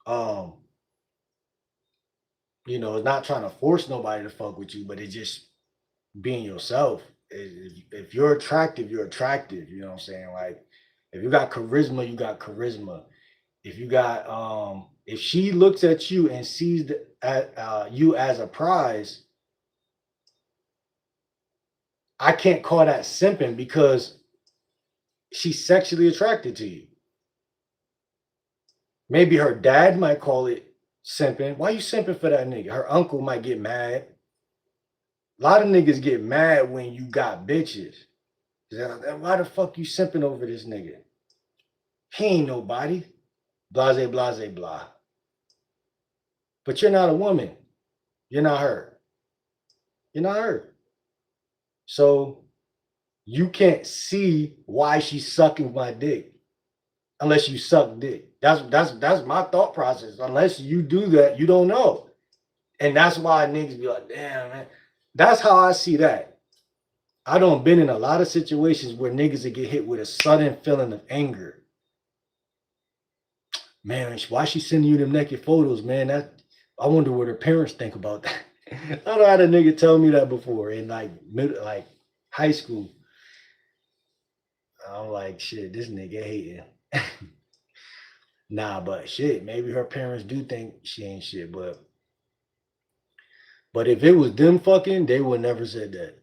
not trying to force nobody to fuck with you, but it's just being yourself. If you're attractive, you're attractive. You know what I'm saying? Like if you got charisma, you got charisma. If you got if she looks at you and sees you as a prize, I can't call that simping because she's sexually attracted to you. Maybe her dad might call it simping. Why you simping for that nigga? Her uncle might get mad. A lot of niggas get mad when you got bitches. Why the fuck you simping over this nigga? He ain't nobody. Blase, blase, blah. But you're not a woman. You're not her. You're not her. So you can't see why she's sucking my dick unless you suck dick. That's my thought process. Unless you do that, you don't know. And that's why niggas be like, damn, man. That's how I see that. I don't been in a lot of situations where niggas would get hit with a sudden feeling of anger. Man, why she sending you them naked photos, man? I wonder what her parents think about that. I don't know how the nigga tell me that before in like high school. I'm like, shit, this nigga hating. Nah, but shit, maybe her parents do think she ain't shit, but if it was them fucking, they would never said that.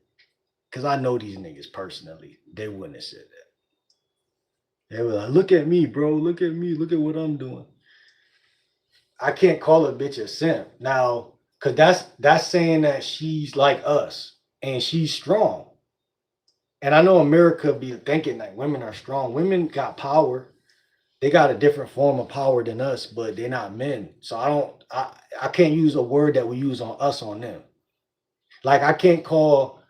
Cause I know these niggas personally. They wouldn't have said that. They were like, look at me, bro. Look at me. Look at what I'm doing. I can't call a bitch a simp. Now, cause that's saying that she's like us and she's strong. And I know America be thinking that women are strong. Women got power. They got a different form of power than us, but they're not men. So I can't use a word that we use on us on them. Like I could call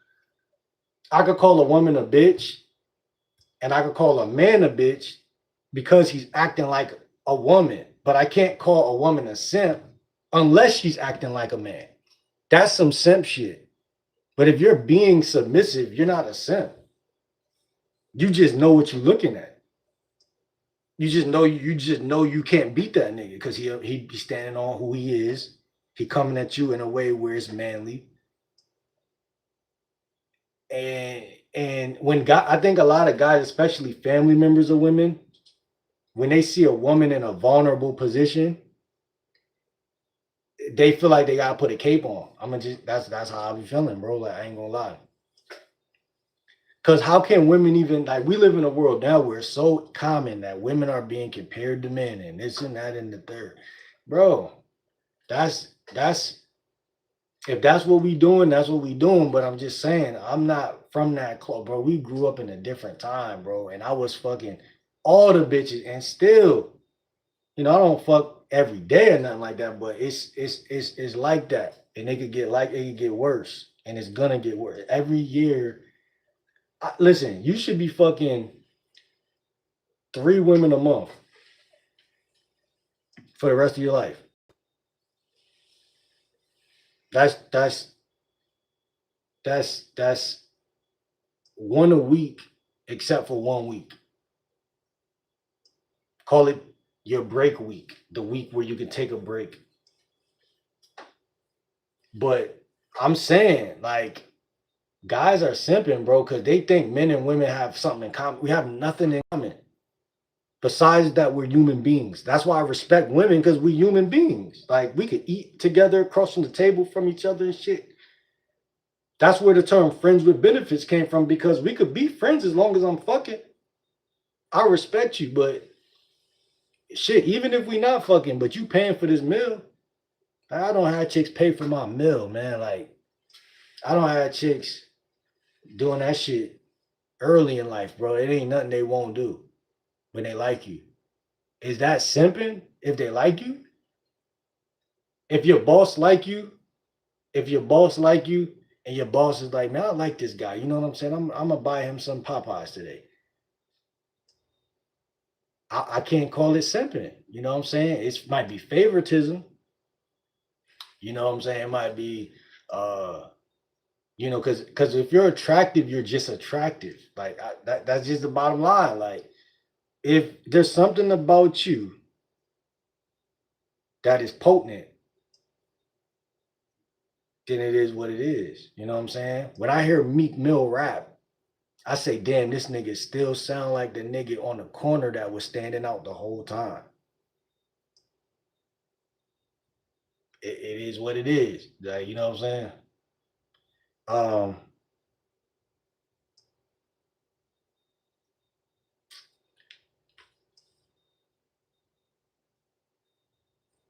a woman a bitch and I could call a man a bitch because he's acting like a woman, but I can't call a woman a simp unless she's acting like a man. That's some simp shit. But if you're being submissive, you're not a simp. You just know what you're looking at. You just know you can't beat that nigga because he be standing on who he is. He coming at you in a way where it's manly. And when I think a lot of guys, especially family members of women, when they see a woman in a vulnerable position, they feel like they gotta put a cape on. I'm gonna just that's how I be feeling, bro. Like I ain't gonna lie. Cause how can women even like we live in a world now where it's so common that women are being compared to men and this and that and the third. Bro, that's if that's what we doing, that's what we doing. But I'm just saying, I'm not from that club, bro. We grew up in a different time, bro. And I was fucking all the bitches and still, I don't fuck every day or nothing like that, but it's like that. And it could get worse. And it's gonna get worse. Every year. Listen, you should be fucking 3 women a month for the rest of your life. That's that's one a week, except for 1 week. Call it your break week, the week where you can take a break. But I'm saying, like, guys are simping, bro, because they think men and women have something in common. We have nothing in common. Besides that, we're human beings. That's why I respect women, because we're human beings. Like, we could eat together, across from the table from each other and shit. That's where the term friends with benefits came from, because we could be friends as long as I'm fucking. I respect you, but shit, even if we not fucking, but you paying for this meal, I don't have chicks pay for my meal, man. Like, I don't have chicks doing that shit early in life, bro. It ain't nothing they won't do when they like you. Is that simping if they like you? If your boss like you, if your boss like you, and your boss is like, man, I like this guy. You know what I'm saying? I'm gonna buy him some Popeyes today. I can't call it simping. You know what I'm saying? It might be favoritism. You know what I'm saying? It might be, because if you're attractive, you're just attractive. Like that's just the bottom line. Like if there's something about you that is potent, then it is what it is. You know what I'm saying? When I hear Meek Mill rap, I say, damn, this nigga still sound like the nigga on the corner that was standing out the whole time. It is what it is. Like, you know what I'm saying? Um,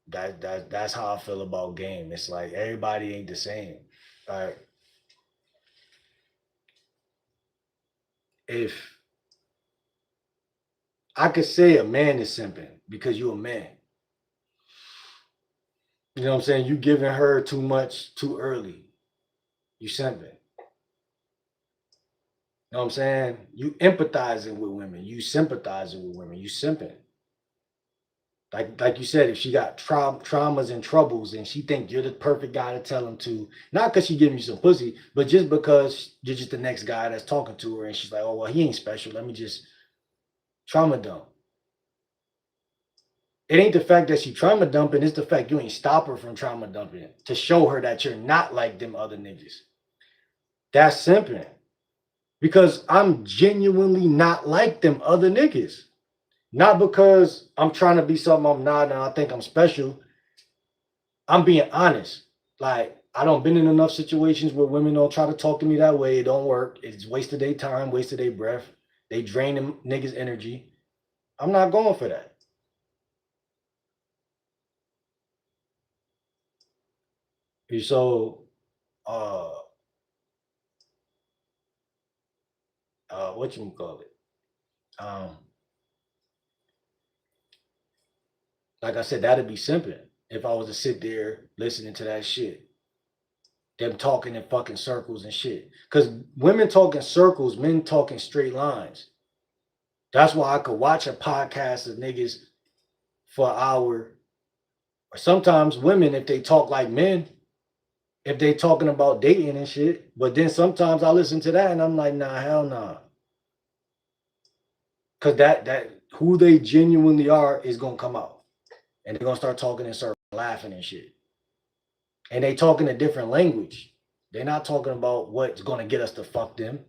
that's how I feel about game. It's like everybody ain't the same. All right. If I could say a man is simping because you a man. You know what I'm saying? You giving her too much too early. You simping. You know what I'm saying? You empathizing with women. You sympathizing with women. You simping. Like you said, if she got traumas and troubles and she think you're the perfect guy to tell them to, not because she giving you some pussy, but just because you're just the next guy that's talking to her and she's like, oh, well, he ain't special. Let me just trauma dump. It ain't the fact that she trauma dumping, it's the fact you ain't stop her from trauma dumping to show her that you're not like them other niggas. That's simping. Because I'm genuinely not like them other niggas. Not because I'm trying to be something I'm not and I think I'm special. I'm being honest. Like, I don't been in enough situations where women don't try to talk to me that way. It don't work. It's wasted their time, wasted their breath. They drain them niggas' energy. I'm not going for that. So, uh, what you call it? Um, like I said, that'd be simping if I was to sit there listening to that shit. Them talking in fucking circles and shit. Cause women talk in circles, men talk in straight lines. That's why I could watch a podcast of niggas for an hour. Or sometimes women, if they talk like men, if they talking about dating and shit. But then sometimes I listen to that and I'm like, nah, hell nah. Cause that who they genuinely are is gonna come out. And they're gonna start talking and start laughing and shit. And they talking a different language. They're not talking about what's gonna get us to fuck them.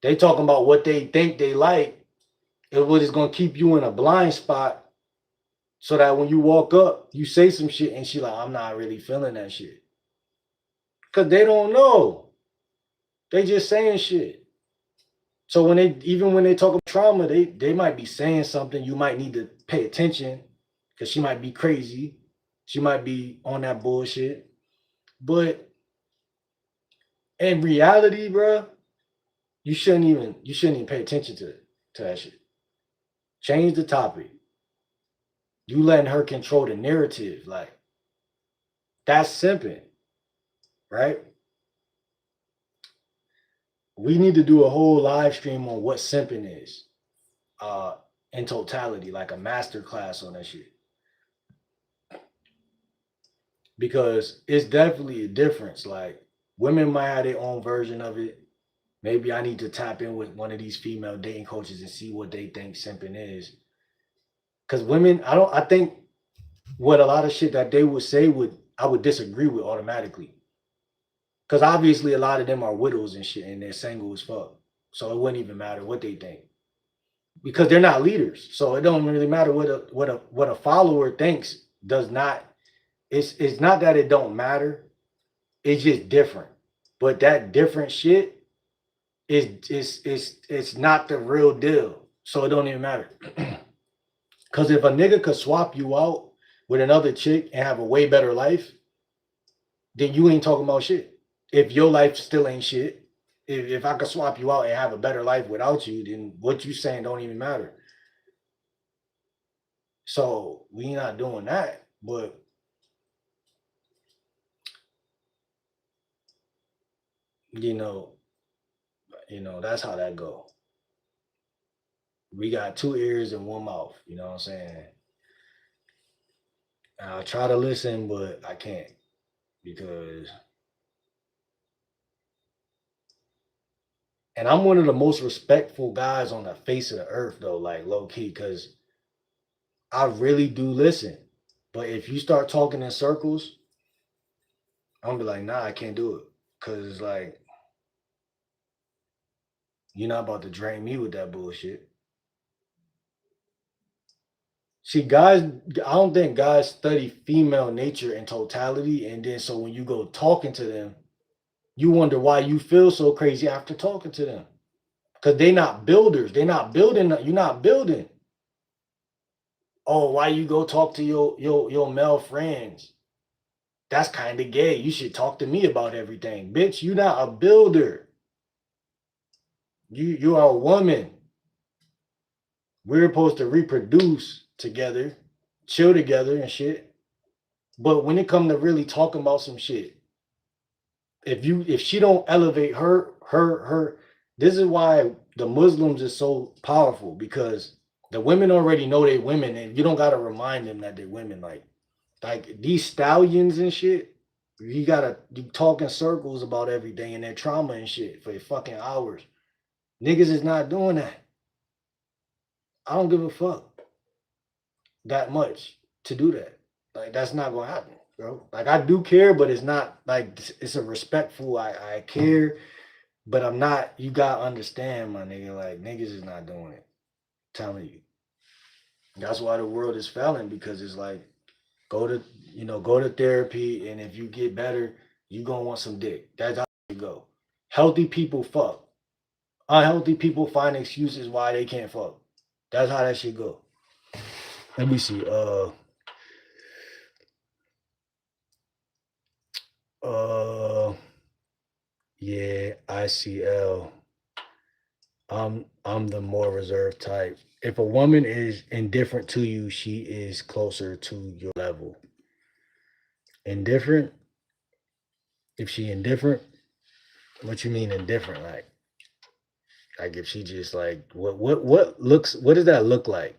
They talking about what they think they like and what is gonna keep you in a blind spot so that when you walk up, you say some shit and she like, I'm not really feeling that shit. Cause they don't know. They just saying shit. So when they even when they talk about trauma, they might be saying something you might need to pay attention because she might be crazy. She might be on that bullshit. But in reality, bro, you shouldn't even pay attention to that shit. Change the topic. You letting her control the narrative. Like that's simping, right? We need to do a whole live stream on what simping is. Uh in totality, like a master class on that shit. Because it's definitely a difference. Like women might have their own version of it. Maybe I need to tap in with one of these female dating coaches and see what they think simping is. Because women, I think what a lot of shit that they would say I would disagree with automatically. Because obviously a lot of them are widows and shit and they're single as fuck. So it wouldn't even matter what they think. Because they're not leaders. So it don't really matter what a follower thinks does not, it's not that it don't matter. It's just different. But that different shit it's not the real deal. So it don't even matter. Cause if a nigga could swap you out with another chick and have a way better life, then you ain't talking about shit. If your life still ain't shit, if I could swap you out and have a better life without you, then what you saying don't even matter. So we not doing that. But you know, that's how that go. We got two ears and one mouth, you know what I'm saying? And I try to listen, but I can't because and I'm one of the most respectful guys on the face of the earth though, like low key, because I really do listen. But if you start talking in circles, I'm gonna be like, nah, I can't do it. Cause it's like you're not about to drain me with that bullshit. See, guys, I don't think guys study female nature in totality, and then so when you go talking to them, you wonder why you feel so crazy after talking to them. Cause they not builders. They not building. You're not building. Oh, why you go talk to your male friends? That's kind of gay. You should talk to me about everything. Bitch, you not a builder. You are a woman. We're supposed to reproduce together, chill together and shit. But when it come to really talking about some shit, if she don't elevate her, this is why the Muslims is so powerful because the women already know they women and you don't gotta remind them that they're women. Like these stallions and shit, you talk in circles about everything and their trauma and shit for fucking hours. Niggas is not doing that. I don't give a fuck that much to do that. Like that's not gonna happen, bro. Like I do care, but it's not like it's a respectful. I care, but I'm not. You gotta understand, my nigga. Like niggas is not doing it. I'm telling you. That's why the world is failing because it's like go to therapy, and if you get better, you gonna want some dick. That's how you go. Healthy people fuck. Unhealthy people find excuses why they can't fuck. That's how that shit go. Let me see. Uh yeah, ICL. I'm the more reserved type. If a woman is indifferent to you, she is closer to your level. Indifferent? If she indifferent, what you mean indifferent? Like if she just like what does that look like?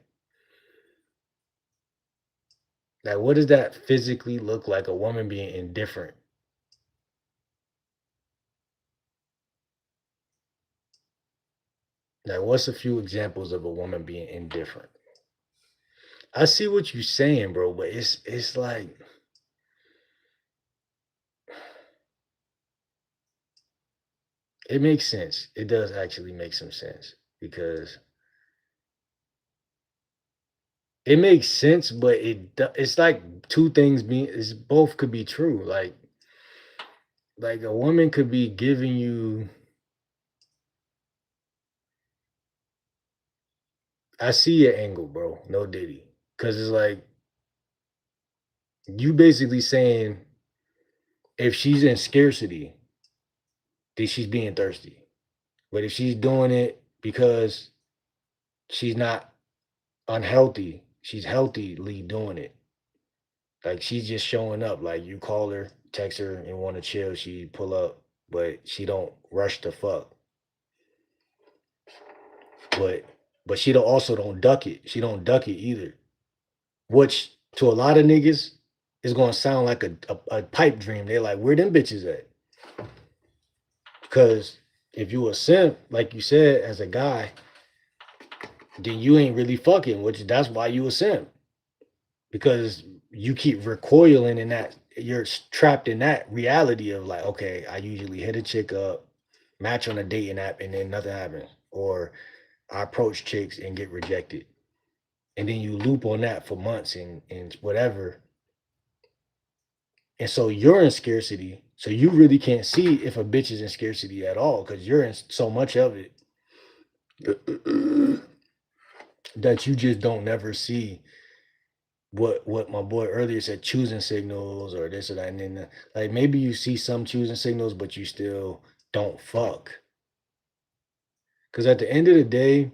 Like what does that physically look like a woman being indifferent? Like, what's a few examples of a woman being indifferent? I see what you're saying, bro, but it's like it makes sense. It does actually make some sense because it makes sense, but it's like two things being it's both could be true. Like a woman could be giving you. I see your angle, bro. No diddy, because it's like you basically saying if she's in scarcity, then she's being thirsty. But if she's doing it because she's not unhealthy, she's healthily doing it. Like she's just showing up. Like you call her, text her, and want to chill, she pull up, but she don't rush the fuck. But she don't also don't duck it. She don't duck it either. Which to a lot of niggas is gonna sound like a pipe dream. They're like, where them bitches at? Because if you a simp, like you said, as a guy, then you ain't really fucking, which that's why you a simp. Because you keep recoiling in that, you're trapped in that reality of like, okay, I usually hit a chick up, match on a dating app, and then nothing happens. Or I approach chicks and get rejected. And then you loop on that for months and whatever. And so you're in scarcity. So you really can't see if a bitch is in scarcity at all because you're in so much of it that you just don't never see what my boy earlier said, choosing signals or this or that. And then like maybe you see some choosing signals, but you still don't fuck. Cause at the end of the day,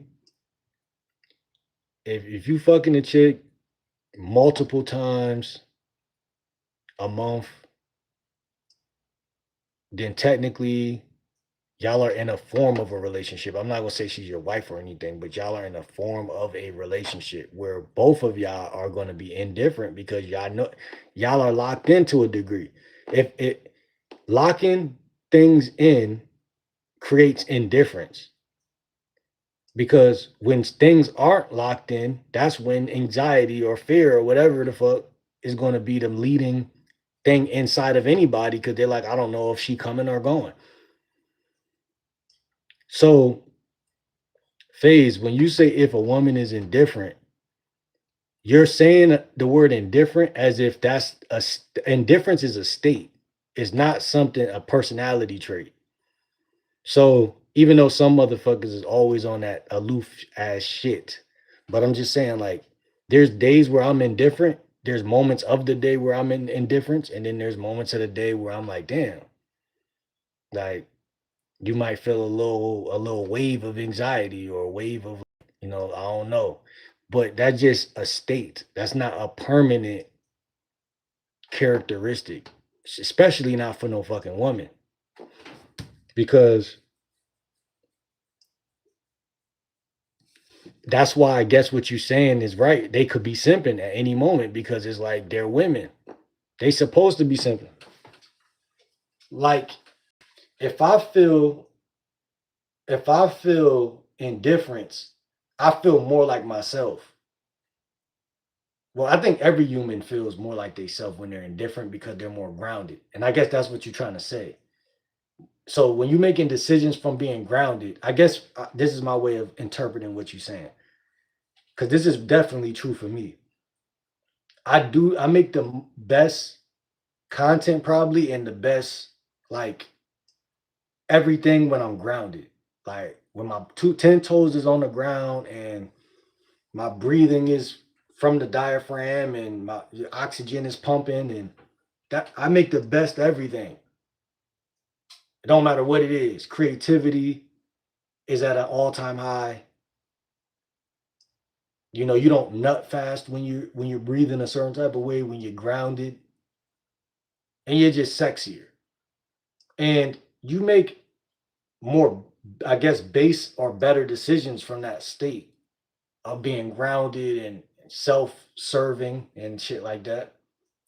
if you fucking a chick multiple times a month, then technically y'all are in a form of a relationship. I'm not gonna say she's your wife or anything, but y'all are in a form of a relationship where both of y'all are gonna be indifferent because y'all know y'all are locked into a degree. If it locking things in creates indifference because when things aren't locked in, that's when anxiety or fear or whatever the fuck is gonna be the leading thing inside of anybody because they're like, I don't know if she coming or going. So Phase, when you say if a woman is indifferent, you're saying the word indifferent as if that's indifference is a state. It's not something a personality trait. So even though some motherfuckers is always on that aloof ass shit, but I'm just saying like there's days where I'm indifferent. There's moments of the day where I'm in indifference, and then there's moments of the day where I'm like, damn, like you might feel a little wave of anxiety or a wave of I don't know, but that's just a state. That's not a permanent characteristic, especially not for no fucking woman, because that's why I guess what you're saying is right. They could be simping at any moment because it's like they're women. They supposed to be simping. Like if I feel indifference, I feel more like myself. Well, I think every human feels more like they self when they're indifferent because they're more grounded. And I guess that's what you're trying to say. So when you're making decisions from being grounded, I guess this is my way of interpreting what you're saying. Because this is definitely true for me. I make the best content probably and the best like everything when I'm grounded. Like when my 10 toes is on the ground and my breathing is from the diaphragm and my oxygen is pumping and that I make the best everything. It don't matter what it is. Creativity is at an all-time high. You don't nut fast when you're breathing a certain type of way, when you're grounded, and you're just sexier. And you make more, I guess, base or better decisions from that state of being grounded and self-serving and shit like that.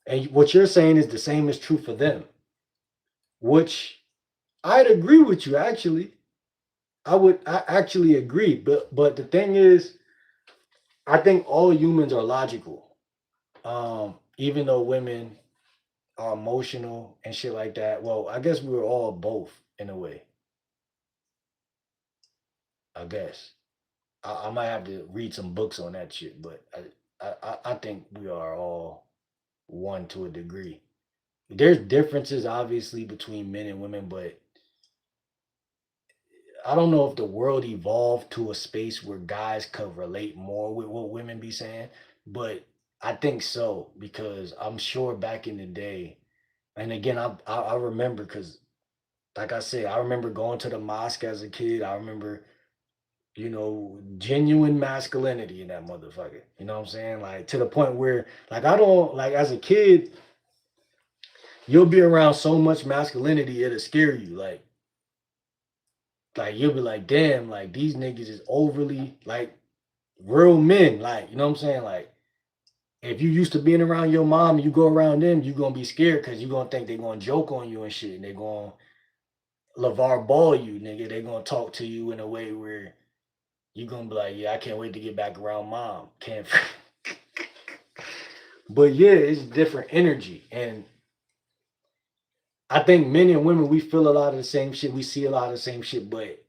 And what you're saying is the same is true for them, which I'd agree with you actually. I actually agree, but the thing is, I think all humans are logical. Even though women are emotional and shit like that. Well, I guess we were all both in a way. I guess I might have to read some books on that shit, but I think we are all one to a degree. There's differences obviously between men and women, but I don't know if the world evolved to a space where guys could relate more with what women be saying, but I think so because I'm sure back in the day, and again, I remember because, like I said, I remember going to the mosque as a kid. I remember, genuine masculinity in that motherfucker. You know what I'm saying? Like to the point where, like, I don't like as a kid, you'll be around so much masculinity it'll scare you. Like you'll be like, damn, like these niggas is overly like real men. Like, you know what I'm saying? Like if you used to being around your mom and you go around them, you're gonna be scared because you're gonna think they're gonna joke on you and shit, and they're gonna LeVar Ball you, nigga. They're gonna talk to you in a way where you're gonna be like, yeah, I can't wait to get back around mom. Can't but yeah, it's different energy. And I think men and women we feel a lot of the same shit. We see a lot of the same shit, but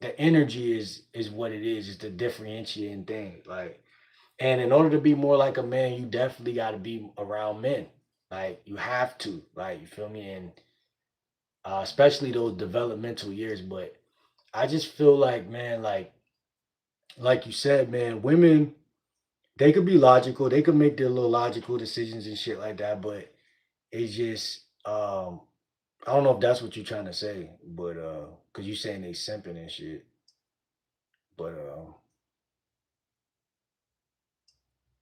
the energy is what it is. It's the differentiating thing. Like, and in order to be more like a man, you definitely got to be around men. Like, you have to. Like, you feel me? And especially those developmental years. But I just feel like, man, like you said, man, women they could be logical. They could make their little logical decisions and shit like that. But it's just I don't know if that's what you're trying to say, but because you saying they simping and shit. But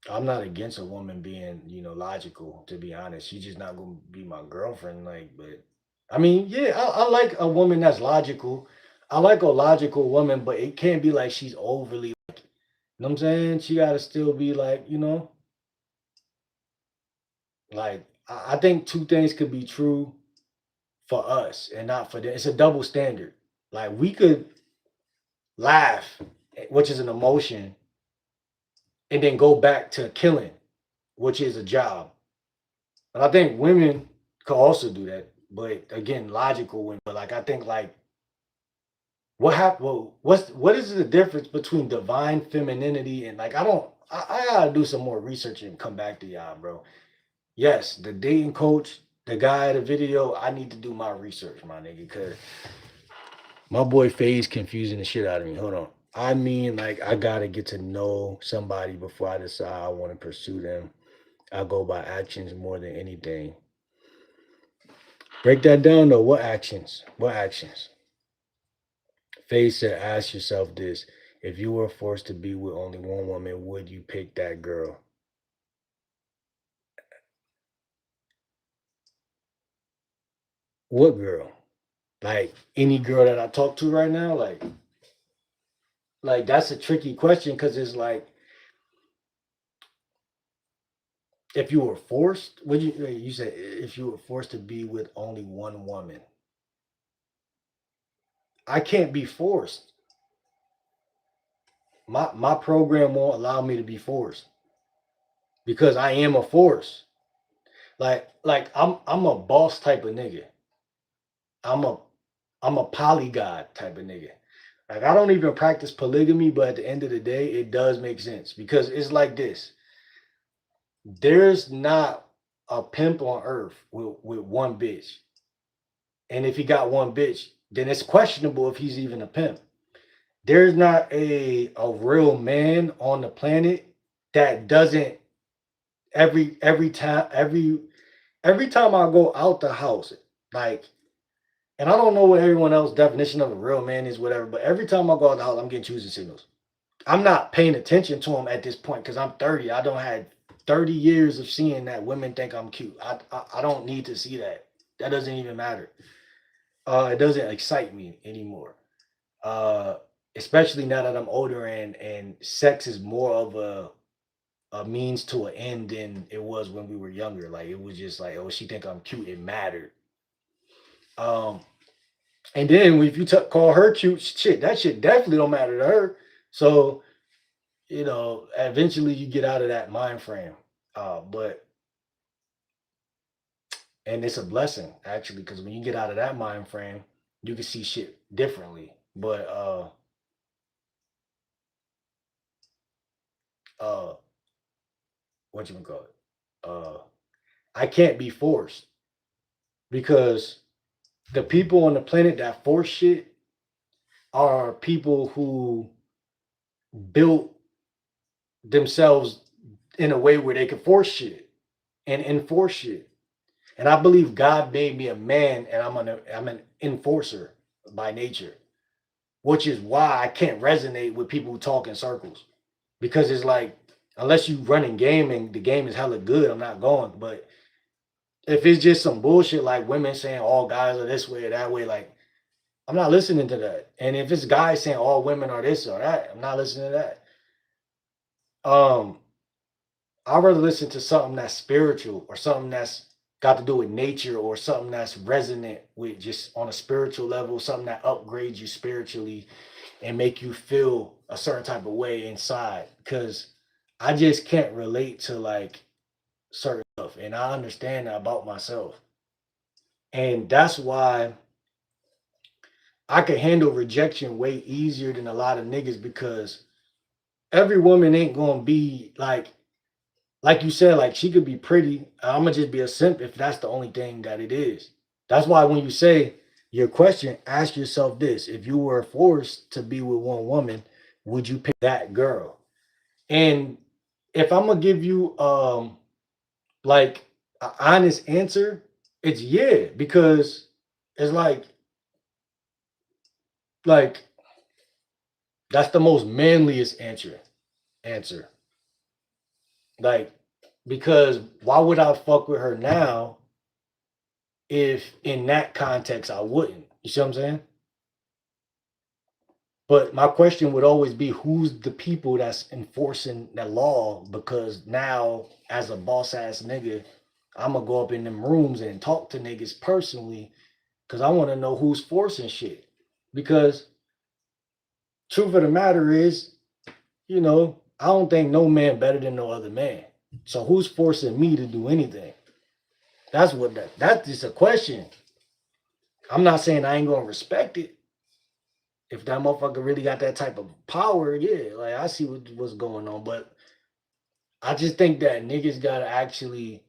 I'm not against a woman being, logical. To be honest, she's just not gonna be my girlfriend. Like, but I mean, yeah, I like a woman that's logical. I like a logical woman, but it can't be like she's overly. You know what I'm saying? She got to still be like, like I think two things could be true for us and not for them. It's a double standard. Like we could laugh, which is an emotion, and then go back to killing, which is a job. And I think women could also do that. But again, logical women. But like I think like what happened well, what is the difference between divine femininity and like I gotta do some more research and come back to y'all, bro. Yes, the dating coach, the guy, the video, I need to do my research, my nigga, because my boy Faye's confusing the shit out of me. Hold on. I mean, like, I gotta get to know somebody before I decide I want to pursue them. I go by actions more than anything. Break that down though. What actions? What actions? Faye said, ask yourself this. If you were forced to be with only one woman, would you pick that girl? What girl? Like any girl that I talk to right now? Like that's a tricky question because it's like if you were forced, would you said if you were forced to be with only one woman? I can't be forced. My program won't allow me to be forced because I am a force. Like I'm a boss type of nigga. I'm a I'm a polygod type of nigga. Like I don't even practice polygamy, but at the end of the day, it does make sense because it's like this. There's not a pimp on earth with one bitch. And if he got one bitch, then it's questionable if he's even a pimp. There's not a real man on the planet that doesn't every time I go out the house, like, and I don't know what everyone else's definition of a real man is, whatever, but every time I go out the house, I'm getting choosing signals. I'm not paying attention to them at this point because I'm 30. I don't have 30 years of seeing that women think I'm cute. I don't need to see that. That doesn't even matter. It doesn't excite me anymore. Uh, Especially now that I'm older and sex is more of a means to an end than it was when we were younger. Like it was just like, oh, she think I'm cute. It mattered. Um, And then if you call her cute, shit, that shit definitely don't matter to her. So, eventually you get out of that mind frame. But and it's a blessing actually, because when you get out of that mind frame, you can see shit differently. But uh what you call it? I can't be forced because the people on the planet that force shit are people who built themselves in a way where they can force shit and enforce shit. And I believe God made me a man, and I'm an enforcer by nature, which is why I can't resonate with people who talk in circles, because it's like, unless you running game and the game is hella good, I'm not going. But if it's just some bullshit like women saying all guys are this way or that way, like, I'm not listening to that. And if it's guys saying all women are this or that, I'm not listening to that. Um, I'd rather listen to something that's spiritual or something that's got to do with nature or something that's resonant with just on a spiritual level, something that upgrades you spiritually and make you feel a certain type of way inside. Because I just can't relate to like certain stuff. And I understand that about myself. And that's why I can handle rejection way easier than a lot of niggas, because every woman ain't gonna be like you said, like she could be pretty. I'm gonna just be a simp if that's the only thing that it is. That's why when you say your question, ask yourself this: if you were forced to be with one woman, would you pick that girl? And if I'm gonna give you like an honest answer, it's yeah, because it's like that's the most manliest answer. Like, because why would I fuck with her now if in that context I wouldn't? You see what I'm saying? But my question would always be, who's the people that's enforcing the law? Because now, as a boss ass nigga, I'm gonna go up in them rooms and talk to niggas personally, because I want to know who's forcing shit. Because truth of the matter is, I don't think no man better than no other man. So who's forcing me to do anything? That's just a question. I'm not saying I ain't gonna respect it. If that motherfucker really got that type of power, yeah, like I see what's going on. But I just think that niggas gotta actually,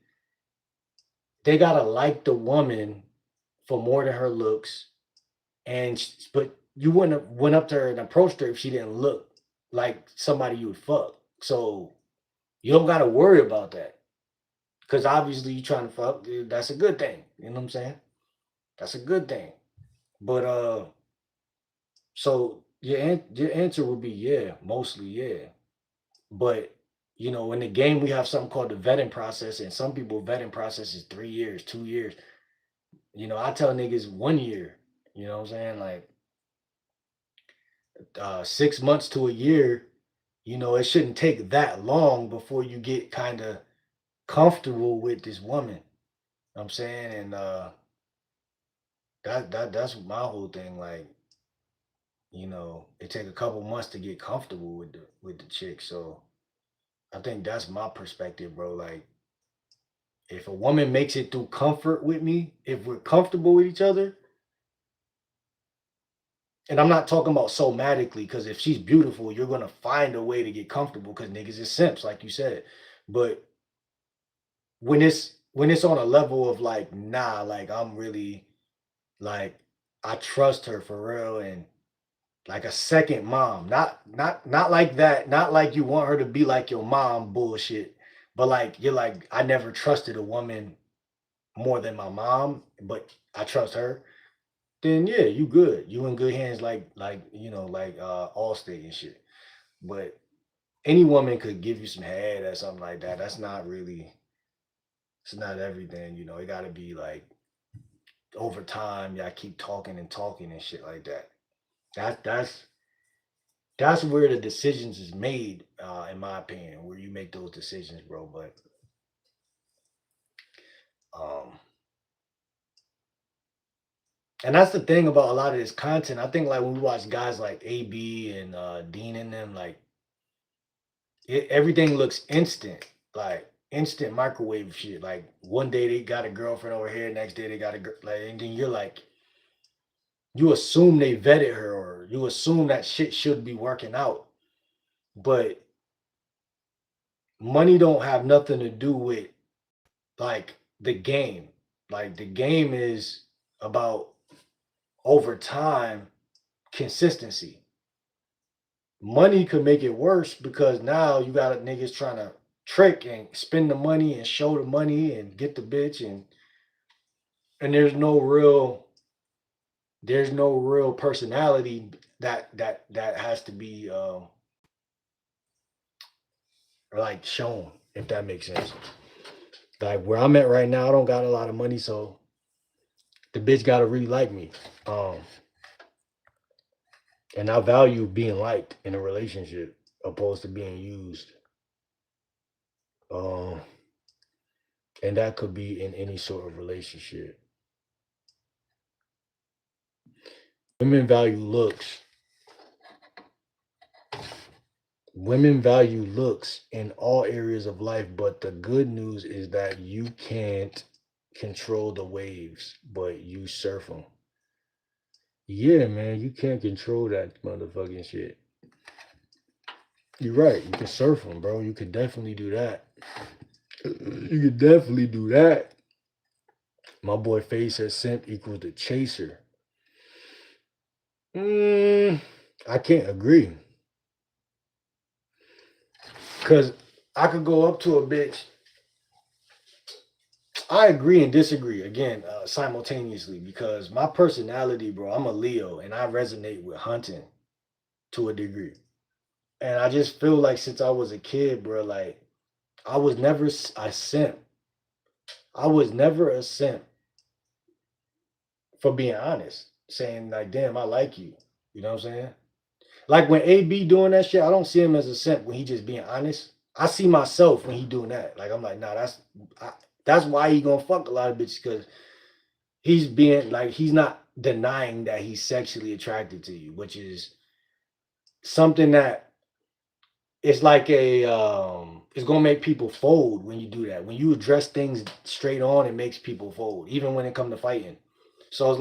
they gotta like the woman for more than her looks. But you wouldn't have went up to her and approached her if she didn't look like somebody you would fuck. So you don't gotta worry about that. Because obviously you trying to fuck, that's a good thing. You know what I'm saying? That's a good thing. But so your answer would be yeah, mostly yeah. But in the game we have something called the vetting process, and some people vetting process is 3 years, 2 years. I tell niggas 1 year. You know what I'm saying? Like 6 months to a year. It shouldn't take that long before you get kind of comfortable with this woman. You know what I'm saying, and that's my whole thing. Like, it take a couple months to get comfortable with the chick. So I think that's my perspective, bro. Like, if a woman makes it through comfort with me, if we're comfortable with each other, and I'm not talking about somatically, because if she's beautiful, you're gonna find a way to get comfortable, because niggas is simps, like you said. But when it's on a level of like, nah, like I'm really like, I trust her for real, and like a second mom, not like that, not like you want her to be like your mom bullshit, but like you're like, I never trusted a woman more than my mom, but I trust her. Then yeah, you good. You in good hands, like Allstate and shit. But any woman could give you some head or something like that. That's not really. It's not everything. It got to be like over time. Yeah, keep talking and talking and shit like that. That's where the decisions is made, in my opinion, where you make those decisions, bro. But um, And that's the thing about a lot of this content. I think like when we watch guys like AB and Dean and them, like everything looks instant, like instant microwave shit. Like one day they got a girlfriend over here, next day they got a girl, like, and then you're like, you assume they vetted her, or you assume that shit should be working out, but money don't have nothing to do with like the game. Like the game is about over time consistency. Money could make it worse because now you got niggas trying to trick and spend the money and show the money and get the bitch, and there's no real personality that has to be like shown, if that makes sense. Like where I'm at right now, I don't got a lot of money, so the bitch gotta really like me. Um, and I value being liked in a relationship opposed to being used. Um, and that could be in any sort of relationship. Women value looks. Women value looks in all areas of life, but the good news is that you can't control the waves, but you surf them. Yeah, man, you can't control that motherfucking shit. You're right. You can surf them, bro. You could definitely do that. You could definitely do that. My boy Face says simp equals the chaser. Mm, I can't agree. Because I could go up to a bitch. I agree and disagree again simultaneously because my personality, bro, I'm a Leo and I resonate with hunting to a degree. And I just feel like since I was a kid, bro, like I was never a simp. I was never a simp for being honest, saying like, damn, I like you. You know what I'm saying? Like when AB doing that shit, I don't see him as a simp when he just being honest. I see myself when he doing that. Like I'm like, nah, that's why he gonna fuck a lot of bitches because he's being like he's not denying that he's sexually attracted to you, which is something that it's like it's gonna make people fold when you do that. When you address things straight on, it makes people fold, even when it comes to fighting. So it's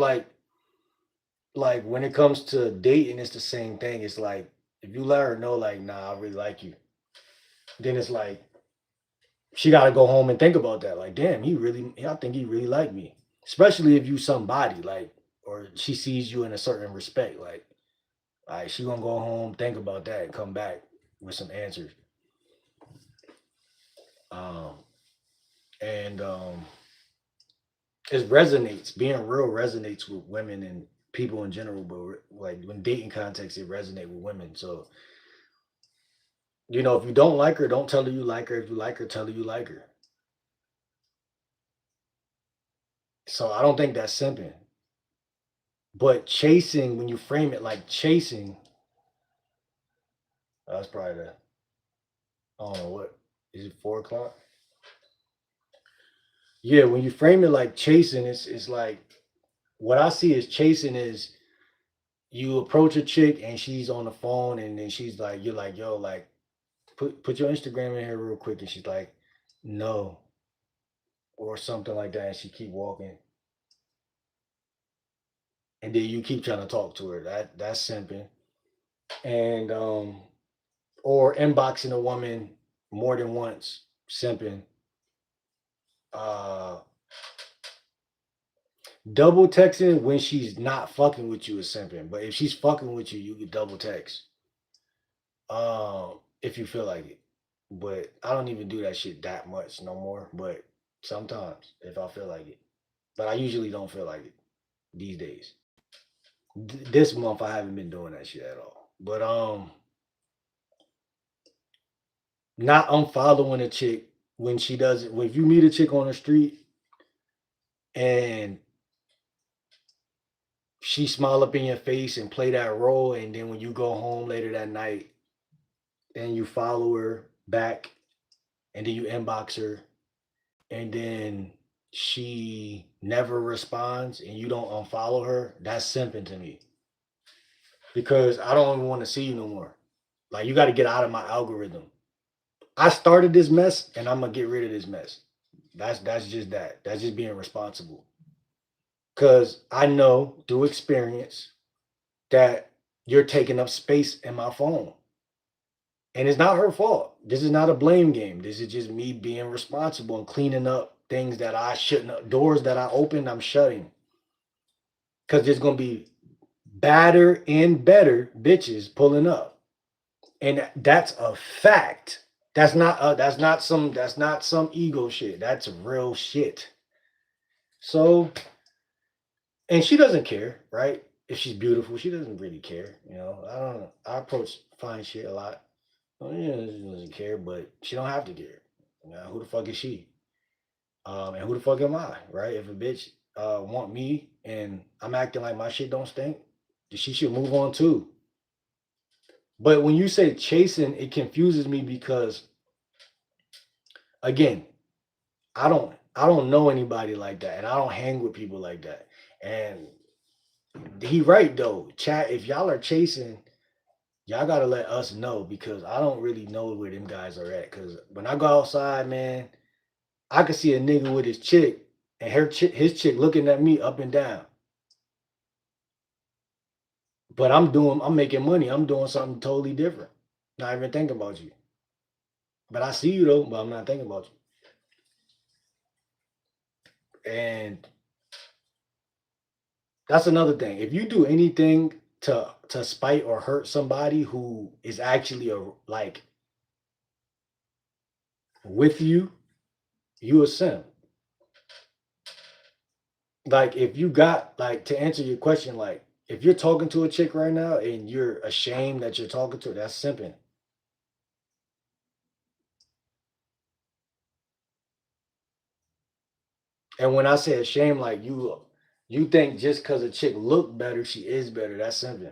like when it comes to dating, it's the same thing. It's like if you let her know, like, nah, I really like you, then it's like she gotta go home and think about that. Like, damn, I think he really like me. Especially if you somebody, like, or she sees you in a certain respect. Like she gonna go home, think about that, and come back with some answers. Um, and it resonates. Being real resonates with women and people in general, but like when dating context, it resonates with women. So if you don't like her, don't tell her you like her. If you like her, tell her you like her. So I don't think that's simping. But chasing, when you frame it like chasing, that's probably I don't know what is it 4 o'clock? Yeah, when you frame it like chasing, it's like what I see as chasing is you approach a chick and she's on the phone and then she's like, you're like, yo, like put your Instagram in here real quick, and she's like, no, or something like that, and she keep walking, and then you keep trying to talk to her. That's simping, and or inboxing a woman more than once, simping. Uh, double texting when she's not fucking with you is simping, but if she's fucking with you, you can double text. If you feel like it. But I don't even do that shit that much no more. But sometimes if I feel like it. But I usually don't feel like it these days. This month I haven't been doing that shit at all. But not unfollowing a chick when she does it. If you meet a chick on the street and she smile up in your face and play that role, and then when you go home later that night and you follow her back and then you inbox her and then she never responds and you don't unfollow her, that's simping to me. Because I don't even want to see you no more. Like you got to get out of my algorithm. I started this mess and I'm gonna get rid of this mess. That's just that. That's just being responsible. Cause I know through experience that you're taking up space in my phone. And it's not her fault. This is not a blame game. This is just me being responsible and cleaning up things that I shouldn't, doors that I opened, I'm shutting. Cause there's gonna be badder and better bitches pulling up. And that's a fact. That's not some ego shit. That's real shit. So, and she doesn't care, right? If she's beautiful, she doesn't really care. I don't know. I approach fine shit a lot. Oh yeah, she doesn't care, but she don't have to care. Who the fuck is she? And who the fuck am I, right? If a bitch want me and I'm acting like my shit don't stink, then she should move on too. But when you say chasing, it confuses me because again, I don't know anybody like that, and I don't hang with people like that. And he right though, chat. If y'all are chasing, y'all gotta let us know because I don't really know where them guys are at. Cause when I go outside, man, I could see a nigga with his chick and his chick looking at me up and down. But I'm making money. I'm doing something totally different. Not even thinking about you. But I see you though, but I'm not thinking about you. And that's another thing. If you do anything to spite or hurt somebody who is actually like with you, you a simp. Like if you got like to answer your question, like if you're talking to a chick right now and you're ashamed that you're talking to her, that's simping. And when I say ashamed, like you think just because a chick look better, she is better. That's simping.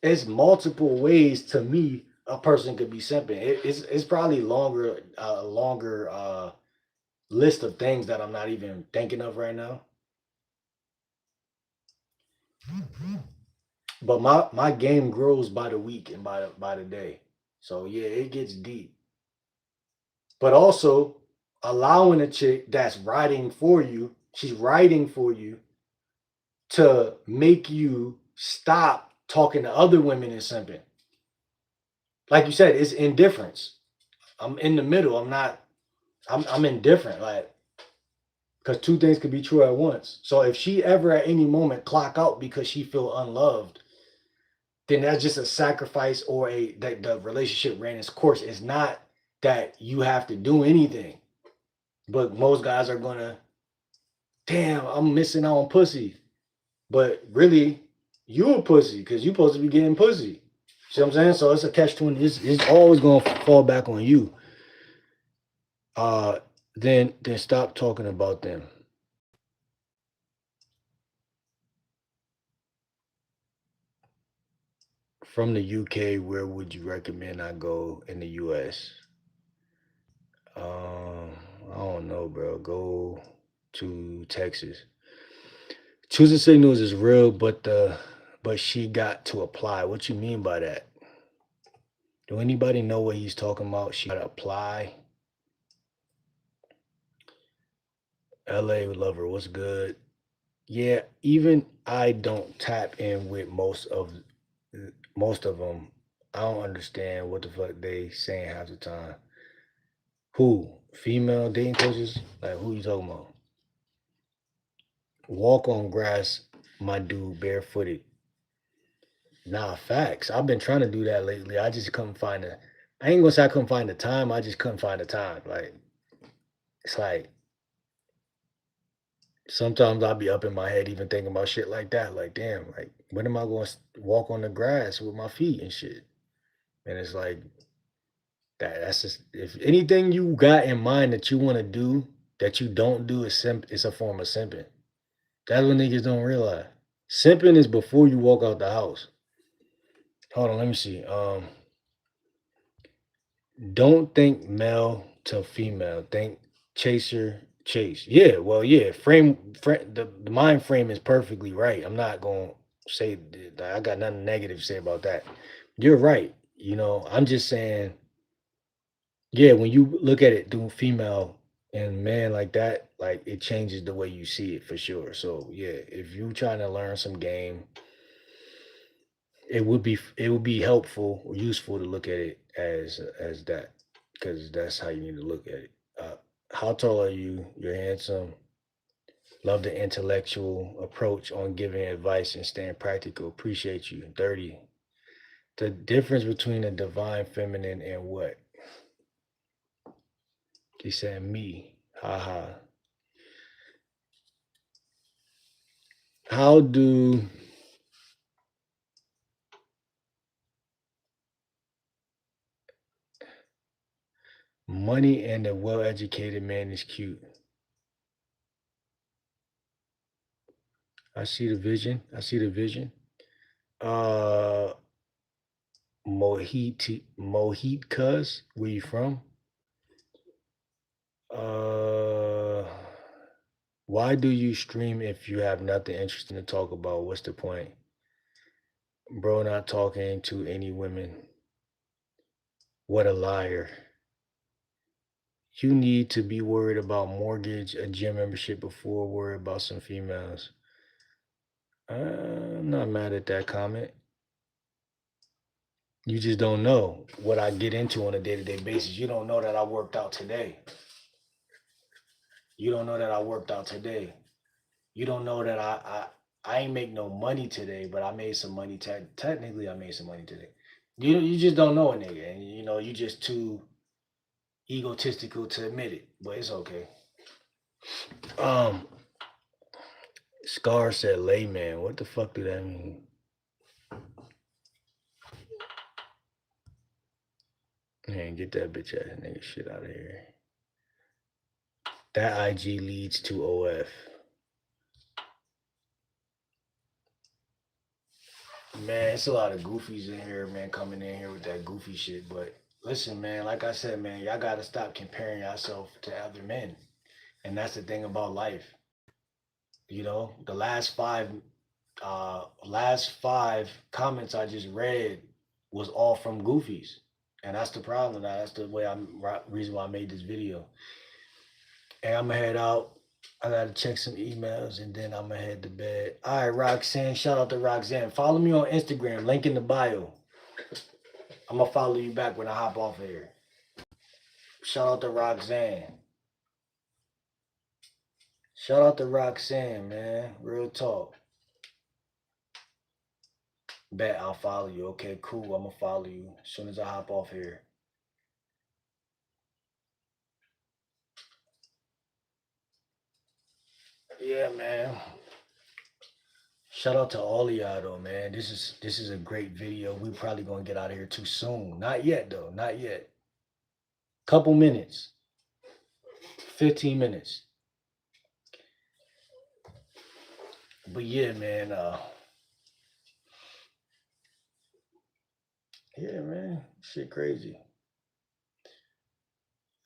It's multiple ways to me a person could be simping. It's probably a longer list of things that I'm not even thinking of right now. But my game grows by the week and by the day. So yeah, it gets deep. But also allowing a chick that's riding for you, she's riding for you to make you stop talking to other women and simping. Like you said, it's indifference. I'm in the middle. I'm indifferent. Like because two things could be true at once. So if she ever at any moment clock out because she feel unloved, then that's just a sacrifice or a that the relationship ran its course. It's not that you have to do anything. But most guys are gonna, damn, I'm missing out on pussy. But really, you a pussy because you supposed to be getting pussy. See what I'm saying? So it's a catch 20. It's always gonna fall back on you. Uh then stop talking about them. From the UK, where would you recommend I go in the US? Um, I don't know, bro. Go to Texas. Choosing signals is real, but she got to apply. What you mean by that? Do anybody know what he's talking about? She got to apply. LA lover, what's good? Yeah, even I don't tap in with most of them. I don't understand what the fuck they saying half the time. Who? Female dating coaches? Like who you talking about? Walk on grass, my dude, barefooted. Nah, facts. I've been trying to do that lately. I just couldn't find the. I ain't gonna say I couldn't find the time. I just couldn't find the time. Like it's like sometimes I'll be up in my head even thinking about shit like that. Like damn, like when am I going to walk on the grass with my feet and shit? And it's like that's just if anything you got in mind that you want to do that you don't do is it's a form of simping. That's what niggas don't realize. Simping is before you walk out the house. Hold on, let me see. Don't think Mel to female. Think chaser chase. Yeah, well, yeah. The mind frame is perfectly right. I'm not gonna say that I got nothing negative to say about that. You're right. I'm just saying, yeah, when you look at it through female and man like that, like it changes the way you see it for sure. So yeah, if you trying to learn some game, it would be helpful or useful to look at it as that, because that's how you need to look at it. How tall are you? You're handsome. Love the intellectual approach on giving advice and staying practical. Appreciate you. 30. The difference between a divine feminine and what? He said me. Haha. How do money and a well educated man is cute? I see the vision. I see the vision. Uh Mohit Cuz, where you from? Uh why do you stream if you have nothing interesting to talk about? What's the point? Bro, not talking to any women. What a liar. You need to be worried about mortgage, a gym membership before worry about some females. I'm not mad at that comment. You just don't know what I get into on a day-to-day basis. You don't know that I worked out today. You don't know that I worked out today. You don't know that I ain't make no money today, but I made some money. Technically, I made some money today. You just don't know a nigga, and you just too egotistical to admit it. But it's okay. Um, Scar said layman. What the fuck do that mean? Man, get that bitch ass nigga shit out of here. That IG leads to OF. Man, it's a lot of goofies in here, man, coming in here with that goofy shit. But listen, man, like I said, man, y'all gotta stop comparing yourself to other men. And that's the thing about life. The last five comments I just read was all from goofies. And that's the problem. That's the reason why I made this video. And I'm gonna head out. I gotta check some emails and then I'm gonna head to bed. All right, Roxanne. Shout out to Roxanne. Follow me on Instagram. Link in the bio. I'm gonna follow you back when I hop off here. Shout out to Roxanne. Shout out to Roxanne, man. Real talk. Bet I'll follow you. Okay, cool. I'm gonna follow you as soon as I hop off here. Yeah, man. Shout out to all of y'all though, man. This is a great video. We probably gonna get out of here too soon. Not yet though. Not yet. Couple minutes. 15 minutes. But yeah, man. Yeah, man. Shit crazy.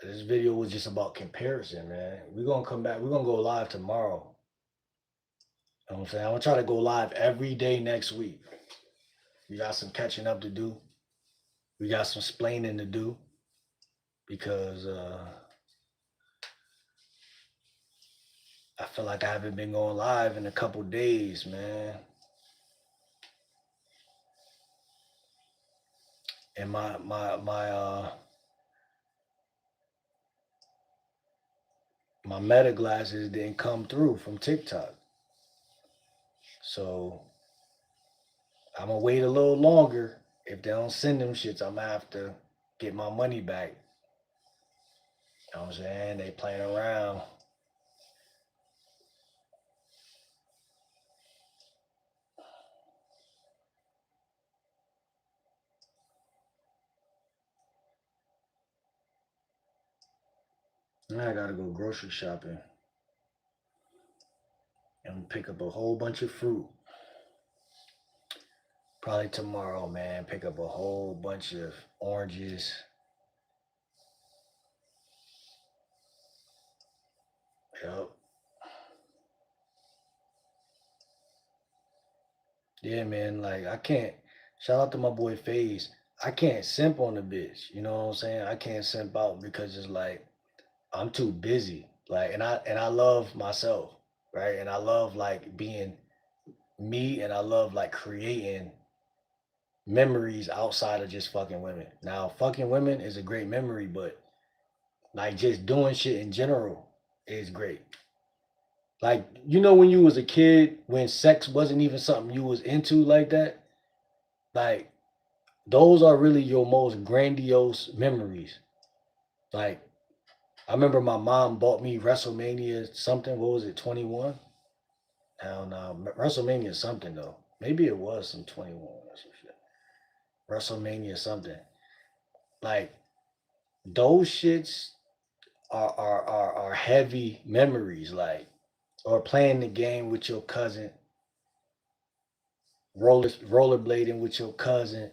This video was just about comparison, man. We're gonna come back. We're gonna go live tomorrow. You know what I'm saying? I'm gonna try to go live every day next week. We got some catching up to do. We got some splaining to do because I feel like I haven't been going live in a couple days, man. And my meta glasses didn't come through from TikTok. So I'm gonna wait a little longer. If they don't send them shits, I'm gonna have to get my money back. You know what I'm saying? They playing around. Now I gotta go grocery shopping and pick up a whole bunch of fruit. Probably tomorrow, man. Pick up a whole bunch of oranges, Yep. Yeah, man. Like I can't. Shout out to my boy FaZe. I can't simp on the bitch. You know what I'm saying? I can't simp out because it's like I'm too busy. Like, and I love myself, right? And I love like being me, and I love like creating memories outside of just fucking women. Now, fucking women is a great memory, but like just doing shit in general is great. Like, when you was a kid, when sex wasn't even something you was into like that, like those are really your most grandiose memories. Like, I remember my mom bought me WrestleMania something. What was it, 21? Hell no, WrestleMania something though. Maybe it was some 21 or some shit. WrestleMania something. Like those shits are heavy memories. Like, or playing the game with your cousin, rollerblading with your cousin.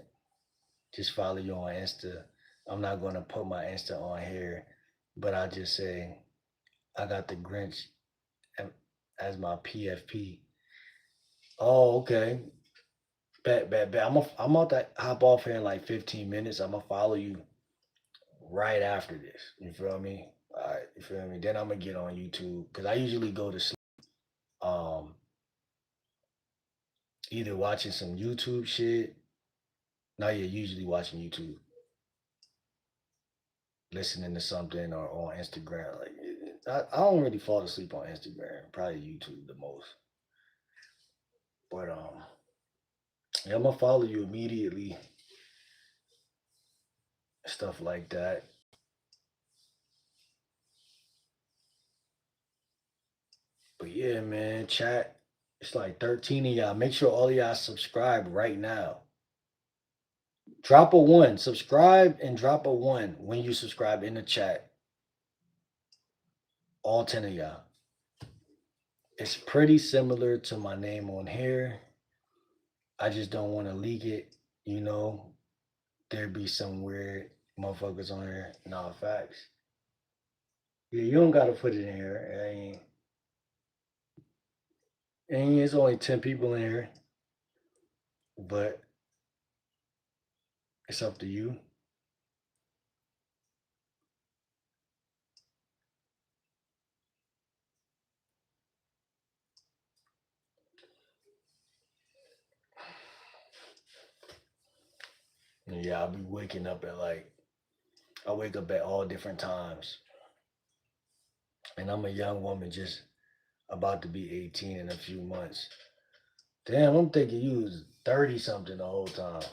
Just follow you on Insta. I'm not gonna put my Insta on here, but I just say I got the Grinch as my PFP. Oh, okay. Bet. I'm about to hop off here in like 15 minutes. I'm gonna follow you right after this. You feel me? All right, you feel me? Then I'm gonna get on YouTube because I usually go to sleep. Um, either watching some YouTube shit. No, yeah, usually watching YouTube, listening to something, or on Instagram. Like, I don't really fall asleep on Instagram. Probably YouTube the most. But yeah, I'm gonna follow you immediately. Stuff like that. But yeah, man, chat. It's like 13 of y'all. Make sure all of y'all subscribe right now. Drop a one. Subscribe and drop a one when you subscribe in the chat. All 10 of y'all. It's pretty similar to my name on here. I just don't want to leak it. You know, there be some weird motherfuckers on here. Nah, facts. Yeah, you don't gotta put it in here. It's only 10 people in here, but it's up to you. And yeah, I'll be waking up at like I wake up at all different times. And I'm a young woman just about to be 18 in a few months. Damn, I'm thinking you was 30 something the whole time.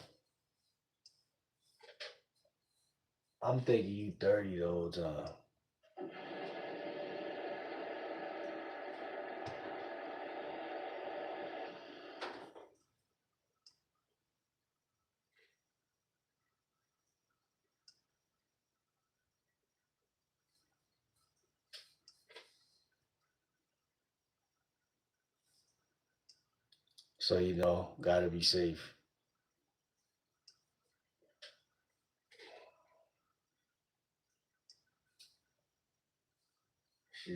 I'm thinking you 30 the whole time. So gotta be safe. Shit.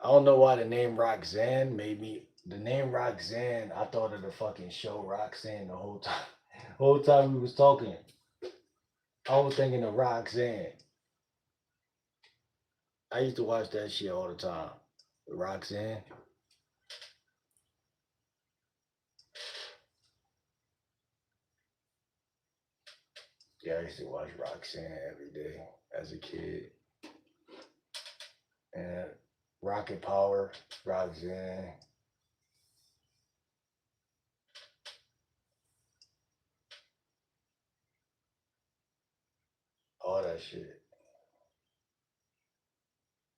I don't know why the name Roxanne made me the name Roxanne, I thought of the fucking show Roxanne the whole time. Whole time we was talking. I was thinking of Roxanne. I used to watch that shit all the time. Roxanne. Yeah, I used to watch Roxanne every day as a kid. And Rocket Power, Roxanne, all that shit.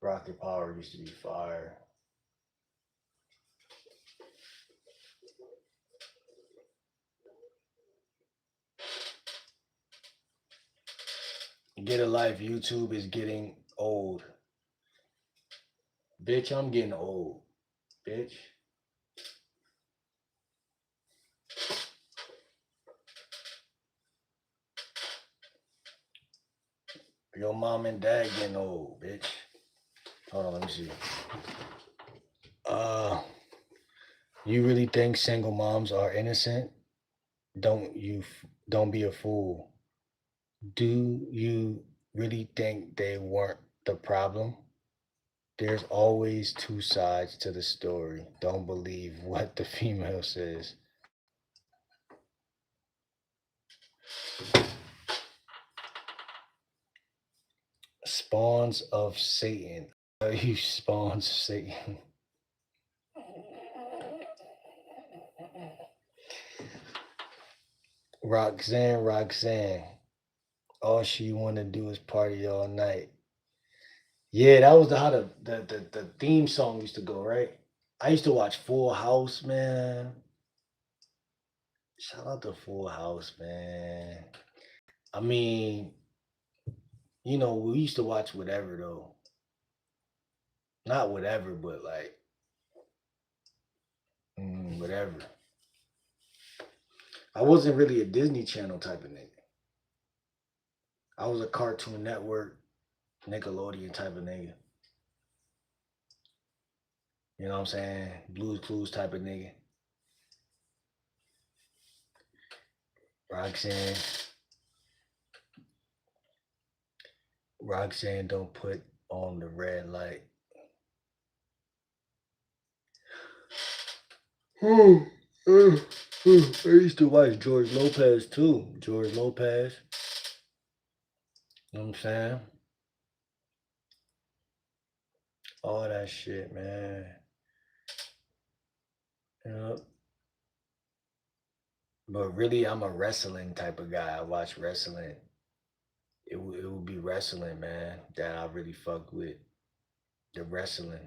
Rocket Power used to be fire. Get a life. YouTube is getting old. Bitch, I'm getting old. Bitch. Your mom and dad getting old, bitch. Hold on, let me see. Uh, you really think single moms are innocent? Don't be a fool. Do you really think they weren't the problem? There's always two sides to the story. Don't believe what the female says. Spawns of Satan. You spawns of Satan. Roxanne. All she wanna do is party all night. Yeah, that was how the theme song used to go, right? I used to watch Full House, man. Shout out to Full House, man. I mean, we used to watch whatever though. Not whatever, but like whatever. I wasn't really a Disney Channel type of nigga. I was a Cartoon Network, Nickelodeon type of nigga. You know what I'm saying? Blues Clues type of nigga. Roxanne. Roxanne don't put on the red light. I used to watch George Lopez too. George Lopez. You know what I'm saying? All that shit, man. Yep. But really, I'm a wrestling type of guy. I watch wrestling. It would be wrestling, man, that I really fuck with. The wrestling.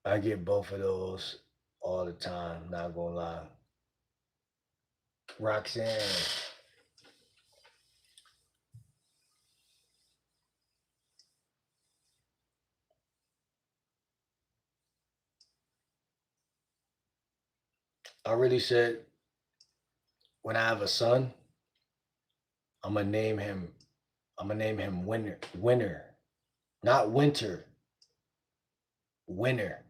I get both of those all the time, not gonna lie. Roxanne. I really said when I have a son, I'm gonna name him Winner. Not Winter. Winner.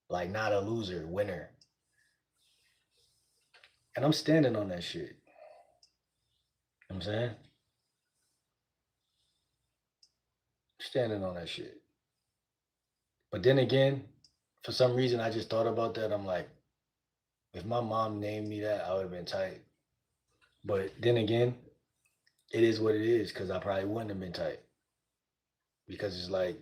Like not a loser, winner. And I'm standing on that shit. You know what I'm saying? Standing on that shit. But then again, for some reason I just thought about that. I'm like, if my mom named me that, I would have been tight. But then again, it is what it is, because I probably wouldn't have been tight. Because it's like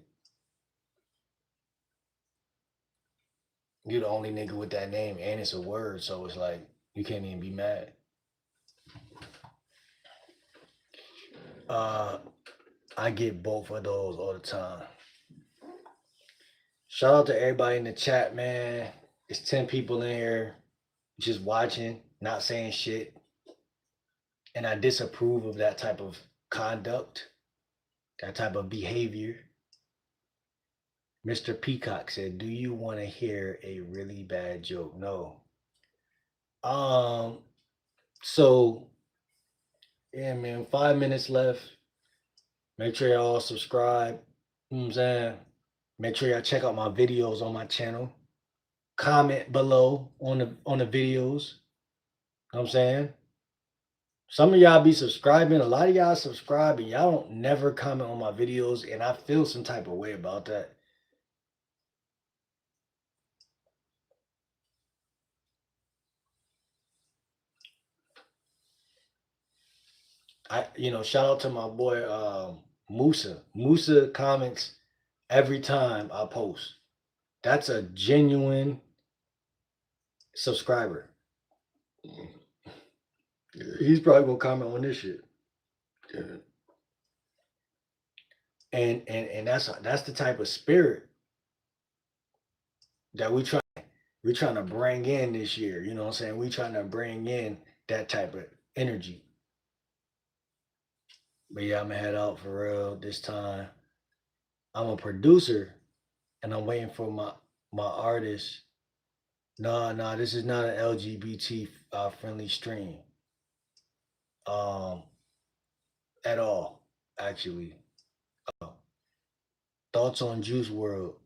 you're the only nigga with that name and it's a word, so it's like you can't even be mad. I get both of those all the time. Shout out to everybody in the chat, man. It's 10 people in here just watching, not saying shit. And I disapprove of that type of conduct, that type of behavior. Mr. Peacock said, "Do you want to hear a really bad joke?" No. So yeah, man, 5 minutes left. Make sure y'all subscribe. You know what I'm saying? Make sure y'all check out my videos on my channel. Comment below on the videos. You know what I'm saying? Some of y'all be subscribing. A lot of y'all subscribe and y'all don't never comment on my videos, and I feel some type of way about that. Shout out to my boy Musa. Musa comments every time I post. That's a genuine subscriber. He's probably gonna comment on this shit. Yeah. And that's the type of spirit that we're trying to bring in this year. You know what I'm saying? We're trying to bring in that type of energy. But yeah, I'm gonna head out for real this time. I'm a producer and I'm waiting for my artist. No, this is not an LGBT friendly stream. at all, actually. Thoughts on Juice World.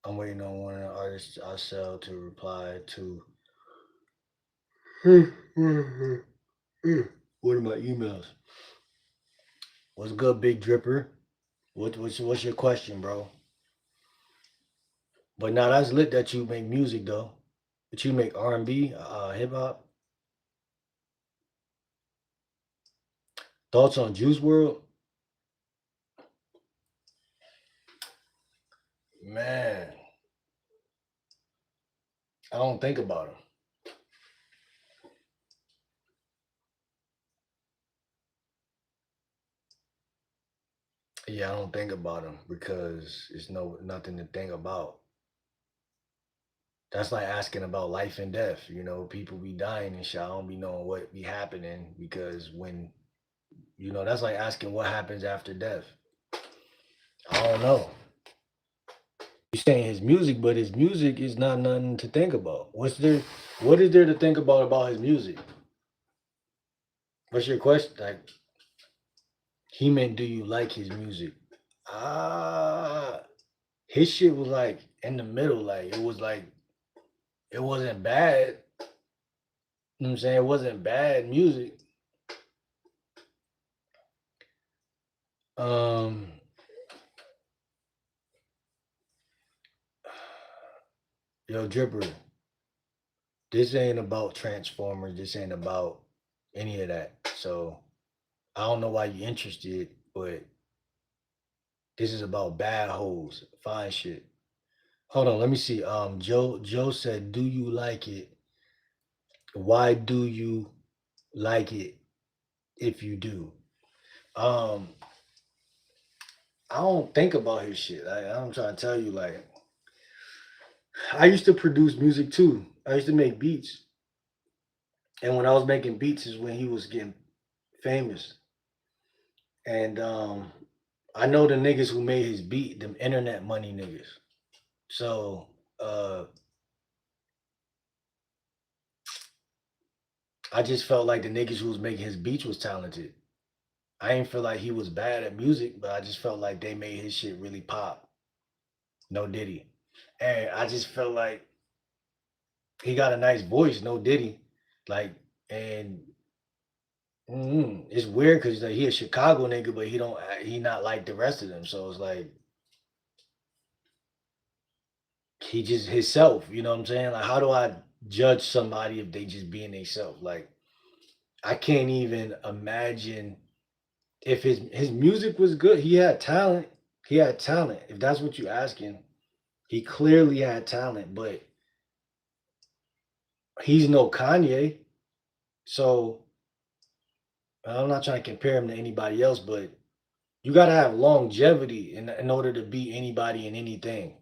I'm waiting on one of the artists I sell to reply to. What are my emails? What's good, Big Dripper? What's your question, bro? But now that's lit that you make music though. But you make R&B, hip hop. Thoughts on Juice World? Man, I don't think about him. Yeah, I don't think about him because it's nothing to think about. That's like asking about life and death. You know, people be dying and shit. I don't be knowing what be happening because when that's like asking what happens after death. I don't know. You saying his music, but his music is not nothing to think about. What is there to think about his music? What's your question? Like he meant do you like his music? Ah, his shit was like in the middle, like it wasn't bad. You know what I'm saying? It wasn't bad music. Um Yo, Dripper, this ain't about Transformers. This ain't about any of that. So I don't know why you interested, but this is about bad hoes, fine shit. Hold on, let me see. Joe said, "Do you like it? Why do you like it if you do?" Um, I don't think about his shit. I'm trying to tell you, like, I used to produce music too. I used to make beats, and when I was making beats is when he was getting famous. And I know the niggas who made his beat, them internet money niggas. So uh I just felt like the niggas who was making his beats was talented. I ain't feel like he was bad at music, but I just felt like they made his shit really pop. No Diddy. And I just felt like he got a nice voice, no Diddy. Like, and it's weird because like, he a Chicago nigga, but he not like the rest of them. So it's like he just himself, you know what I'm saying? Like, how do I judge somebody if they just being themselves? Like, I can't even imagine if his music was good. He had talent. He had talent. If that's what you're asking, he clearly had talent, but he's no Kanye. So I'm not trying to compare him to anybody else, but you got to have longevity in order to be anybody in anything.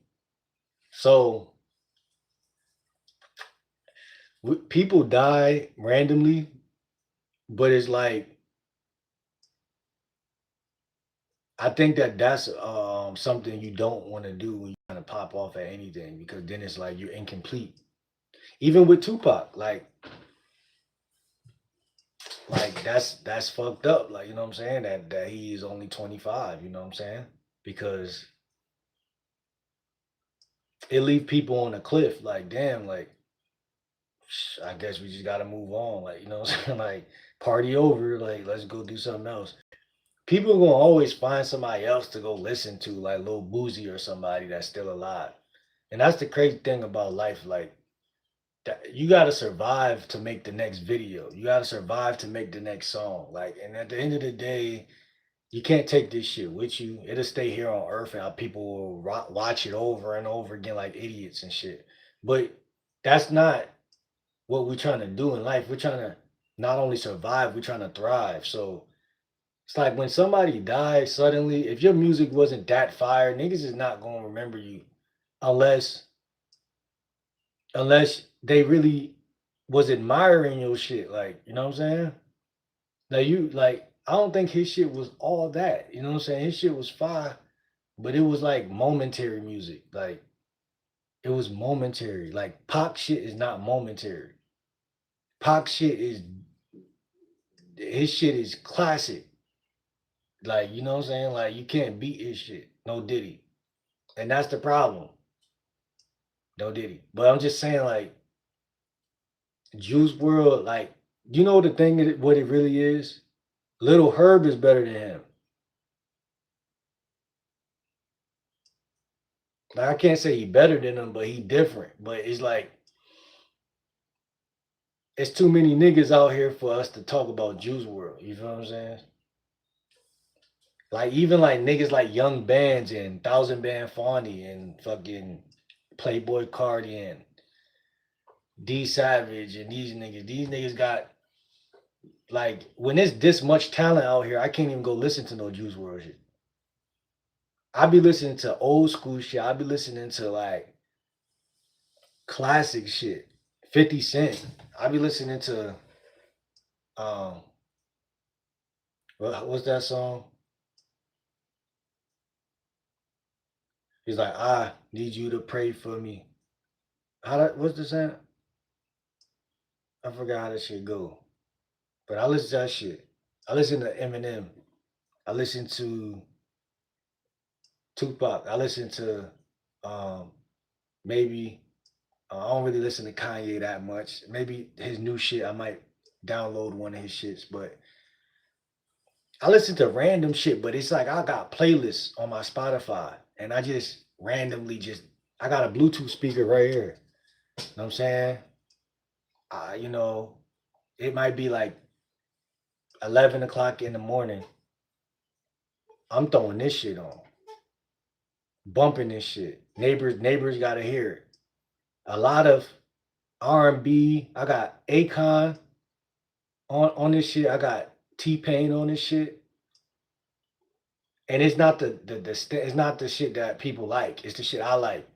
So people die randomly, but it's like I think that's something you don't want to do when you kind of pop off at anything because then it's like you're incomplete. Even with Tupac, like that's fucked up. Like you know what I'm saying that he is only 25. You know what I'm saying because it leave people on a cliff. Like damn, like I guess we just got to move on. Like you know what I'm saying like party over. Like let's go do something else. People are gonna always find somebody else to go listen to, like Lil Boozy or somebody that's still alive. And that's the crazy thing about life. Like that, you got to survive to make the next video. You got to survive to make the next song. Like, and at the end of the day, you can't take this shit with you. It'll stay here on Earth, and people will watch it over and over again like idiots and shit. But that's not what we're trying to do in life. We're trying to not only survive, we're trying to thrive. So it's like when somebody dies suddenly, if your music wasn't that fire, niggas is not gonna remember you unless they really was admiring your shit. Like, you know what I'm saying? Like you like I don't think his shit was all that. You know what I'm saying? His shit was fire, but it was like momentary music. Like it was momentary. Like Pac shit is not momentary. Pac shit is his shit is classic. Like, you know what I'm saying? Like, you can't beat his shit. No Diddy. And that's the problem. No Diddy. But I'm just saying, like, Juice World, like, you know the thing, what it really is? Little Herb is better than him. Like, I can't say he better than him, but he different. But it's like, it's too many niggas out here for us to talk about Juice World. You feel what I'm saying? Like, even like niggas like Young Bands and Thousand Band Fondy and fucking Playboy Cardi and D Savage and these niggas got, like, when there's this much talent out here, I can't even go listen to no Juice World shit. I be listening to old school shit. I be listening to like classic shit. 50 Cent. I be listening to um what's that song? He's like, I need you to pray for me. What's the saying? I forgot how that shit go. But I listen to that shit. I listen to Eminem. I listen to Tupac. I listen to um maybe I don't really listen to Kanye that much. Maybe his new shit, I might download one of his shits, but I listen to random shit, but it's like I got playlists on my Spotify and I just randomly I got a Bluetooth speaker right here. You know what I'm saying? You know, it might be like 11 o'clock in the morning. I'm throwing this shit on, bumping this shit. Neighbors gotta hear it. A lot of R&B. I got Akon on this shit. I got T-Pain on this shit. And it's not it's not the shit that people like. It's the shit I like.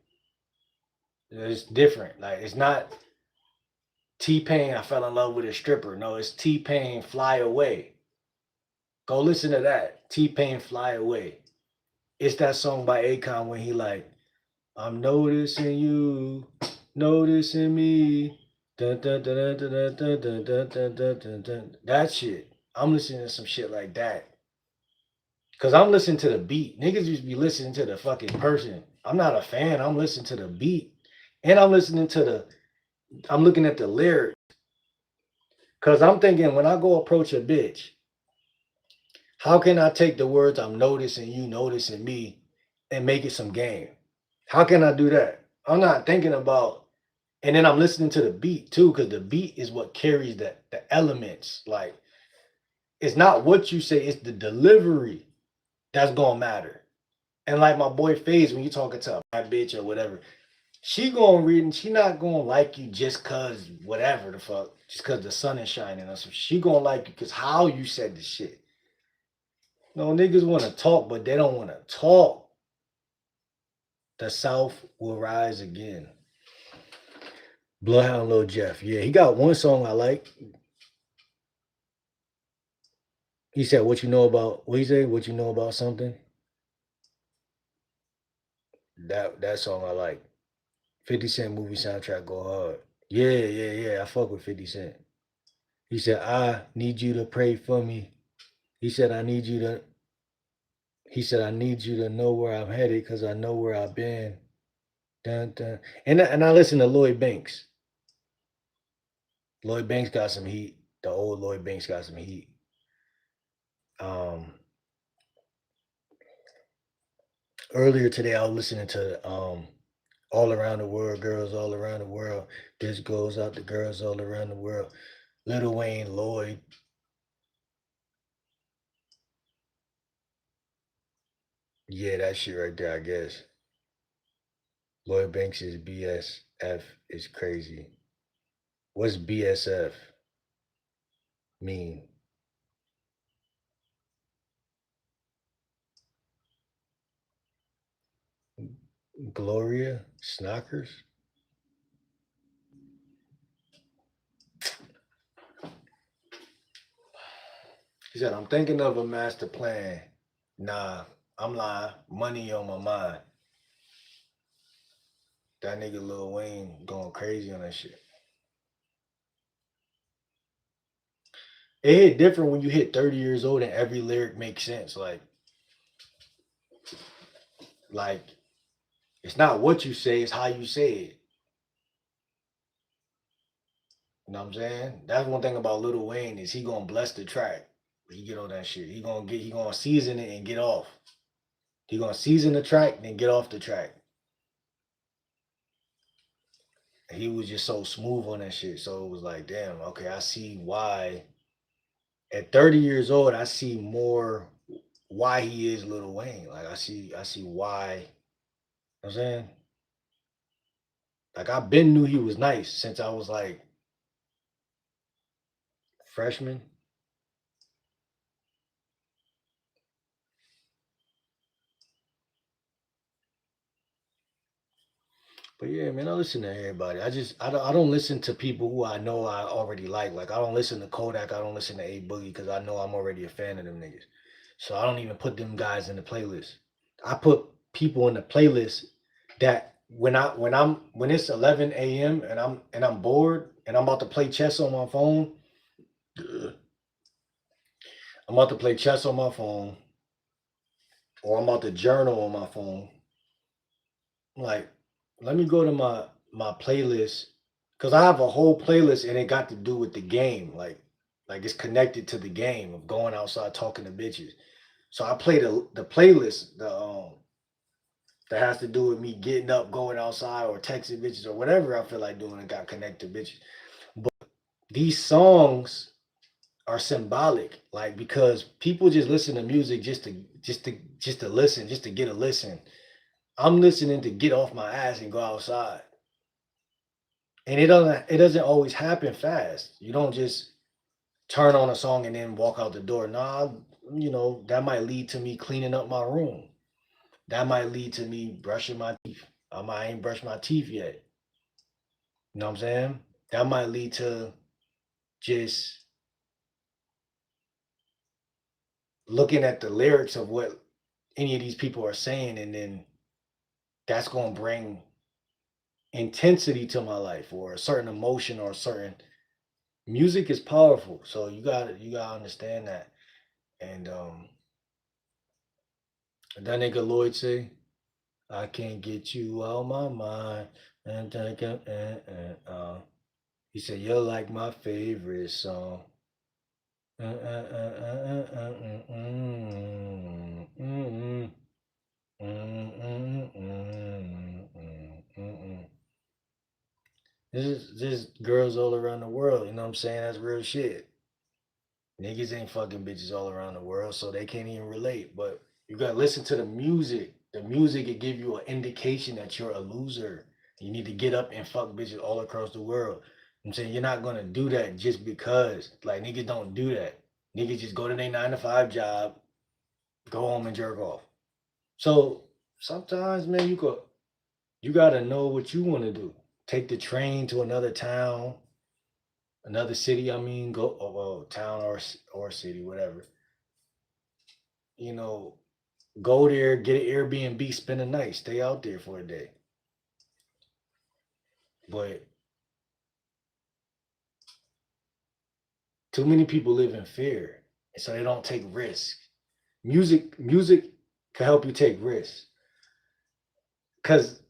It's different. Like, it's not T-Pain, I fell in love with a stripper. No, it's T-Pain, Fly Away. Go listen to that. T-Pain, Fly Away. It's that song by Akon when he like, I'm noticing you, noticing me. Dun, dun, dun, dun, dun, dun, dun, dun, dun, dun, dun, dun. That shit. I'm listening to some shit like that. Cause I'm listening to the beat. Niggas used to be listening to the fucking person. I'm not a fan. I'm listening to the beat. And I'm looking at the lyrics. Cause I'm thinking when I go approach a bitch, how can I take the words I'm noticing you noticing me and make it some game? How can I do that? I'm not thinking about, and then I'm listening to the beat too, because the beat is what carries the elements. Like, it's not what you say, it's the delivery that's gonna matter. And like my boy FaZe, when you talking to my bitch or whatever, she gonna read and she not gonna like you just cause whatever the fuck, just cause the sun is shining or something. She gonna like you cause how you said the shit. No, niggas wanna talk, but they don't wanna talk. The South will rise again. Bloodhound Lil Jeff. Yeah, he got one song I like. He said, what you know about, what he say? What you know about something? That song I like. 50 Cent movie soundtrack go hard. Yeah. I fuck with 50 Cent. He said, I need you to pray for me. He said, I need you to know where I'm headed because I know where I've been. Dun, dun. And I listen to Lloyd Banks. Lloyd Banks got some heat. The old Lloyd Banks got some heat. Earlier today, I was listening to All Around the World, Girls All Around the World. This goes out to girls all around the world. Lil Wayne, Lloyd. Yeah, that shit right there, I guess. Lloyd Banks is BSF is crazy. What's BSF mean? Gloria Snockers? He said, I'm thinking of a master plan. Nah, I'm lying. Money on my mind. That nigga Lil Wayne going crazy on that shit. it hit different when you hit 30 years old and every lyric makes sense. Like it's not what you say, it's how you say it. You know what I'm saying? That's one thing about Lil Wayne is he gonna bless the track. He get on that shit. He gonna season it and get off. He gonna season the track, then get off the track. And he was just so smooth on that shit. So it was like, damn, okay, I see why. At 30 years old, I see more why he is Lil Wayne. Like I see why. You know what I'm saying? Like I've been knew he was nice since I was like freshman. But yeah, man, I listen to everybody. I don't listen to people who I know I already like. Like I don't listen to Kodak. I don't listen to A Boogie because I know I'm already a fan of them niggas. So I don't even put them guys in the playlist. I put people in the playlist that when it's 11 a.m. and I'm bored and I'm about to play chess on my phone. I'm about to play chess on my phone or I'm about to journal on my phone. Like, let me go to my playlist because I have a whole playlist and it got to do with the game. Like it's connected to the game of going outside talking to bitches. So I play the playlist that has to do with me getting up, going outside, or texting bitches or whatever I feel like doing and got connected to bitches. But these songs are symbolic, like because people just listen to music just to listen, just to get a listen. I'm listening to get off my ass and go outside. And it doesn't always happen fast. You don't just turn on a song and then walk out the door. Nah, you know, that might lead to me cleaning up my room. That might lead to me brushing my teeth. I ain't brushed my teeth yet. You know what I'm saying? That might lead to just looking at the lyrics of what any of these people are saying, and then that's gonna bring intensity to my life or a certain emotion or a certain music is powerful. So you gotta understand that. And that nigga Lloyd say, I can't get you out my mind. He said, you're like my favorite song. This girls all around the world, you know what I'm saying? That's real shit. Niggas ain't fucking bitches all around the world, so they can't even relate. But you gotta listen to the music. The music will give you an indication that you're a loser. You need to get up and fuck bitches all across the world. I'm saying you're not gonna do that just because. Like niggas don't do that. Niggas just go to their 9 to 5 job, go home and jerk off. So sometimes, man, you gotta know what you want to do. Take the train to another town, another city. I mean, go well, town or city, whatever. You know, go there, get an Airbnb, spend a night, stay out there for a day. But too many people live in fear, and so they don't take risks. Music can help you take risks because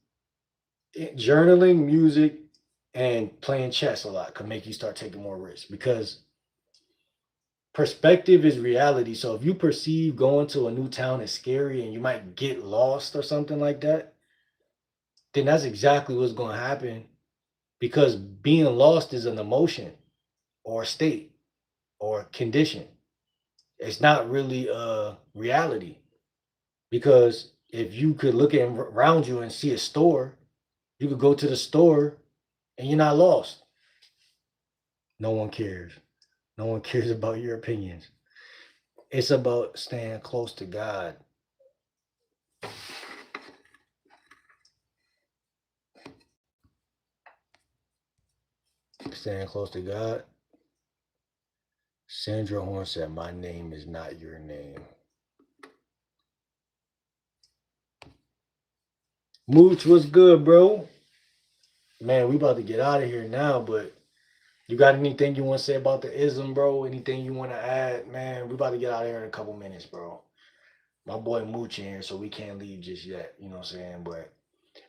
journaling, music, and playing chess a lot can make you start taking more risks because perspective is reality. So if you perceive going to a new town is scary and you might get lost or something like that, then that's exactly what's going to happen because being lost is an emotion or a state or a condition. It's not really a reality because if you could look around you and see a store, you could go to the store and you're not lost. No one cares. No one cares about your opinions. It's about staying close to God. Staying close to God. Sandra Horn said, my name is not your name. Mooch, what's good, bro? Man, we about to get out of here now, but You got anything you want to say about the ism, bro? Anything you want to add, man? We about to get out of here in a couple minutes, bro. My boy Mooch in here, so we can't leave just yet. You know what I'm saying? But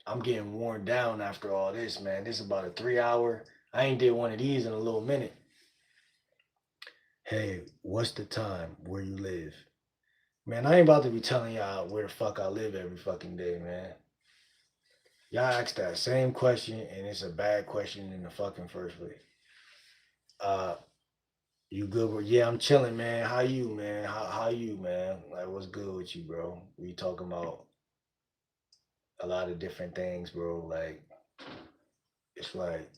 I'm getting worn down after all this, man. This is about a 3 hour. I ain't did one of these in a little minute. Hey, what's the time where you live? Man, I ain't about to be telling y'all where the fuck I live every fucking day, man. Y'all ask that same question, and it's a bad question in the fucking first place. Uh, you good, bro? Yeah, I'm chilling, man. How you, man? How you, man? Like, what's good with you, bro? We talking about a lot of different things, bro. Like, it's like,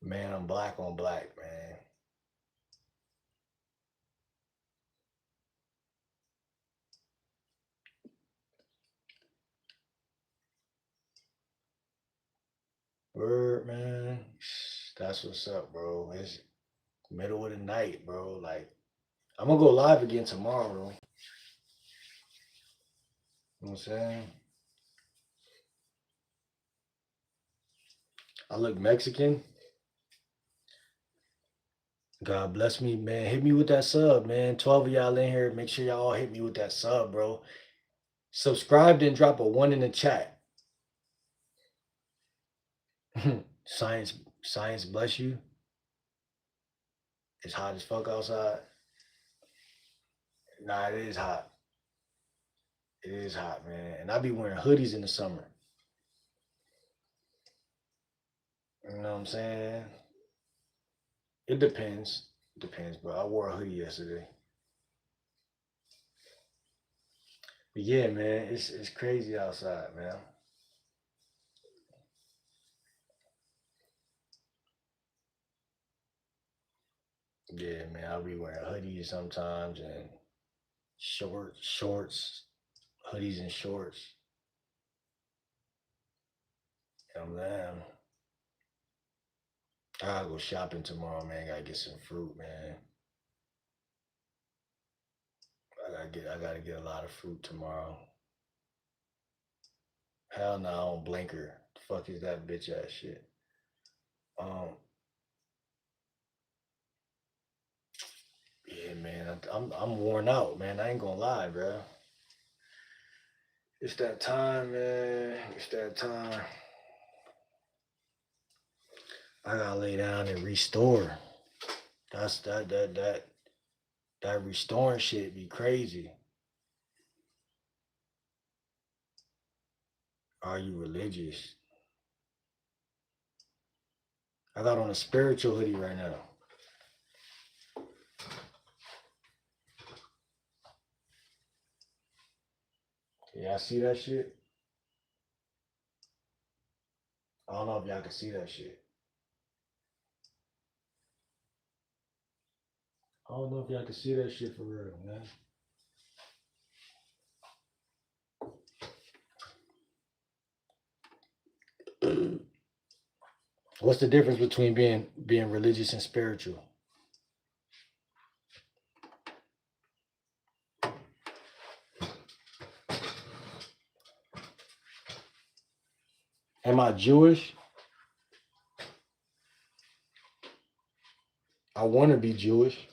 man, I'm black on black, man. Word, man. That's what's up, bro. It's middle of the night, bro. Like, I'm gonna go live again tomorrow, though. You know what I'm saying? I look Mexican. God bless me, man. Hit me with that sub, man. 12 of y'all in here. Make sure y'all all hit me with that sub, bro. Subscribe, then drop a one in the chat. science, science bless you. It's hot as fuck outside. Nah, it is hot. It is hot, man. And I be wearing hoodies in the summer. You know what I'm saying? It depends. It depends, bro. I wore a hoodie yesterday. But yeah, man, it's crazy outside, man. Yeah, man. I'll be wearing hoodies sometimes and shorts, hoodies and shorts. I'm saying? I gotta go shopping tomorrow, man. Gotta get some fruit, man. I gotta get a lot of fruit tomorrow. Hell no, I don't blinker. The fuck is that bitch ass shit? Um, yeah, man. I'm worn out, man. I ain't gonna lie, bro. It's that time, man. It's that time. I gotta lay down and restore. That restoring shit be crazy. Are you religious? I got on a spiritual hoodie right now. Yeah, I see that shit. I don't know if y'all can see that shit. I don't know if y'all can see that shit for real, man. What's the difference between being religious and spiritual? Am I Jewish? I want to be Jewish.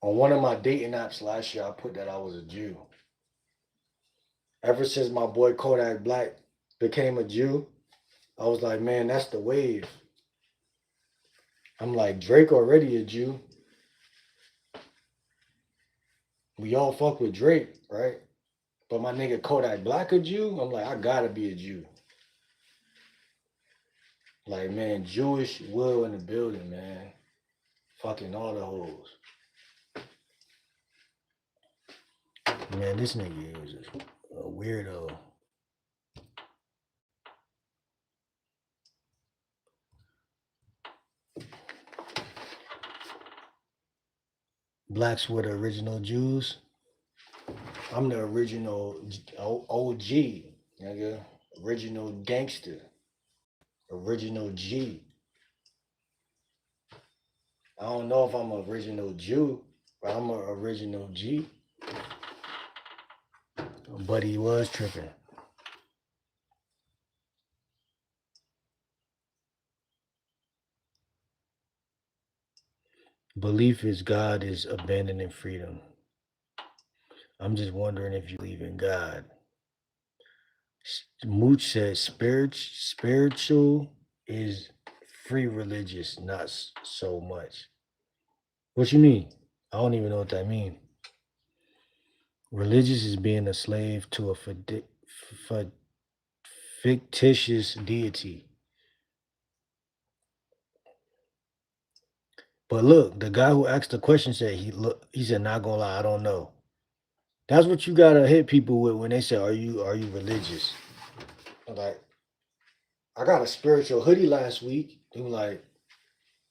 On one of my dating apps last year, I put that I was a Jew. Ever since my boy Kodak Black became a Jew, I was like, man, that's the wave. I'm like, Drake already a Jew. We all fuck with Drake, right? But my nigga Kodak Black a Jew? I'm like, I gotta be a Jew. Like, man, Jewish will in the building, man. Fucking all the hoes. Man, this nigga is a weirdo. Blacks were the original Jews. I'm the original OG, nigga. Original gangster. Original G. I don't know if I'm an original Jew, but I'm an original G. But he was tripping. Belief is God is abandoning freedom. I'm just wondering if you believe in God. Mooch says spiritual is free religious, not so much. What you mean? I don't even know what that means. Religious is being a slave to a fictitious deity. But look, the guy who asked the question said he said, not gonna lie, I don't know. That's what you gotta hit people with when they say, are you religious? Like, I got a spiritual hoodie last week. They were like,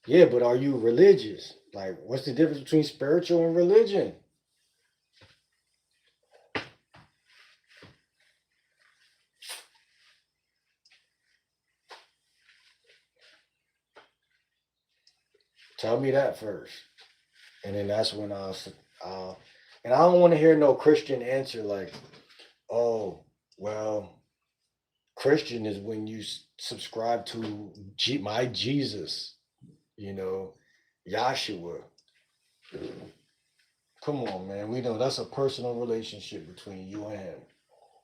yeah, but are you religious? Like, what's the difference between spiritual and religion? Tell me that first. And then that's when and I don't want to hear no Christian answer like, oh, well, Christian is when you subscribe to my Jesus, you know, Yahshua. Come on, man. We know that's a personal relationship between you and him.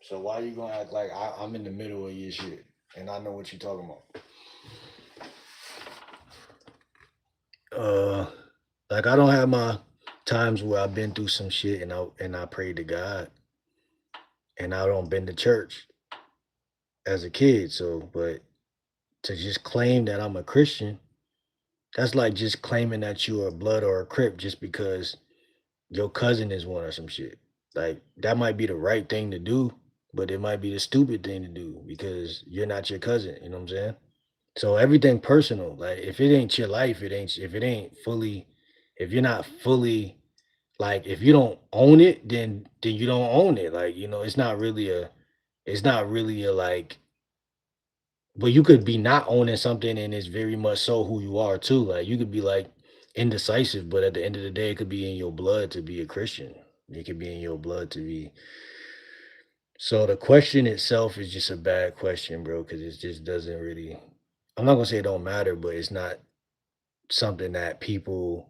So why you gonna act like I'm in the middle of your shit and I know what you're talking about? Like I don't have my times where I've been through some shit and I prayed to God and I don't been to church as a kid. So, but to just claim that I'm a Christian, that's like just claiming that you're a blood or a crip just because your cousin is one or some shit. Like that might be the right thing to do, but it might be the stupid thing to do because you're not your cousin. You know what I'm saying? So everything personal. Like if it ain't your life, it ain't. If it ain't fully, if you're not fully, like if you don't own it, then you don't own it. Like it's not really a. It's not really a like. But you could be not owning something and it's very much so who you are too. Like you could be like indecisive, but at the end of the day, it could be in your blood to be a Christian. It could be in your blood to be. So the question itself is just a bad question, bro, because it just doesn't really. I'm not gonna say it don't matter, but it's not something that people.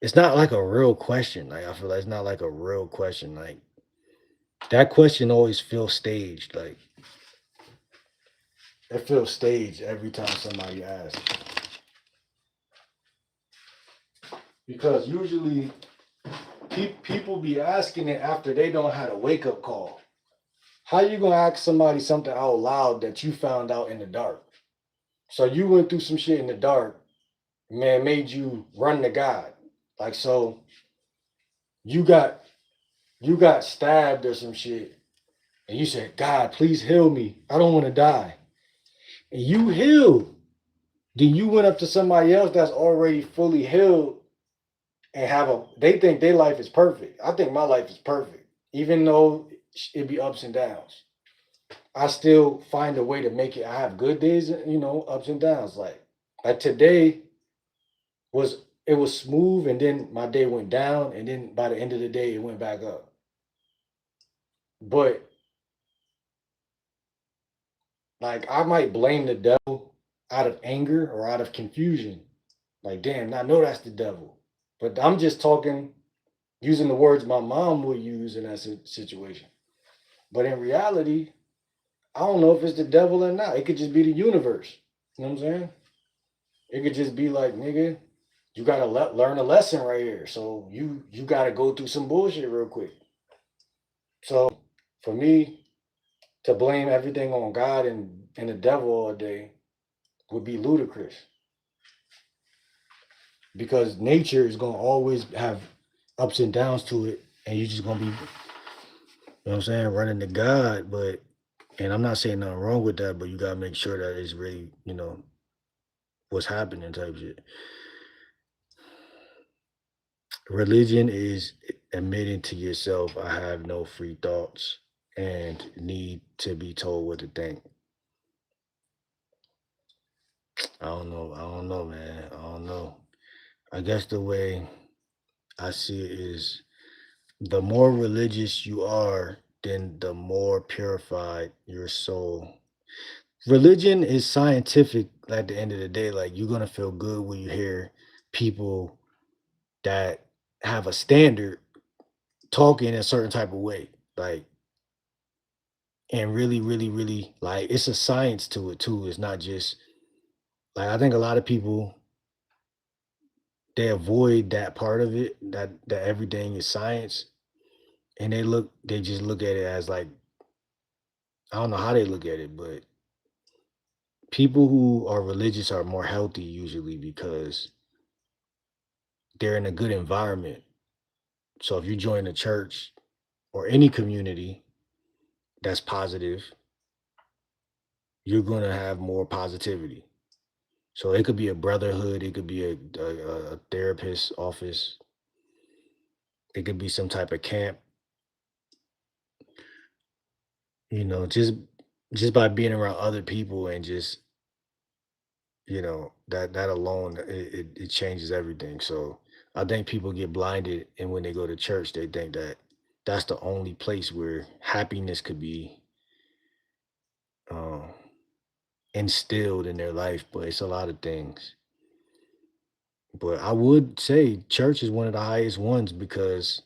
It's not like a real question. Like I feel like it's not like a real question. Like that question always feels staged. Like it feels staged every time somebody asks. Because usually people be asking it after they don't had a wake up call. How you gonna ask somebody something out loud that you found out in the dark? So you went through some shit in the dark, man, made you run to God. Like so, you got you got stabbed or some shit, and you said, God, please heal me. I don't want to die. And you healed. Then you went up to somebody else that's already fully healed and they think their life is perfect. I think my life is perfect. Even though it be ups and downs. I still find a way to make it. I have good days, ups and downs. Like today was smooth and then my day went down and then by the end of the day it went back up. But like I might blame the devil out of anger or out of confusion. Like, damn, I know that's the devil. But I'm just talking using the words my mom would use in that situation. But in reality, I don't know if it's the devil or not. It could just be the universe. You know what I'm saying? It could just be like, nigga, you gotta learn a lesson right here. So you gotta go through some bullshit real quick. So for me to blame everything on God and the devil all day would be ludicrous. Because nature is gonna always have ups and downs to it, and you're just gonna be, what I'm saying, running to God. But and I'm not saying nothing wrong with that, but you gotta make sure that it's really, what's happening type shit. Religion is admitting to yourself, I have no free thoughts and need to be told what to think. I don't know, man. I don't know. I guess the way I see it is the more religious you are, then the more purified your soul. Religion is scientific at the end of the day. Like you're gonna feel good when you hear people that have a standard talking a certain type of way. Like and really, really, really like it's a science to it too. It's not just like I think a lot of people they avoid that part of it, that everything is science, and they just look at it as like I don't know how they look at it, but people who are religious are more healthy usually because they're in a good environment. So if you join a church or any community that's positive, you're going to have more positivity. So it could be a brotherhood, it could be a therapist office, it could be some type of camp, just by being around other people and just that alone it changes everything. So I think people get blinded, and when they go to church they think that that's the only place where happiness could be um, instilled in their life, but it's a lot of things. But I would say church is one of the highest ones because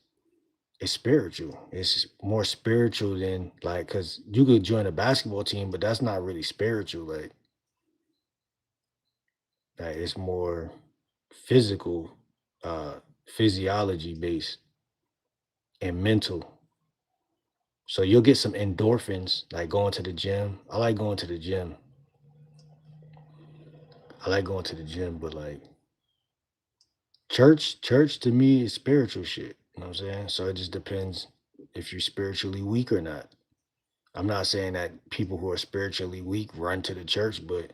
it's spiritual. It's more spiritual than like because you could join a basketball team, but that's not really spiritual. Like it's more physical, uh, physiology based and mental. So you'll get some endorphins like going to the gym. I like going to the gym. I like going to the gym, but like church to me is spiritual shit. You know what I'm saying? So it just depends if you're spiritually weak or not. I'm not saying that people who are spiritually weak run to the church, but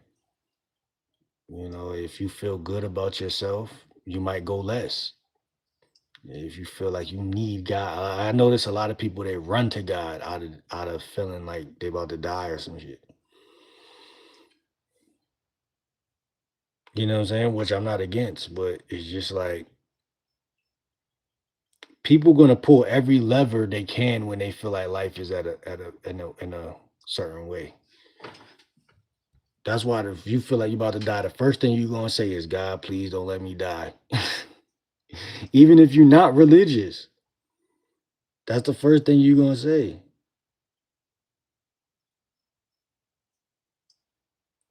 if you feel good about yourself, you might go less. If you feel like you need God, I notice a lot of people they run to God out of feeling like they about to die or some shit. You know what I'm saying? Which I'm not against, but it's just like people gonna pull every lever they can when they feel like life is in a certain way. That's why if you feel like you're about to die, the first thing you're gonna say is, God, please don't let me die. Even if you're not religious, that's the first thing you're gonna say.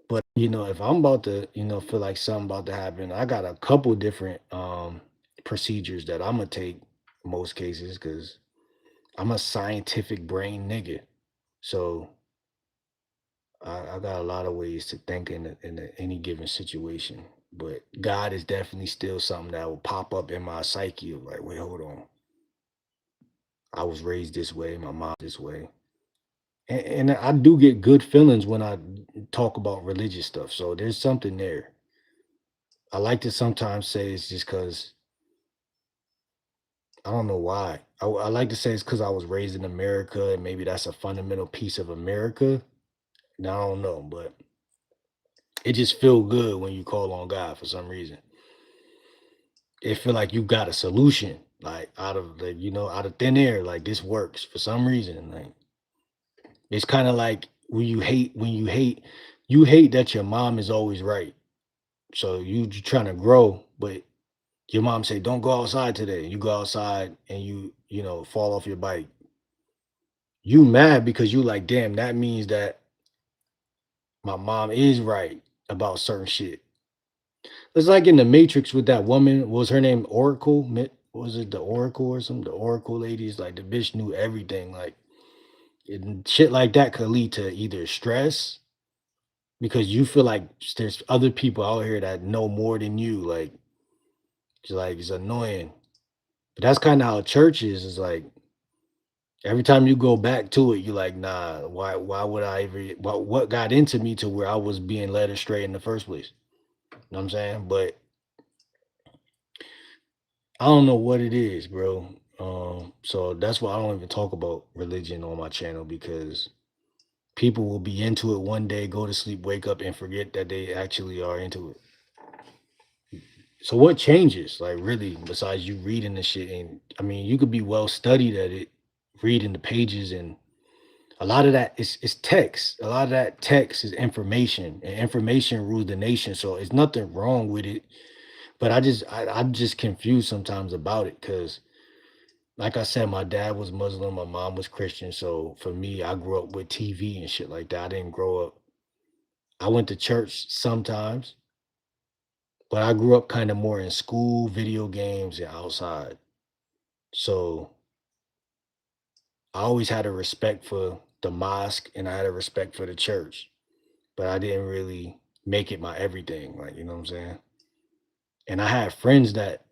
But if I'm about to, feel like something about to happen, I got a couple different procedures that I'm gonna take most cases because I'm a scientific brain nigga. So I got a lot of ways to think any given situation. But God is definitely still something that will pop up in my psyche of like, wait, hold on. I was raised this way, my mom this way. And I do get good feelings when I talk about religious stuff. So there's something there. I like to sometimes say it's just because I don't know why. I like to say it's because I was raised in America and maybe that's a fundamental piece of America. Now, I don't know, but it just feel good when you call on God for some reason. It feel like you got a solution, like out of thin air, like this works for some reason. Like it's kind of like when you hate that your mom is always right. So you trying to grow, but your mom say don't go outside today. You go outside and you fall off your bike. You mad because you like, damn, that means that my mom is right about certain shit. It's like in the Matrix with that woman. What was her name Oracle? Was it the Oracle or something? The Oracle ladies, like the bitch knew everything. Like and shit like that could lead to either stress because you feel like there's other people out here that know more than you. Like it's annoying. But that's kind of how church is. It's like every time you go back to it, you're like, nah, why would I ever what got into me to where I was being led astray in the first place? You know what I'm saying? But I don't know what it is, bro. So that's why I don't even talk about religion on my channel because people will be into it one day, go to sleep, wake up, and forget that they actually are into it. So what changes, like really, besides you reading the shit? And I mean, you could be well studied at it, reading the pages and A lot of that is text. A lot of that text is information, and information rules the nation. So it's nothing wrong with it. But I'm just confused sometimes about it because, like I said, my dad was Muslim, my mom was Christian. So for me, I grew up with TV and shit like that. I didn't grow up. I went to church sometimes, but I grew up kind of more in school, video games, and outside. So I always had a respect for the mosque and I had a respect for the church, but I didn't really make it my everything. Like, you know what I'm saying? And I had friends that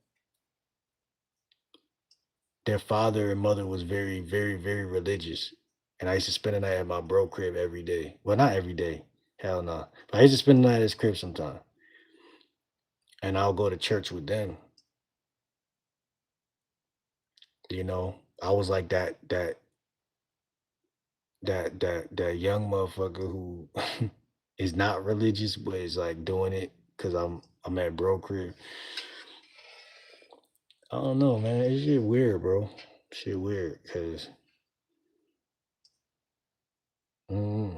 their father and mother was very, very, very religious. And I used to spend the night at my bro crib every day. Well, not every day. Hell no. But I used to spend the night at his crib sometime. And I'll go to church with them. You know, I was like that young motherfucker who is not religious, but is like doing it because I'm at bro crib. I don't know, man. It's shit weird, bro. Shit weird because mm,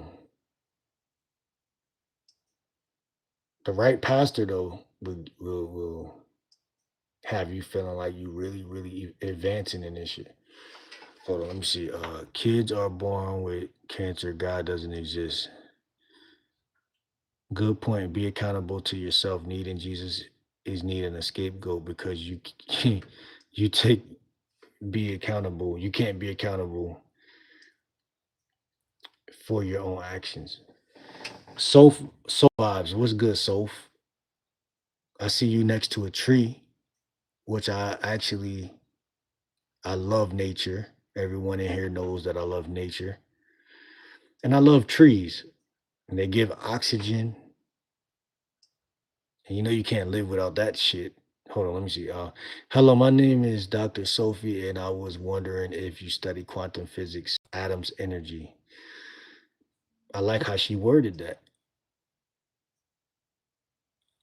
the right pastor though will have you feeling like you really, really advancing in this shit. Hold on, let me see. Kids are born with cancer. God doesn't exist. Good point. Be accountable to yourself. Needing Jesus is needing a scapegoat because you can't, you take be accountable. You can't be accountable for your own actions. So vibes. What's good, Soph? I see you next to a tree, which I love nature. Everyone in here knows that I love nature. And I love trees. And they give oxygen. And you know you can't live without that shit. Hold on, let me see. Hello, my name is Dr. Sophie, and I was wondering if you study quantum physics, atoms, energy. I like how she worded that.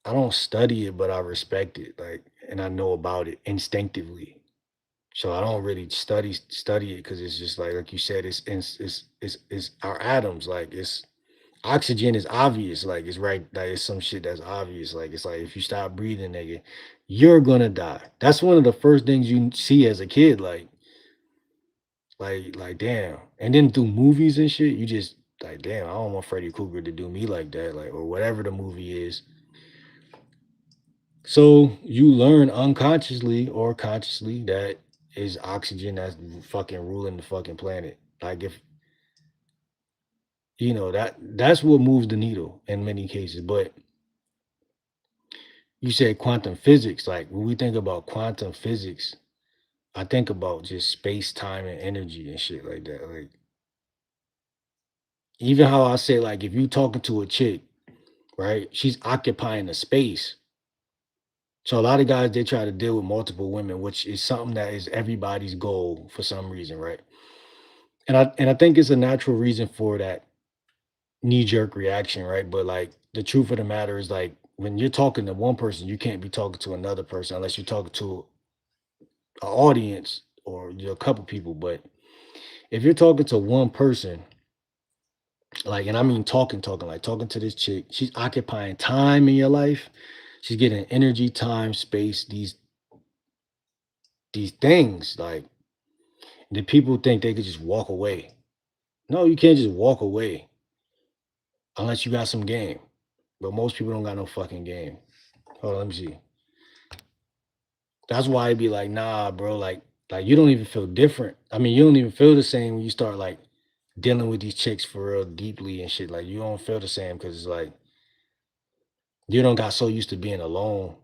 I don't study it, but I respect it, like, and I know about it instinctively. So I don't really study it because it's just like you said, it's our atoms. Like it's oxygen is obvious. Like it's right. Like it's some shit that's obvious. Like it's like if you stop breathing, nigga, you're gonna die. That's one of the first things you see as a kid. Like damn. And then through movies and shit, you just like damn. I don't want Freddy Krueger to do me like that. Like or whatever the movie is. So you learn unconsciously or consciously that is oxygen that's fucking ruling the fucking planet. Like if you know that's what moves the needle in many cases. But you said quantum physics. Like when we think about quantum physics, I think about just space, time, and energy and shit like that. Like even how I say like if you talking to a chick, right? She's occupying a space. So a lot of guys they try to deal with multiple women, which is something that is everybody's goal for some reason, right? And I think it's a natural reason for that knee jerk reaction, right? But like the truth of the matter is like when you're talking to one person, you can't be talking to another person unless you're talking to an audience or you're a couple people. But if you're talking to one person, like, and I mean talking, like talking to this chick, she's occupying time in your life. She's getting energy, time, space, these things. Like the people think they could just walk away. No, you can't just walk away unless you got some game. But most people don't got no fucking game. Hold on, let me see. That's why I'd be like, nah, bro, like you don't even feel different. I mean, you don't even feel the same when you start like dealing with these chicks for real deeply and shit. Like you don't feel the same because it's like you don't got so used to being alone.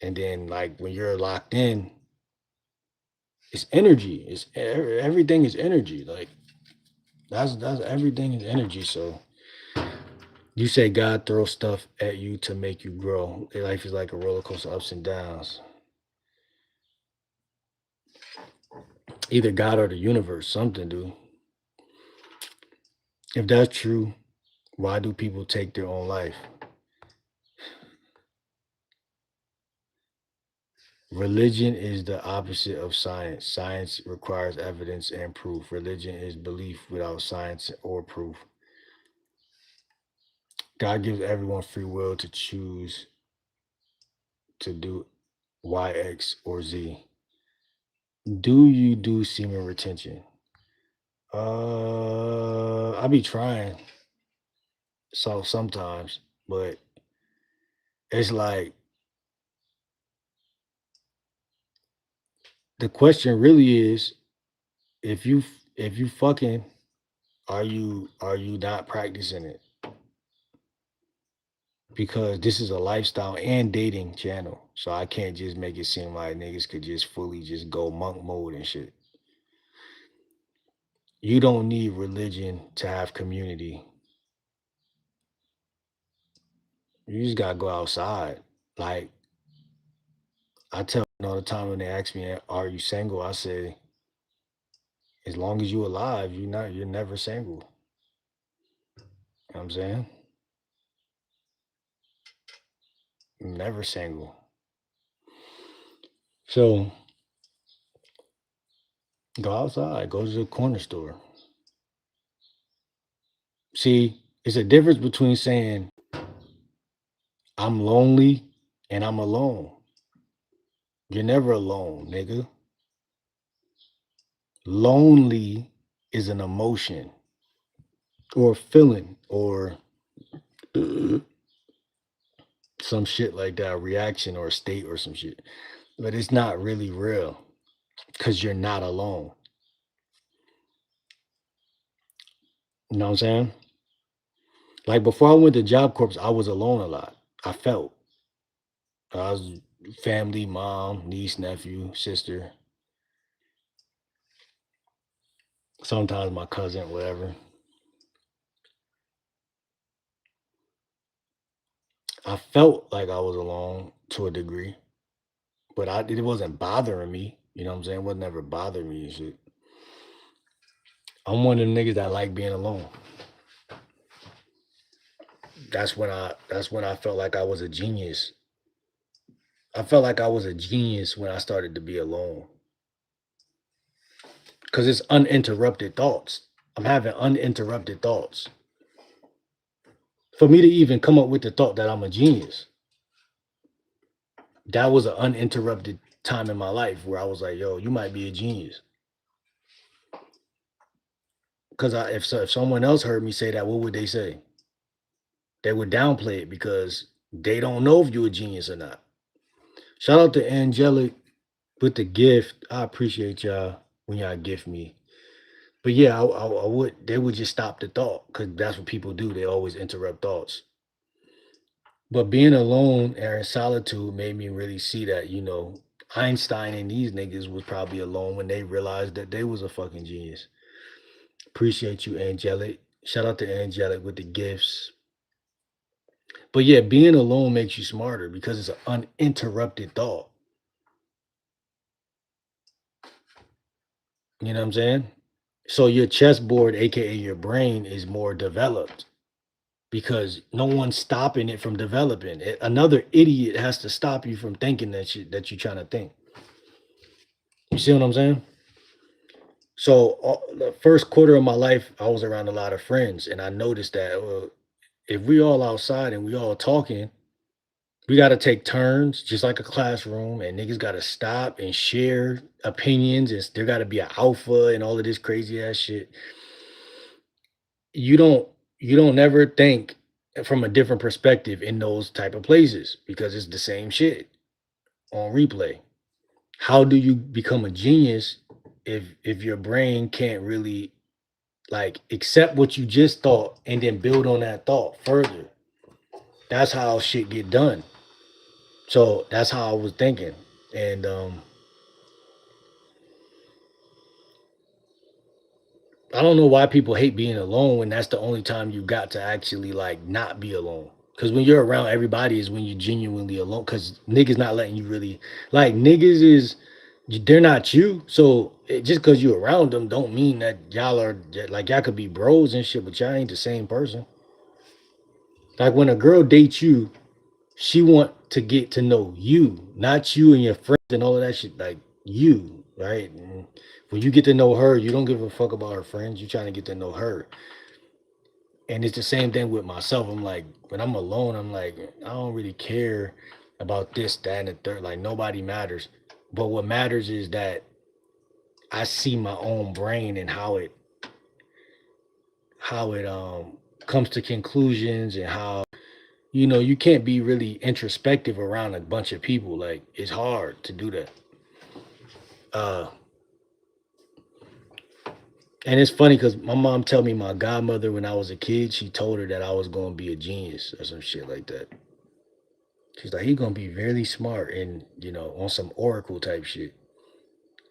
And then like when you're locked in, it's energy. Everything is energy. Like that's everything is energy. So you say God throws stuff at you to make you grow. Life is like a roller coaster, ups and downs. Either God or the universe, something do. If that's true, why do people take their own life? Religion is the opposite of science. Science requires evidence and proof. Religion is belief without science or proof. God gives everyone free will to choose to do Y, X, or Z. Do you do semen retention? I be trying so sometimes, but it's like the question really is if you fucking are you not practicing it? Because this is a lifestyle and dating channel. So I can't just make it seem like niggas could just fully just go monk mode and shit. You don't need religion to have community. You just gotta go outside. Like I tell them all the time when they ask me, "Are you single?" I say, "As long as you alive, you're never single." You know what I'm saying? Never single. So go outside. Go to the corner store. See, it's a difference between saying I'm lonely and I'm alone. You're never alone, nigga. Lonely is an emotion or a feeling or some shit like that, a reaction or a state or some shit. But it's not really real because you're not alone. You know what I'm saying? Like before I went to Job Corps, I was alone a lot. I felt I was family, mom, niece, nephew, sister, sometimes my cousin, whatever. I felt like I was alone to a degree, but it wasn't bothering me. You know what I'm saying? It was never bothering me and shit. I'm one of them niggas that like being alone. That's when I felt like I was a genius. I felt like I was a genius when I started to be alone. Cause it's uninterrupted thoughts. I'm having uninterrupted thoughts. For me to even come up with the thought that I'm a genius, that was an uninterrupted time in my life where I was like, yo, you might be a genius. Because if someone else heard me say that, what would they say? They would downplay it because they don't know if you're a genius or not. Shout out to Angelic with the gift. I appreciate y'all when y'all gift me. But yeah, I would. They would just stop the thought because that's what people do. They always interrupt thoughts. But being alone and in solitude made me really see that Einstein and these niggas was probably alone when they realized that they was a fucking genius. Appreciate you, Angelic. Shout out to Angelic with the gifts. But yeah, being alone makes you smarter because it's an uninterrupted thought. You know what I'm saying? So your chessboard, aka your brain, is more developed because no one's stopping it from developing. Another idiot has to stop you from thinking that you're trying to think. You see what I'm saying? So the first quarter of my life, I was around a lot of friends, and I noticed that if we all outside and we all talking, we got to take turns, just like a classroom, and niggas got to stop and share opinions, and there got to be an alpha and all of this crazy ass shit. You don't you don't never think from a different perspective in those type of places because it's the same shit on replay. How do you become a genius if your brain can't really like accept what you just thought and then build on that thought further? That's how shit get done. So that's how I was thinking. And I don't know why people hate being alone when that's the only time you got to actually like not be alone. Cause when you're around everybody is when you're genuinely alone. Cause niggas not letting you really like niggas is they're not you. So just cause you're around them don't mean that y'all are like y'all could be bros and shit, but y'all ain't the same person. Like when a girl dates you, she want to get to know you, not you and your friend. and all of that shit, like you, right? And when you get to know her, you don't give a fuck about her friends. You're trying to get to know her. And it's the same thing with myself. I'm like, when I'm alone, I'm like, I don't really care about this, that, and the third. Like nobody matters. But what matters is that I see my own brain and how it comes to conclusions and how you can't be really introspective around a bunch of people. Like it's hard to do that. Uh and it's funny because my mom tell me my godmother when I was a kid, she told her that I was gonna be a genius or some shit like that. She's like, he's gonna be really smart and on some oracle type shit.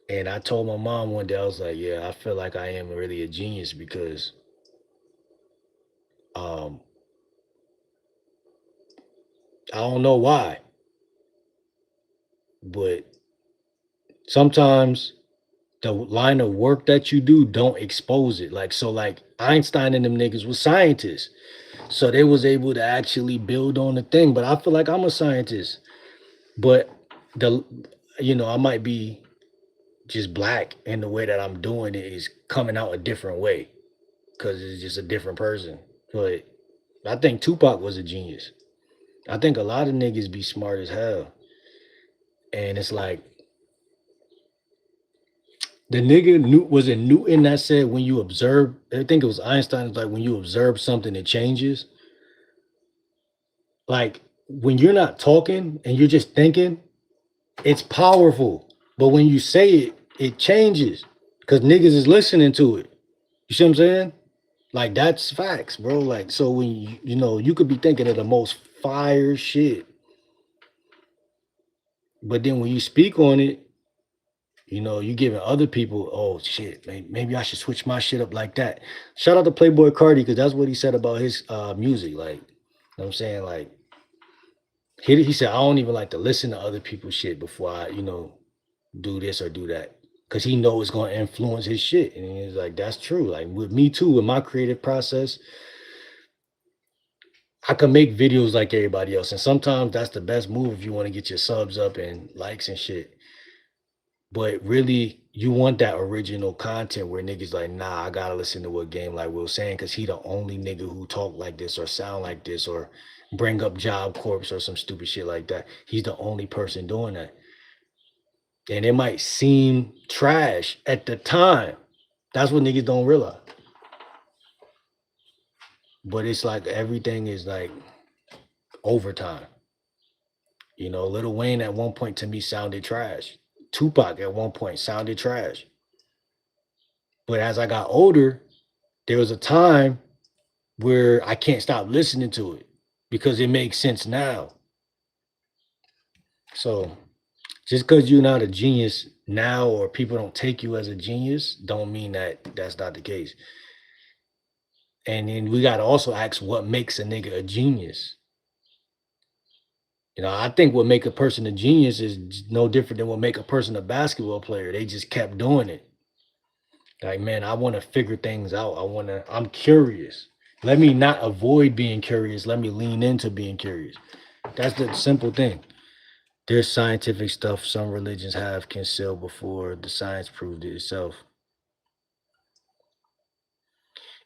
And I told my mom one day, I was like, yeah, I feel like I am really a genius because um I don't know why, but sometimes the line of work that you do don't expose it. Like so, like Einstein and them niggas was scientists, so they was able to actually build on the thing. But I feel like I'm a scientist, but the I might be just black, and the way that I'm doing it is coming out a different way because it's just a different person. But I think Tupac was a genius. I think a lot of niggas be smart as hell, and it's like the nigga knew was it Newton that said when you observe, I think it was Einstein, it's like when you observe something it changes. Like when you're not talking and you're just thinking, it's powerful. But when you say it, it changes. Cause niggas is listening to it. You see what I'm saying? Like that's facts, bro. Like so when you could be thinking of the most fire shit, but then when you speak on it, you giving other people, oh shit, maybe I should switch my shit up like that. Shout out to Playboy Cardi because that's what he said about his music. Like, you know what I'm saying? Like, he said, I don't even like to listen to other people's shit before I, do this or do that. Cause he know it's gonna influence his shit. And he's like, that's true. Like with me too, with my creative process, I can make videos like everybody else. And sometimes that's the best move if you want to get your subs up and likes and shit. But really, you want that original content where niggas like, nah, I gotta listen to what Game Like Will saying because he the only nigga who talk like this or sound like this or bring up Job Corps or some stupid shit like that. He's the only person doing that. And it might seem trash at the time. That's what niggas don't realize. But it's like everything is like overtime. Lil Wayne at one point to me sounded trash. Tupac at one point sounded trash. But as I got older, there was a time where I can't stop listening to it because it makes sense now. So just because you're not a genius now or people don't take you as a genius, don't mean that that's not the case. And then we got to also ask what makes a nigga a genius. I think what make a person a genius is no different than what make a person a basketball player. They just kept doing it. Like, man, I want to figure things out. I'm curious. Let me not avoid being curious. Let me lean into being curious. That's the simple thing. There's scientific stuff some religions have concealed before the science proved it itself.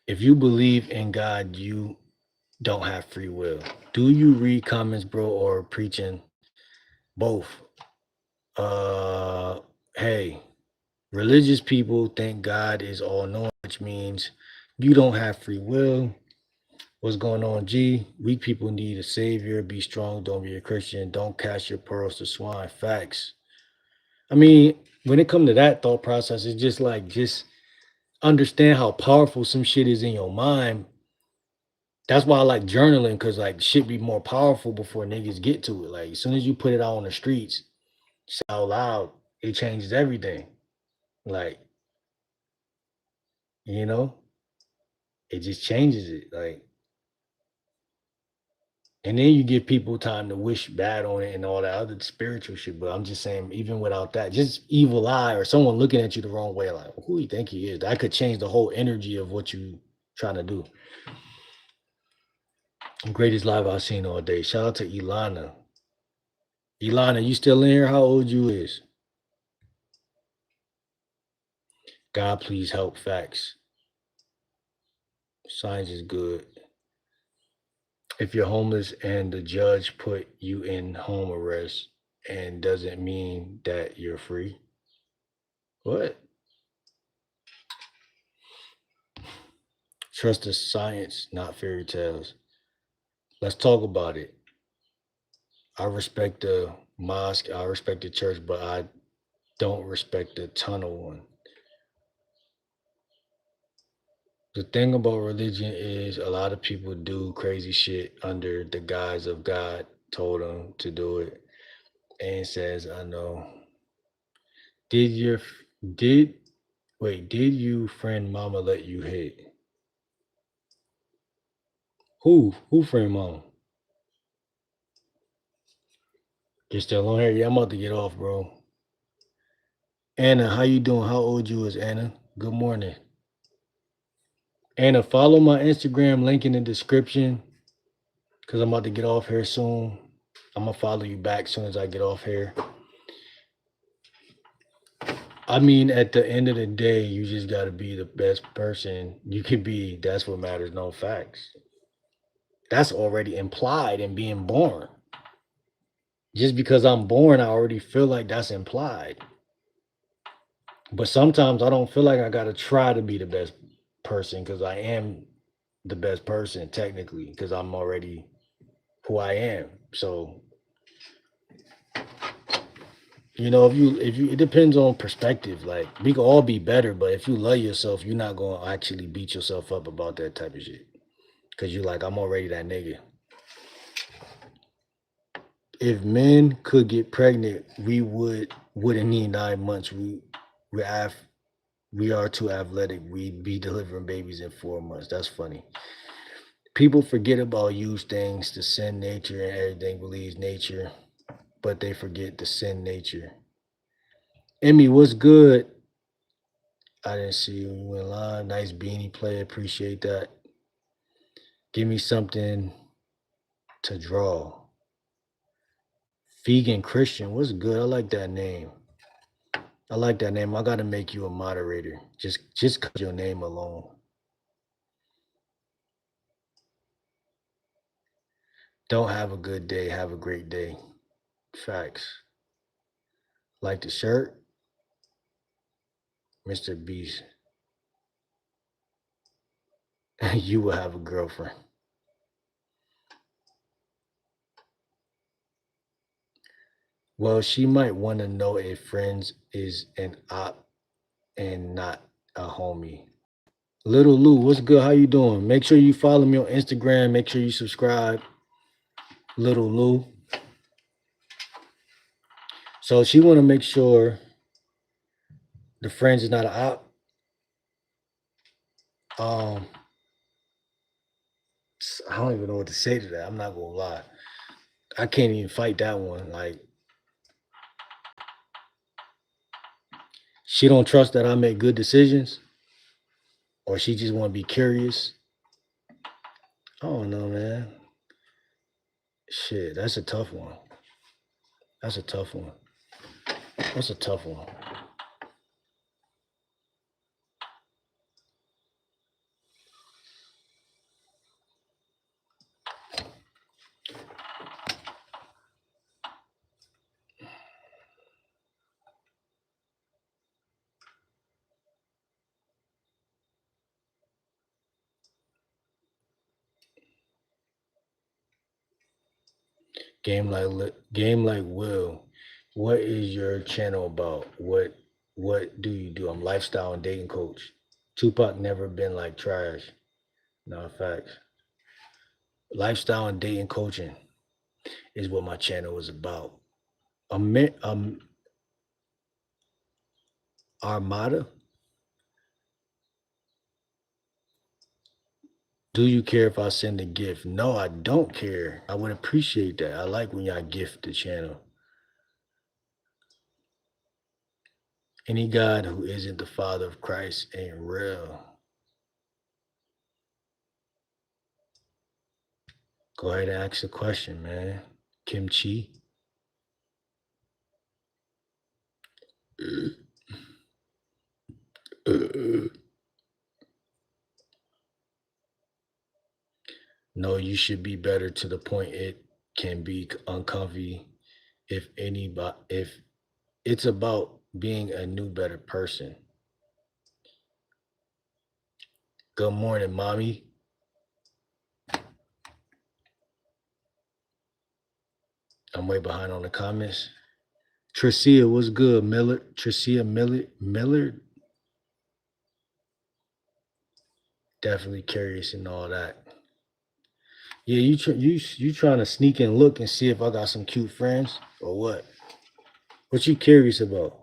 If you believe in God, you don't have free will. Do you read comments, bro, or preaching? Both. Uh, hey, religious people think God is all knowing, which means you don't have free will. What's going on, G? Weak people need a savior. Be strong. Don't be a Christian. Don't cast your pearls to swine. Facts. I mean, when it comes to that thought process, it's just understand how powerful some shit is in your mind. That's why I like journaling, because like shit be more powerful before niggas get to it. Like as soon as you put it out on the streets, say out loud, it changes everything. Like, you know, it just changes it. Like, and then you give people time to wish bad on it and all that other spiritual shit. But I'm just saying, even without that, just evil eye or someone looking at you the wrong way, like who you think he is, that could change the whole energy of what you trying to do. Greatest live I've seen all day. Shout out to Ilana. Ilana, you still in here? How old you is? God, please help. Facts. Science is good. If you're homeless and the judge put you in home arrest and doesn't mean that you're free. What? Trust the science, not fairy tales. Let's talk about it. I respect the mosque, I respect the church, but I don't respect the tunnel one. The thing about religion is a lot of people do crazy shit under the guise of God told them to do it and says, I know. Did your did did you friend mama let you hit? Who? Who friend mama? You're still on here? Yeah, I'm about to get off, bro. Anna, how you doing? How old you is, Anna? Good morning. Anna, follow my Instagram link in the description because I'm about to get off here soon. I'm gonna follow you back as soon as I get off here. I mean, at the end of the day, you just gotta be the best person you can be. That's what matters, no facts. That's already implied in being born. Just because I'm born, I already feel like that's implied. But sometimes I don't feel like I gotta try to be the best person because I am the best person technically because I'm already who I am. So if you it depends on perspective. Like we can all be better, but if you love yourself, you're not gonna actually beat yourself up about that type of shit. Cause you're like, I'm already that nigga. If men could get pregnant, we wouldn't need 9 months. We have we are too athletic. We'd be delivering babies in 4 months. That's funny. People forget about use things to sin nature and everything believes nature, but they forget the sin nature. Emmy, what's good? I didn't see you. You went live. Nice beanie play. Appreciate that. Give me something to draw. Vegan Christian. What's good? I like that name. I like that name. I gotta make you a moderator. Just cause your name alone. Don't have a good day. Have a great day. Facts. Like the shirt, Mr. Beast. You will have a girlfriend. Well, she might want to know if friends is an op and not a homie. Little Lou, what's good? How you doing? Make sure you follow me on Instagram. Make sure you subscribe. Little Lou. So she want to make sure the friends is not an op. Um, I don't even know what to say to that. I'm not gonna lie. I can't even fight that one. Like she don't trust that I make good decisions, or she just want to be curious. I don't know, man. Shit, that's a tough one. That's a tough one. That's a tough one. Game like Will. What is your channel about? What do you do? I'm lifestyle and dating coach. Tupac never been like trash. No facts. Lifestyle and dating coaching is what my channel is about. Armada. Do you care if I send a gift? No, I don't care. I would appreciate that. I like when y'all gift the channel. Any God who isn't the Father of Christ ain't real. Go ahead and ask the question, man. Kimchi. No, you should be better to the point it can be uncomfy if it's about being a new better person. Good morning, mommy. I'm way behind on the comments. Tricia, what's good? Miller, definitely curious and all that. Yeah, you trying to sneak and look and see if I got some cute friends or what? What you curious about?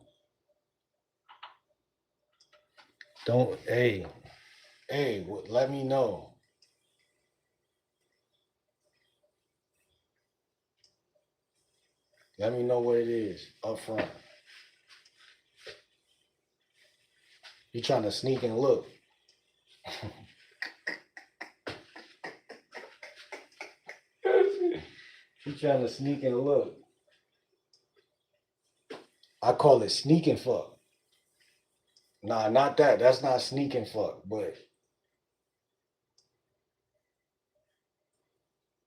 Don't let me know. Let me know what it is up front. You trying to sneak and look. You trying to sneak and look. I call it sneak and fuck. Nah, not that. That's not sneak and fuck, but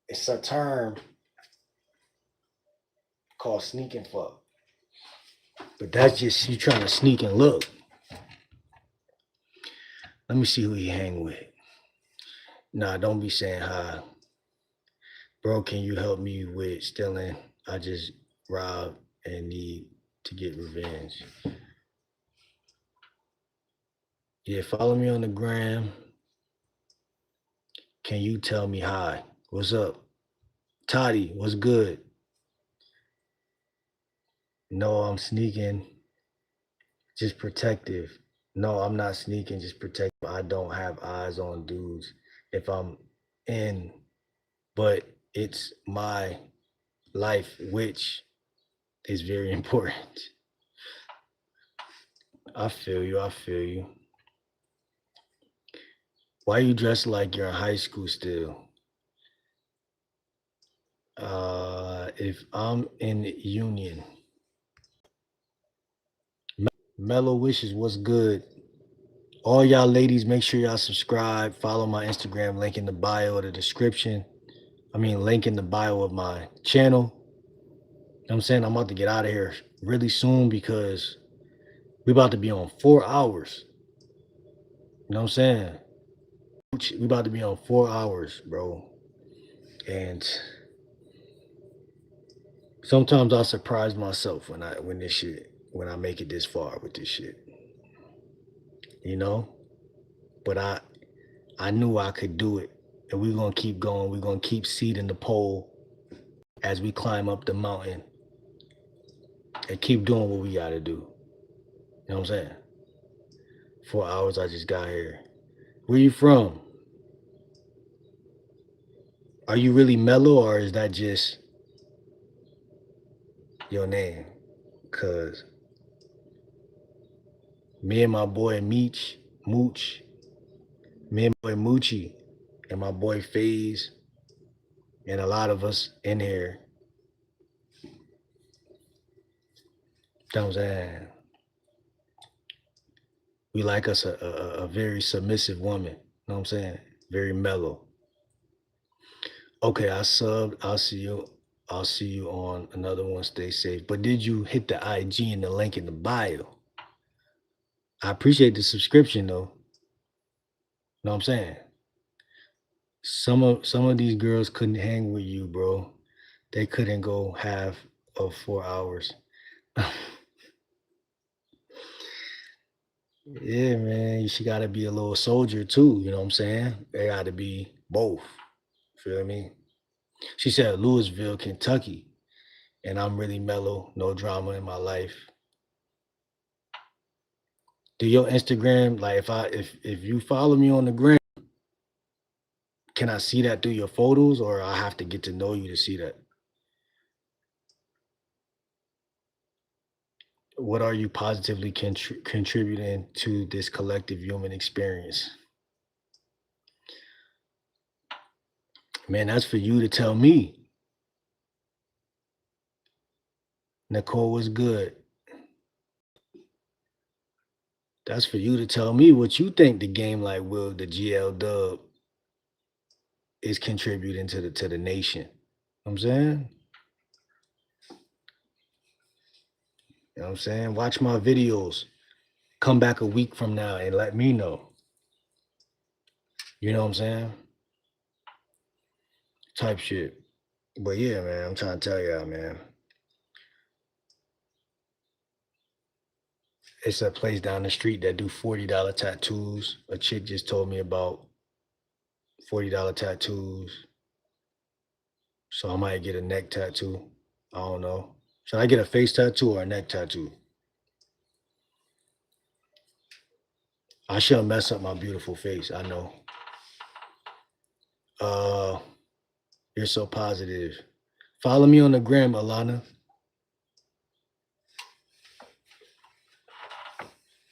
it's a term called sneak and fuck. But that's just you trying to sneak and look. Let me see who you hang with. Nah, don't be saying hi. Bro, can you help me with stealing? I just robbed and need to get revenge. Yeah, follow me on the gram. Can you tell me hi? What's up? Toddy, what's good? No, I'm sneaking. Just protective. No, I'm not sneaking, just protective. I don't have eyes on dudes if I'm in, but it's my life, which is very important. I feel you. I feel you. Why you dressed like you're in high school still? If I'm in union. Mellow Wishes, what's good? All y'all ladies, make sure y'all subscribe. Follow my Instagram, link in the bio or the description. Link in the bio of my channel. You know what I'm saying? I'm about to get out of here really soon because we about to be on 4 hours. You know what I'm saying? We about to be on 4 hours, bro. And sometimes I surprise myself when I make it this far with this shit. You know? But I knew I could do it. And we're gonna keep going. We're gonna keep seeding the pole as we climb up the mountain and keep doing what we gotta do. You know what I'm saying? 4 hours I just got here. Where you from? Are you really mellow or is that just your name? Cause me and my boy Mooch, me and my boy Moochie, and my boy FaZe, and a lot of us in here. You know what I'm saying? We like us a very submissive woman. You know what I'm saying? Very mellow. Okay, I subbed. I'll see you on another one. Stay safe. But did you hit the IG and the link in the bio? I appreciate the subscription though. You know what I'm saying? Some of these girls couldn't hang with you, bro. They couldn't go half of 4 hours. Yeah, man. She gotta be a little soldier too, you know what I'm saying? They gotta be both. Feel me? She said Louisville, Kentucky. And I'm really mellow, no drama in my life. Do your Instagram, like if you follow me on the gram, can I see that through your photos or I have to get to know you to see that? What are you positively contributing to this collective human experience? Man, that's for you to tell me. Nicole was good. That's for you to tell me what you think the game like Will the GL Dub is contributing to the nation. You know what I'm saying? You know what I'm saying? Watch my videos. Come back a week from now and let me know. You know what I'm saying? Type shit. But yeah, man, I'm trying to tell y'all, man. It's a place down the street that do $40 tattoos. A chick just told me about $40 tattoos. So I might get a neck tattoo. I don't know. Should I get a face tattoo or a neck tattoo? I shouldn't mess up my beautiful face. I know. Uh, you're so positive. Follow me on the gram, Alana.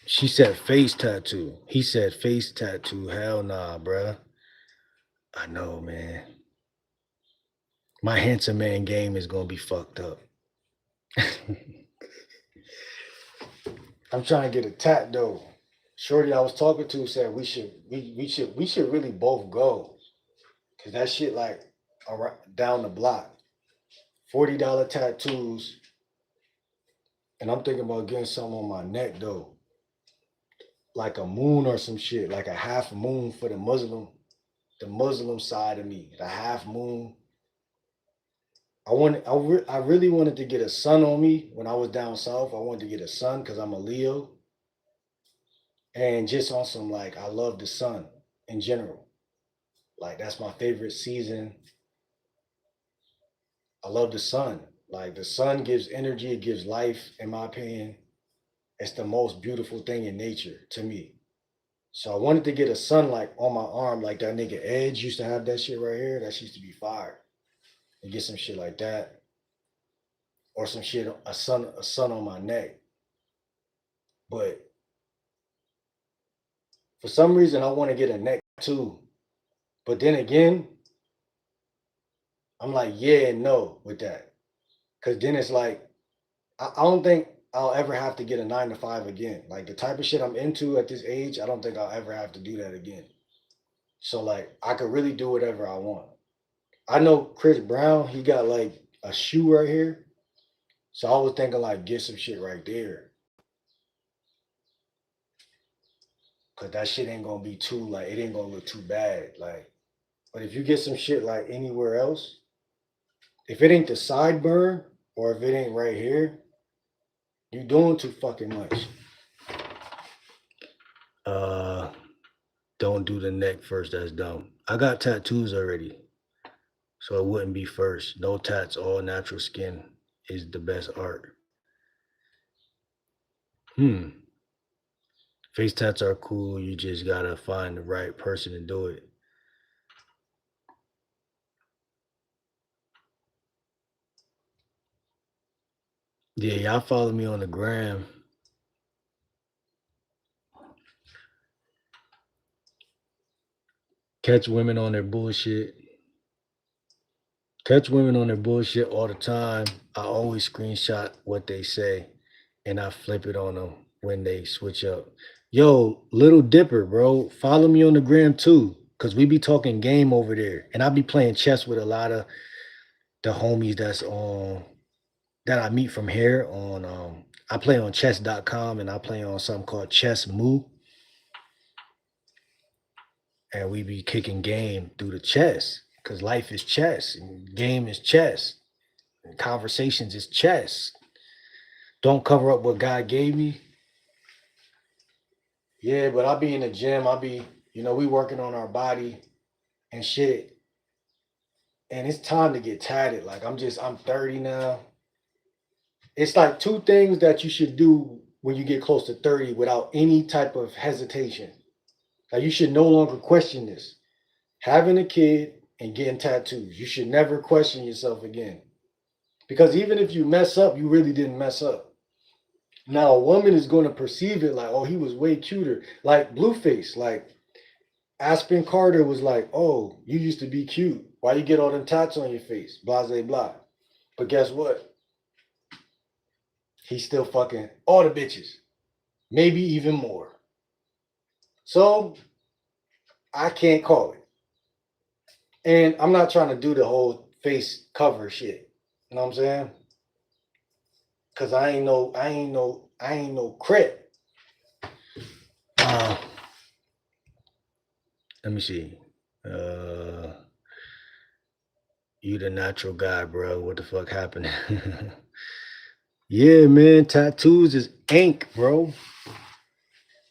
She said face tattoo. He said face tattoo. Hell nah, bruh. I know, man. My handsome man game is gonna be fucked up. I'm trying to get a tat though. Shorty I was talking to said we should really both go. Cause that shit like around, down the block. $40 tattoos. And I'm thinking about getting something on my neck though. Like a moon or some shit. Like a half moon for the Muslim side of me. The half moon. I really wanted to get a sun on me when I was down south. I wanted to get a sun because I'm a Leo. And just on some like I love the sun in general. Like that's my favorite season. I love the sun. Like the sun gives energy, it gives life, in my opinion. It's the most beautiful thing in nature to me. So I wanted to get a sun like on my arm, like that nigga Edge used to have that shit right here. That used to be fire. And get some shit like that. Or some shit, a sun on my neck. But for some reason I want to get a neck too. But then again, I'm like, yeah and no with that. Cause then it's like, I don't think I'll ever have to get a 9 to 5 again. Like the type of shit I'm into at this age, I don't think I'll ever have to do that again. So like I could really do whatever I want. I know Chris Brown, he got like a shoe right here. So I was thinking like get some shit right there. Cause that shit ain't gonna be too like it ain't gonna look too bad. Like, but if you get some shit like anywhere else, if it ain't the sideburn or if it ain't right here, you doing too fucking much. Uh don't do the neck first, that's dumb. I got tattoos already. So it wouldn't be first. No tats, all natural skin is the best art. Face tats are cool. You just gotta find the right person to do it. Yeah, y'all follow me on the gram. Catch women on their bullshit. Catch women on their bullshit all the time. I always screenshot what they say and I flip it on them when they switch up. Yo, Little Dipper, bro, follow me on the gram too. Cause we be talking game over there. And I be playing chess with a lot of the homies that's on that I meet from here on I play on chess.com and I play on something called Chess Moo. And we be kicking game through the chess. Cause life is chess. And game is chess. And conversations is chess. Don't cover up what God gave me. Yeah, but I be in the gym. We working on our body and shit. And it's time to get tatted. Like I'm 30 now. It's like two things that you should do when you get close to 30 without any type of hesitation. Like you should no longer question this. Having a kid and getting tattoos. You should never question yourself again. Because even if you mess up, you really didn't mess up. Now a woman is going to perceive it like, oh, he was way cuter. Like Blueface, like Aspen Carter was like, oh, you used to be cute. Why you get all them tats on your face? Blah, blah, blah. But guess what? He's still fucking all the bitches. Maybe even more. So I can't call it. And I'm not trying to do the whole face cover shit. You know what I'm saying? Cause I ain't no crip. Let me see. You the natural guy, bro. What the fuck happened? Yeah, man. Tattoos is ink, bro.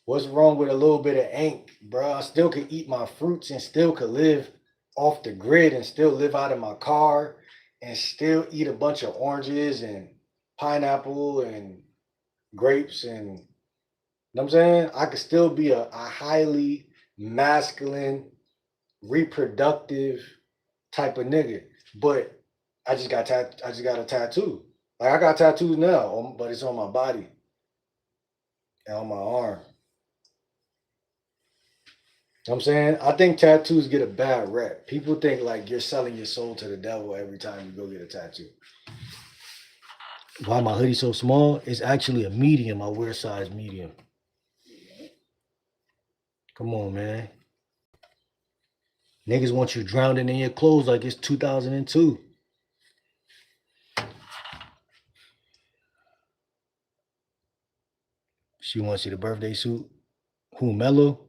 What's wrong with a little bit of ink, bro? I still could eat my fruits and still could live off the grid and still live out of my car and still eat a bunch of oranges and pineapple and grapes and, you know what I'm saying? I could still be a highly masculine, reproductive type of nigga. But I just got a tattoo. Like I got tattoos now, but it's on my body and on my arm. You know what I'm saying? I think tattoos get a bad rep. People think like you're selling your soul to the devil every time you go get a tattoo. Why my hoodie so small? It's actually a medium. I wear size medium. Come on, man. Niggas want you drowning in your clothes like it's 2002. She want to see the birthday suit. Who, Mello?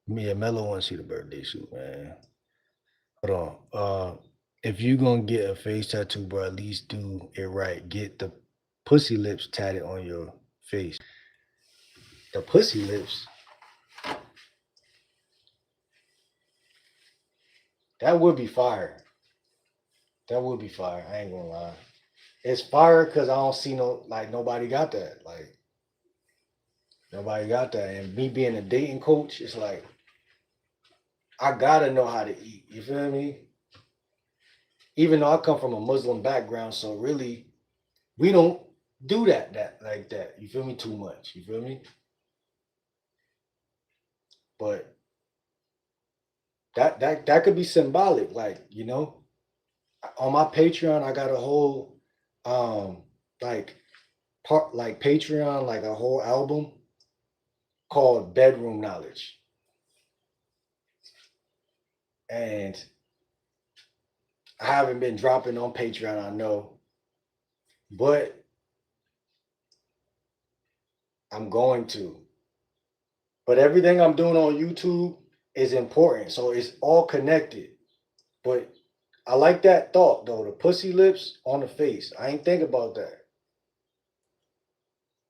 Yeah, Mello want to see the birthday suit, man. Hold on. If you gonna get a face tattoo, bro, at least do it right. Get the pussy lips tatted on your face. The pussy lips. That would be fire. That would be fire. I ain't gonna lie. It's fire because I don't see nobody got that. Like nobody got that. And me being a dating coach, it's like I gotta know how to eat. You feel me? Even though I come from a Muslim background, so really we don't do that like that. You feel me? Too much. You feel me? But that could be symbolic. Like, you know, on my Patreon, I got a whole like part like Patreon, like a whole album called Bedroom Knowledge. And I haven't been dropping on Patreon, I know, but I'm going to. But everything I'm doing on YouTube is important. So it's all connected. But I like that thought though, the pussy lips on the face. I ain't think about that.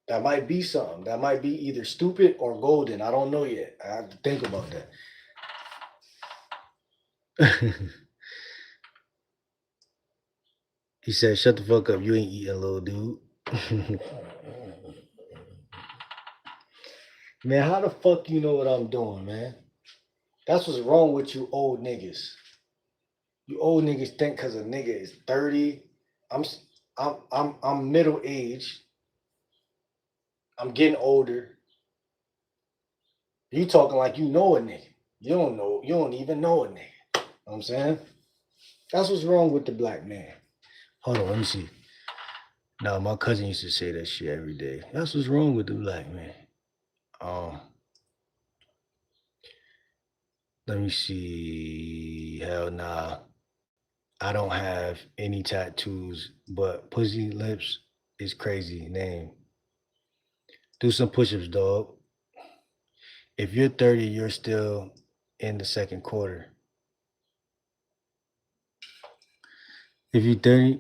That might be something. That might be either stupid or golden. I don't know yet. I have to think about that. He said, shut the fuck up. You ain't eating, little dude. Man, how the fuck you know what I'm doing, man? That's what's wrong with you old niggas. You old niggas think because a nigga is 30. I'm middle aged. I'm getting older. You talking like you know a nigga. You don't know, you don't even know a nigga. You know what I'm saying? That's what's wrong with the black man. Hold on, let me see. No, my cousin used to say that shit every day. That's what's wrong with the black man. Let me see. Hell nah. I don't have any tattoos, but pussy lips is crazy name. Do some push-ups, dog. If you're 30, you're still in the second quarter. If you're 30,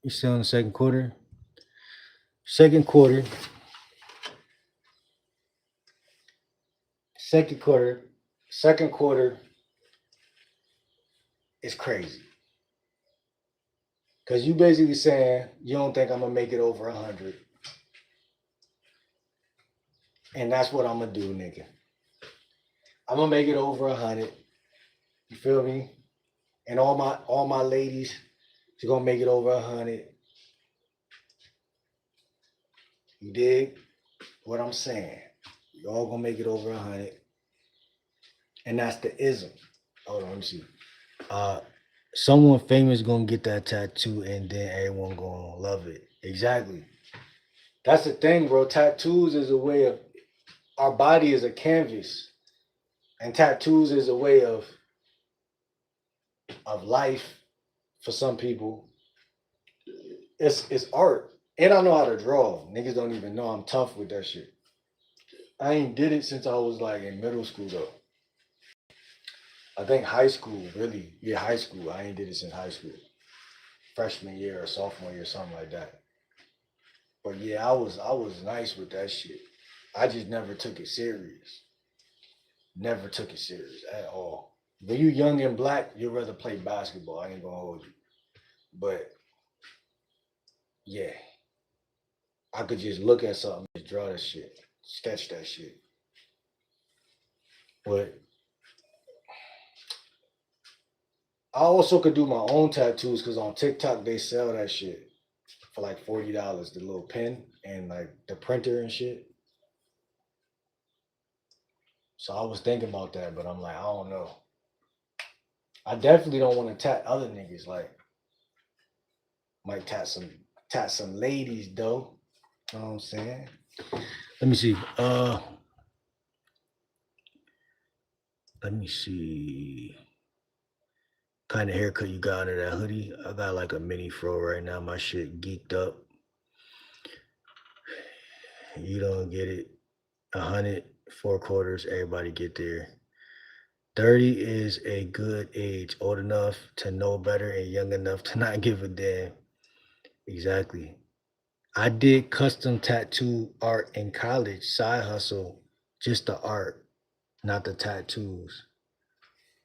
you're still in the second quarter. Second quarter is crazy. Because you basically saying you don't think I'm going to make it over 100. And that's what I'm going to do, nigga. I'm going to make it over 100. You feel me? And all my ladies, she's going to make it over 100. You dig what I'm saying? You all going to make it over 100. And that's the ism. Hold on, let me see. Someone famous gonna get that tattoo and then everyone gonna love it. Exactly. That's the thing, bro. Tattoos is a way of, our body is a canvas. And tattoos is a way of life for some people. It's art. And I know how to draw. Niggas don't even know I'm tough with that shit. I ain't did it since I was like in middle school though. I think high school, really. Yeah, high school. I ain't did it since high school. Freshman year or sophomore year, something like that. But yeah, I was nice with that shit. I just never took it serious. Never took it serious at all. When you young and black, you'd rather play basketball. I ain't gonna hold you. But yeah, I could just look at something, just draw that shit, sketch that shit. But I also could do my own tattoos because on TikTok they sell that shit for like $40, the little pen and like the printer and shit. So I was thinking about that, but I'm like, I don't know. I definitely don't want to tat other niggas. Like, might tat some ladies though. You know what I'm saying? Let me see. Let me see. Kind of haircut you got under that hoodie. I got like a mini fro right now. My shit geeked up. You don't get it. 100, 4 quarters. Everybody get there. 30 is a good age, old enough to know better and young enough to not give a damn. Exactly. I did custom tattoo art in college, side hustle, just the art, not the tattoos.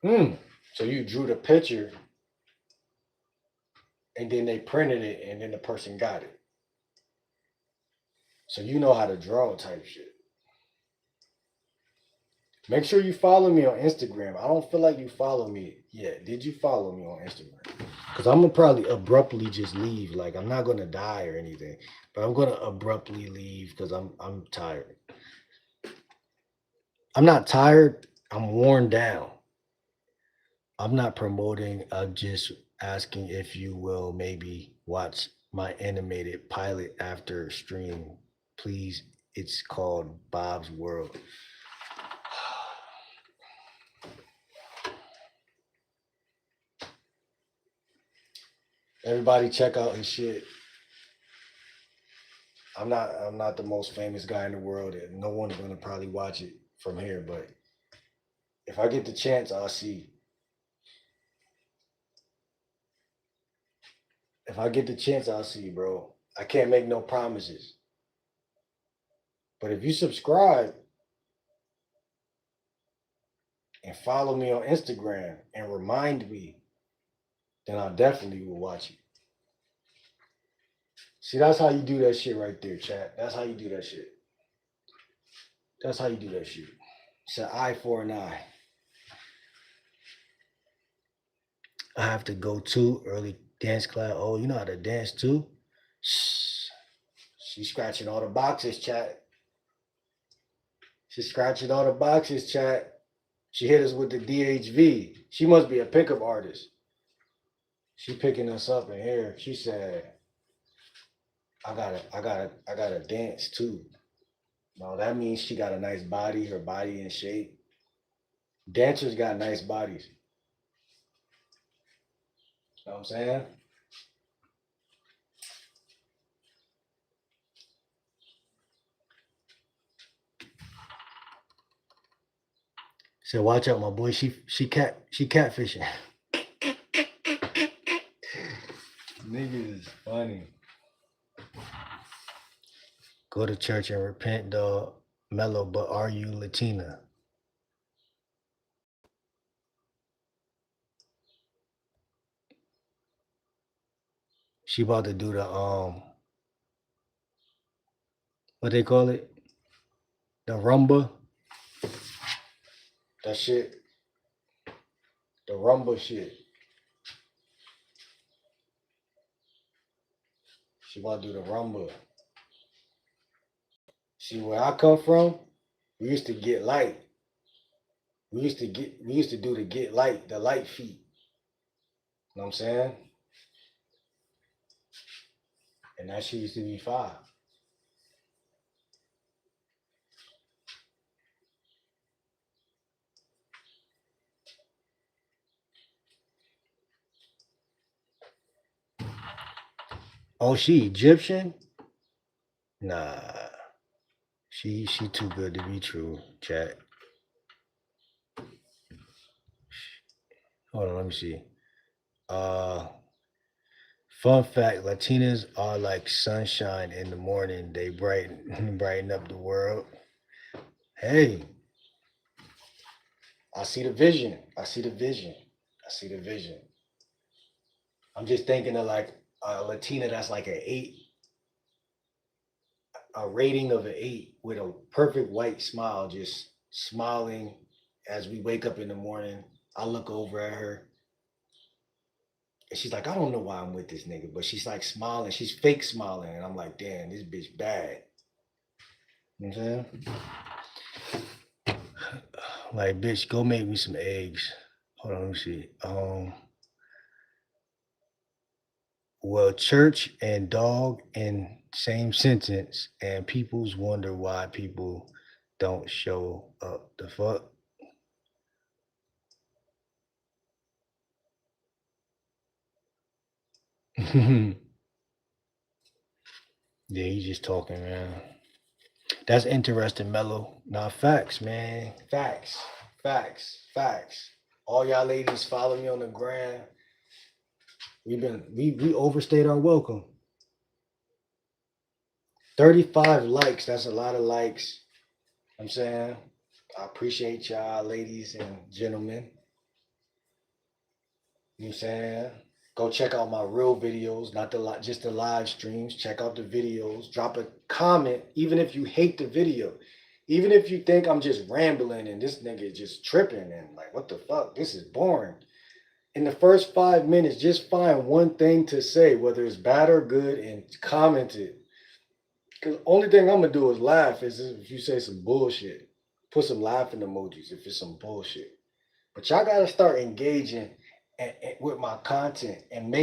Hmm. So you drew the picture and then they printed it and then the person got it. So you know how to draw type shit. Make sure you follow me on Instagram. I don't feel like you follow me yet. Did you follow me on Instagram? Because I'm gonna probably abruptly just leave. Like I'm not gonna die or anything, but I'm gonna abruptly leave because I'm tired. I'm not tired. I'm worn down. I'm not promoting. I'm just asking if you will maybe watch my animated pilot after stream, please. It's called Bob's World. Everybody check out his shit. I'm not the most famous guy in the world, and no one's gonna probably watch it from here. But if I get the chance, I'll see. If I get the chance, I'll see, bro. I can't make no promises. But if you subscribe and follow me on Instagram and remind me, then I definitely will watch it. See, that's how you do that shit right there, chat. That's how you do that shit. That's how you do that shit. It's an eye for an eye. I have to go to early dance class. Oh, you know how to dance too? Shh. She's scratching all the boxes, chat. She's scratching all the boxes, chat. She hit us with the DHV. She must be a pickup artist. She picking us up in here. She said, I gotta dance too. No, that means she got a nice body, her body in shape. Dancers got nice bodies. You know what I'm saying? Said, watch out, my boy. She catfishing. Niggas is funny. Go to church and repent, dog. Mellow, but are you Latina? She about to do the what they call it? The rumba. That shit. The rumba shit. She about to do the rumba. See where I come from, we used to get light. We used to do the get light, the light feet. You know what I'm saying? And that shit used to be fire. Oh, she Egyptian? Nah, she too good to be true. Chat. Hold on, let me see. Uh, Fun fact: Latinas are like sunshine in the morning. They brighten brighten up the world. Hey, I see the vision. I see the vision. I see the vision. I'm just thinking of like a Latina that's like an 8, a rating of an 8 with a perfect white smile, just smiling as we wake up in the morning. I look over at her and she's like, I don't know why I'm with this nigga, but she's like smiling. She's fake smiling. And I'm like, damn, this bitch bad. You know what I'm saying? Like, bitch, go make me some eggs. Hold on, let me see. Well, church and dog in same sentence, and people's wonder why people don't show up. The fuck? Yeah, he's just talking, man. That's interesting, Mello. Nah, facts, man. Facts. Facts. Facts. All y'all ladies follow me on the gram. We overstayed our welcome. 35 likes. That's a lot of likes. I'm saying I appreciate y'all, ladies and gentlemen. You know what I'm saying? Go check out my real videos, not just the live streams. Check out the videos. Drop a comment, even if you hate the video. Even if you think I'm just rambling and this nigga just tripping and like, what the fuck? This is boring. In the first 5 minutes, just find one thing to say, whether it's bad or good, and comment it. Because the only thing I'm gonna do is laugh is if you say some bullshit. Put some laughing emojis if it's some bullshit. But y'all gotta start engaging with my content and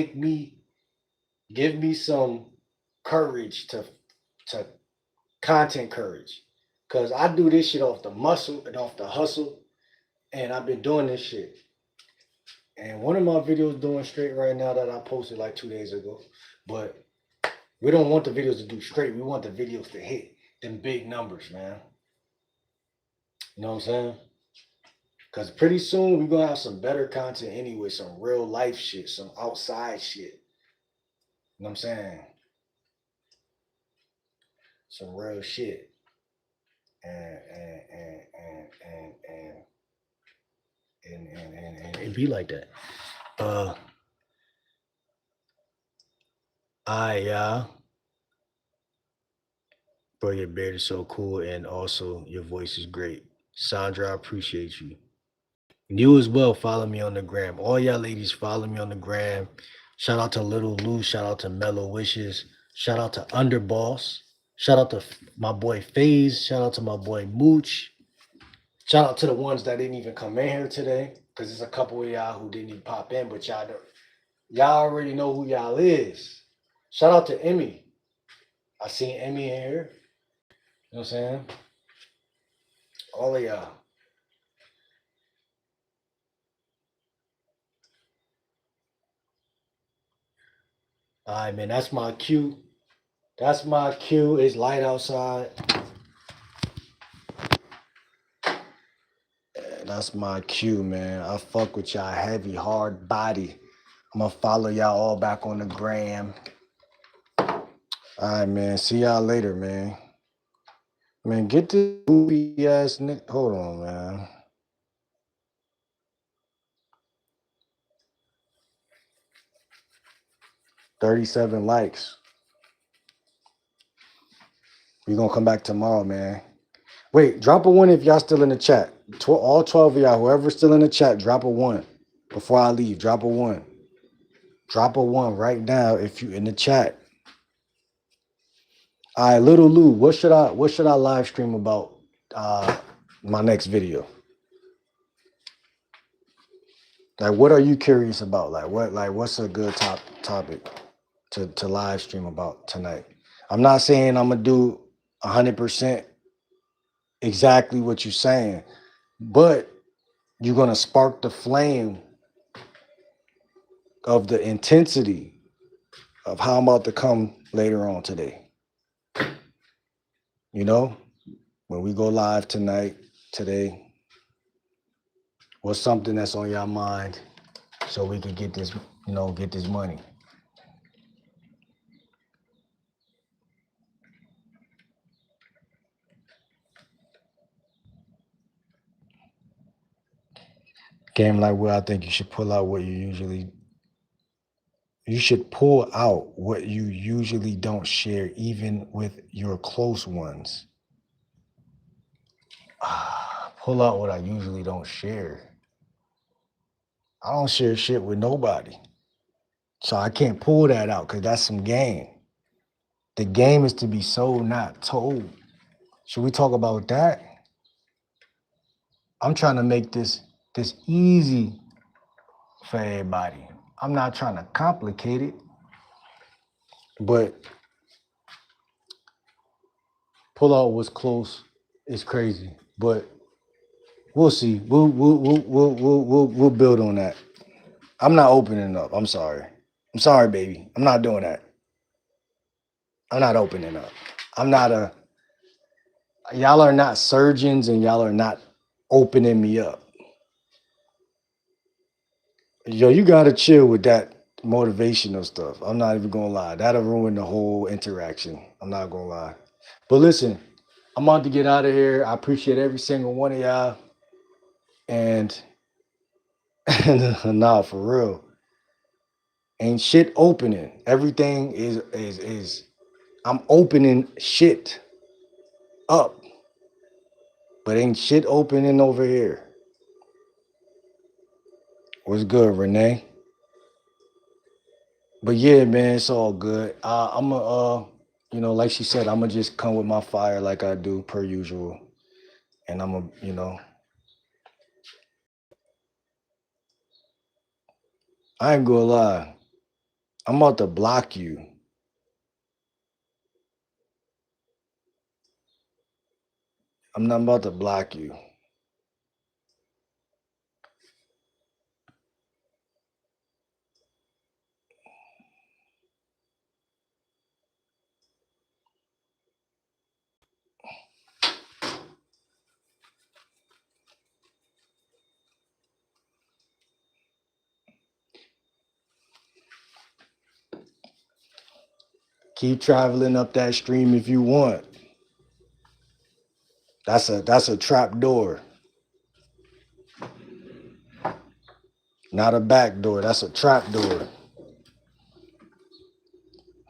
give me some courage to content courage. Cause I do this shit off the muscle and off the hustle, and I've been doing this shit. And one of my videos doing straight right now that I posted like 2 days ago. But we don't want the videos to do straight. We want the videos to hit them big numbers, man. You know what I'm saying? Because pretty soon we're gonna have some better content anyway, some real life shit, some outside shit. You know what I'm saying? Some real shit. And it be like that. Bro, your beard is so cool, and also your voice is great. Sandra, I appreciate you. You as well. Follow me on the gram. All y'all ladies, follow me on the gram. Shout out to Little Lou. Shout out to Mellow Wishes. Shout out to Underboss. Shout out to my boy FaZe. Shout out to my boy Mooch. Shout out to the ones that didn't even come in here today, because there's a couple of y'all who didn't even pop in, but y'all already know who y'all is. Shout out to Emmy. I seen Emmy in here. You know what I'm saying? All of y'all. All right, man. That's my cue. That's my cue. It's light outside. That's my cue, man. I fuck with y'all heavy, hard body. I'm gonna follow y'all all back on the gram. All right, man. See y'all later, man. Man, get this goofy ass nigga. Hold on, man. 37 likes. We gonna come back tomorrow, man. Wait, drop a one if y'all still in the chat. All 12 of y'all, whoever's still in the chat, drop a one before I leave. Drop a one. Drop a one right now if you in the chat. All right, Little Lou, what should I live stream about my next video? Like, what are you curious about? What's a good topic to live stream about tonight? I'm not saying I'm gonna do 100% exactly what you're saying, but you're gonna spark the flame of the intensity of how I'm about to come later on today. You know, when we go live today, what's something that's on your mind so we can get this, get this money? Game like where I think you should pull out what you should pull out what you usually don't share, even with your close ones. Pull out what I usually don't share. I don't share shit with nobody. So I can't pull that out because that's some game. The game is to be sold, not told. Should we talk about that? I'm trying to make this easy for everybody. I'm not trying to complicate it, but pull out what's close is crazy. But we'll see. We'll build on that. I'm not opening up. I'm sorry. I'm sorry, baby. I'm not doing that. I'm not opening up. Y'all are not surgeons and y'all are not opening me up. Yo, you gotta chill with that motivational stuff. I'm not even gonna lie. That'll ruin the whole interaction. I'm not gonna lie. But listen, I'm about to get out of here. I appreciate every single one of y'all. And nah, for real. Ain't shit opening. Everything is I'm opening shit up. But ain't shit opening over here. What's good, Renee? But yeah, man, it's all good. I'm like she said, I'm gonna just come with my fire like I do per usual. And I'm I ain't gonna lie. I'm about to block you. I'm not about to block you. Keep traveling up that stream if you want. That's a trap door. Not a back door. That's a trap door.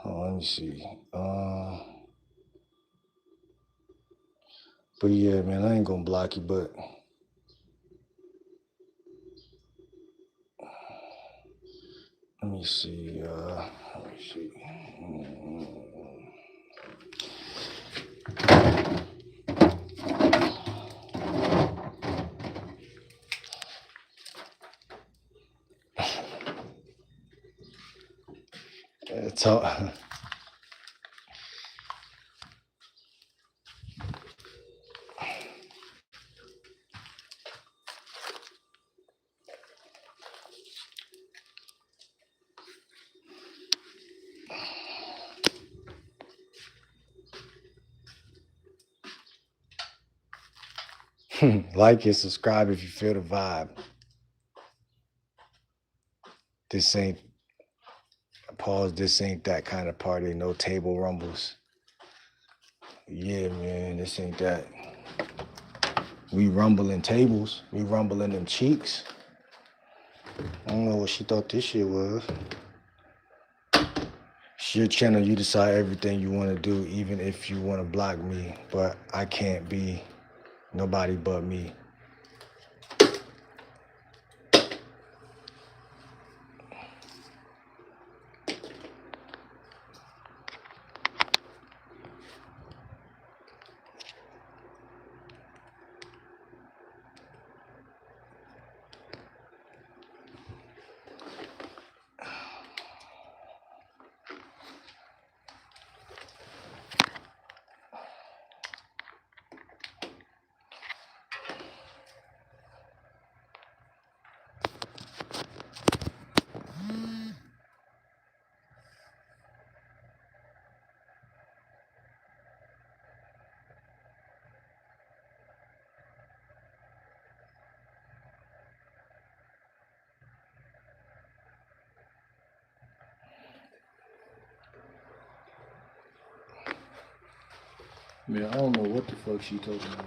Oh, let me see. But yeah, man, I ain't gonna block you, but let me see. It's all, like and subscribe if you feel the vibe. This ain't This ain't that kind of party. No table rumbles. Yeah, man, this ain't that. We rumbling tables. We rumbling them cheeks. I don't know what she thought this shit was. It's your channel. You decide everything you want to do, even if you want to block me. But I can't be nobody but me. Man, I don't know what the fuck she talking about.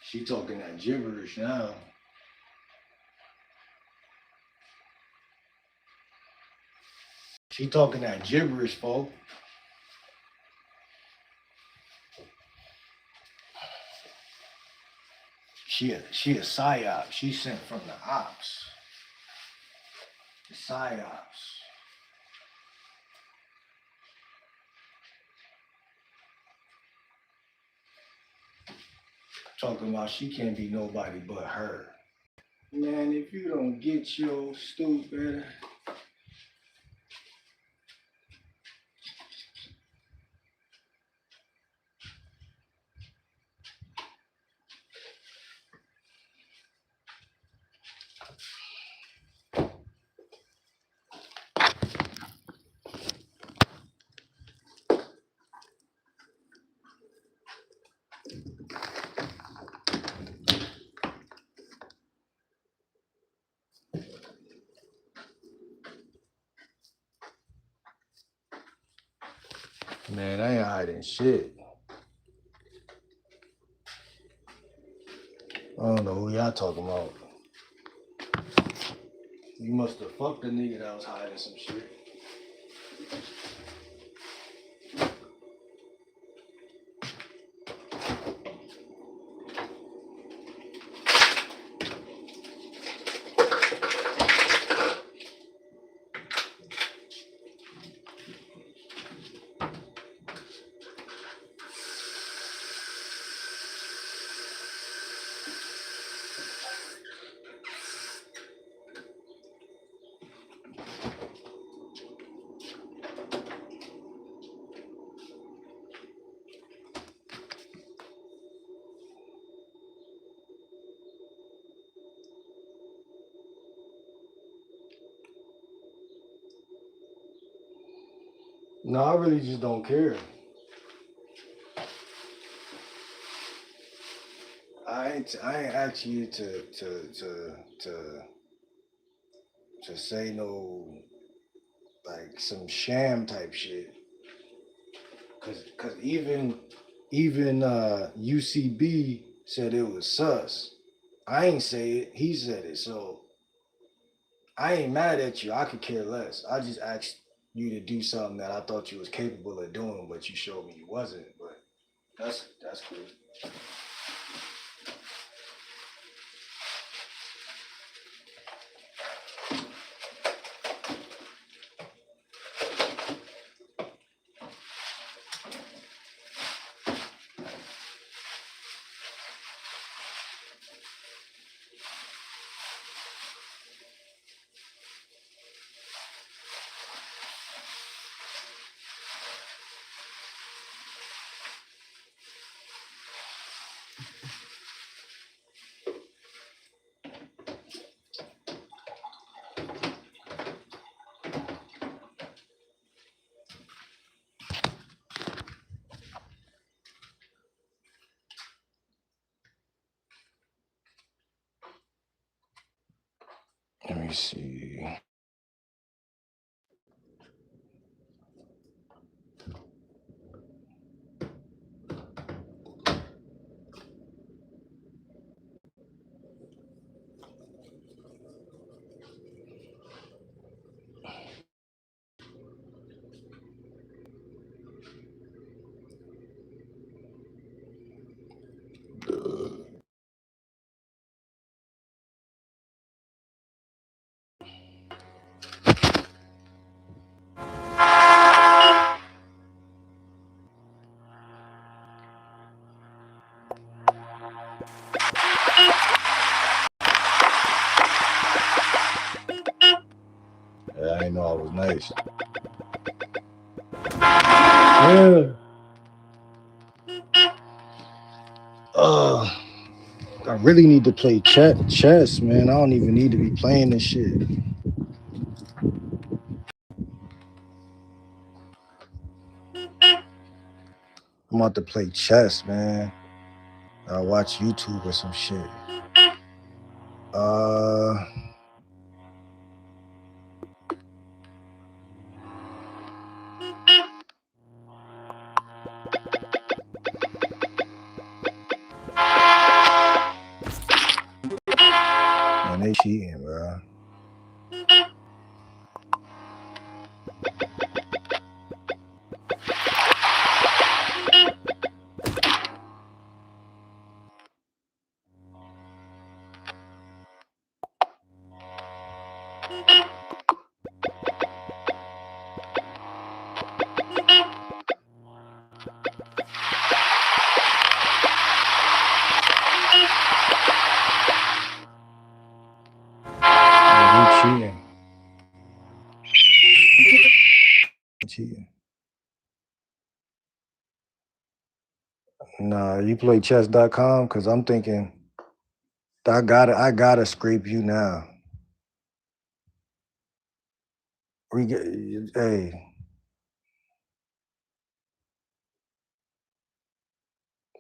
She talking that gibberish now. She talking that gibberish, folks. She a psyop. She sent from the ops. The psyops. Talking about she can't be nobody but her. Man, if you don't get your stupid. Man, I ain't hiding shit. I don't know who y'all talking about. You must have fucked the nigga that was hiding some shit. No, I really just don't care. I ain't asked you to say no like some sham type shit. Cause even UCB said it was sus. I ain't say it, he said it. So I ain't mad at you. I could care less. I just asked you to do something that I thought you was capable of doing, but you showed me you wasn't. But that's cool. Let me see. didn't know I was nice. Yeah. Uh, I really need to play chess, man. I don't even need to be playing this shit. I'm about to play chess, man. I watch YouTube or some shit. Uh, man, they cheating, bro. They cheating. Cheating. Nah, you play chess.com? Cause I'm thinking I gotta scrape you now. We get hey,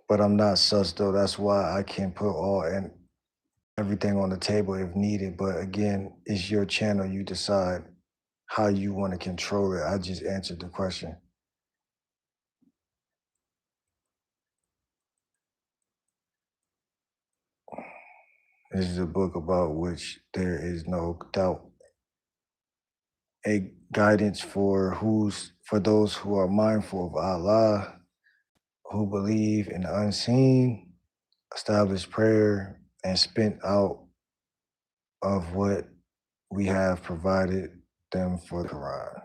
but I'm not sus though. That's why I can't put all and everything on the table if needed. But again, it's your channel. You decide how you want to control it. I just answered the question. This is a book about which there is no doubt. A guidance for those who are mindful of Allah, who believe in the unseen, establish prayer, and spent out of what we have provided them for the Quran.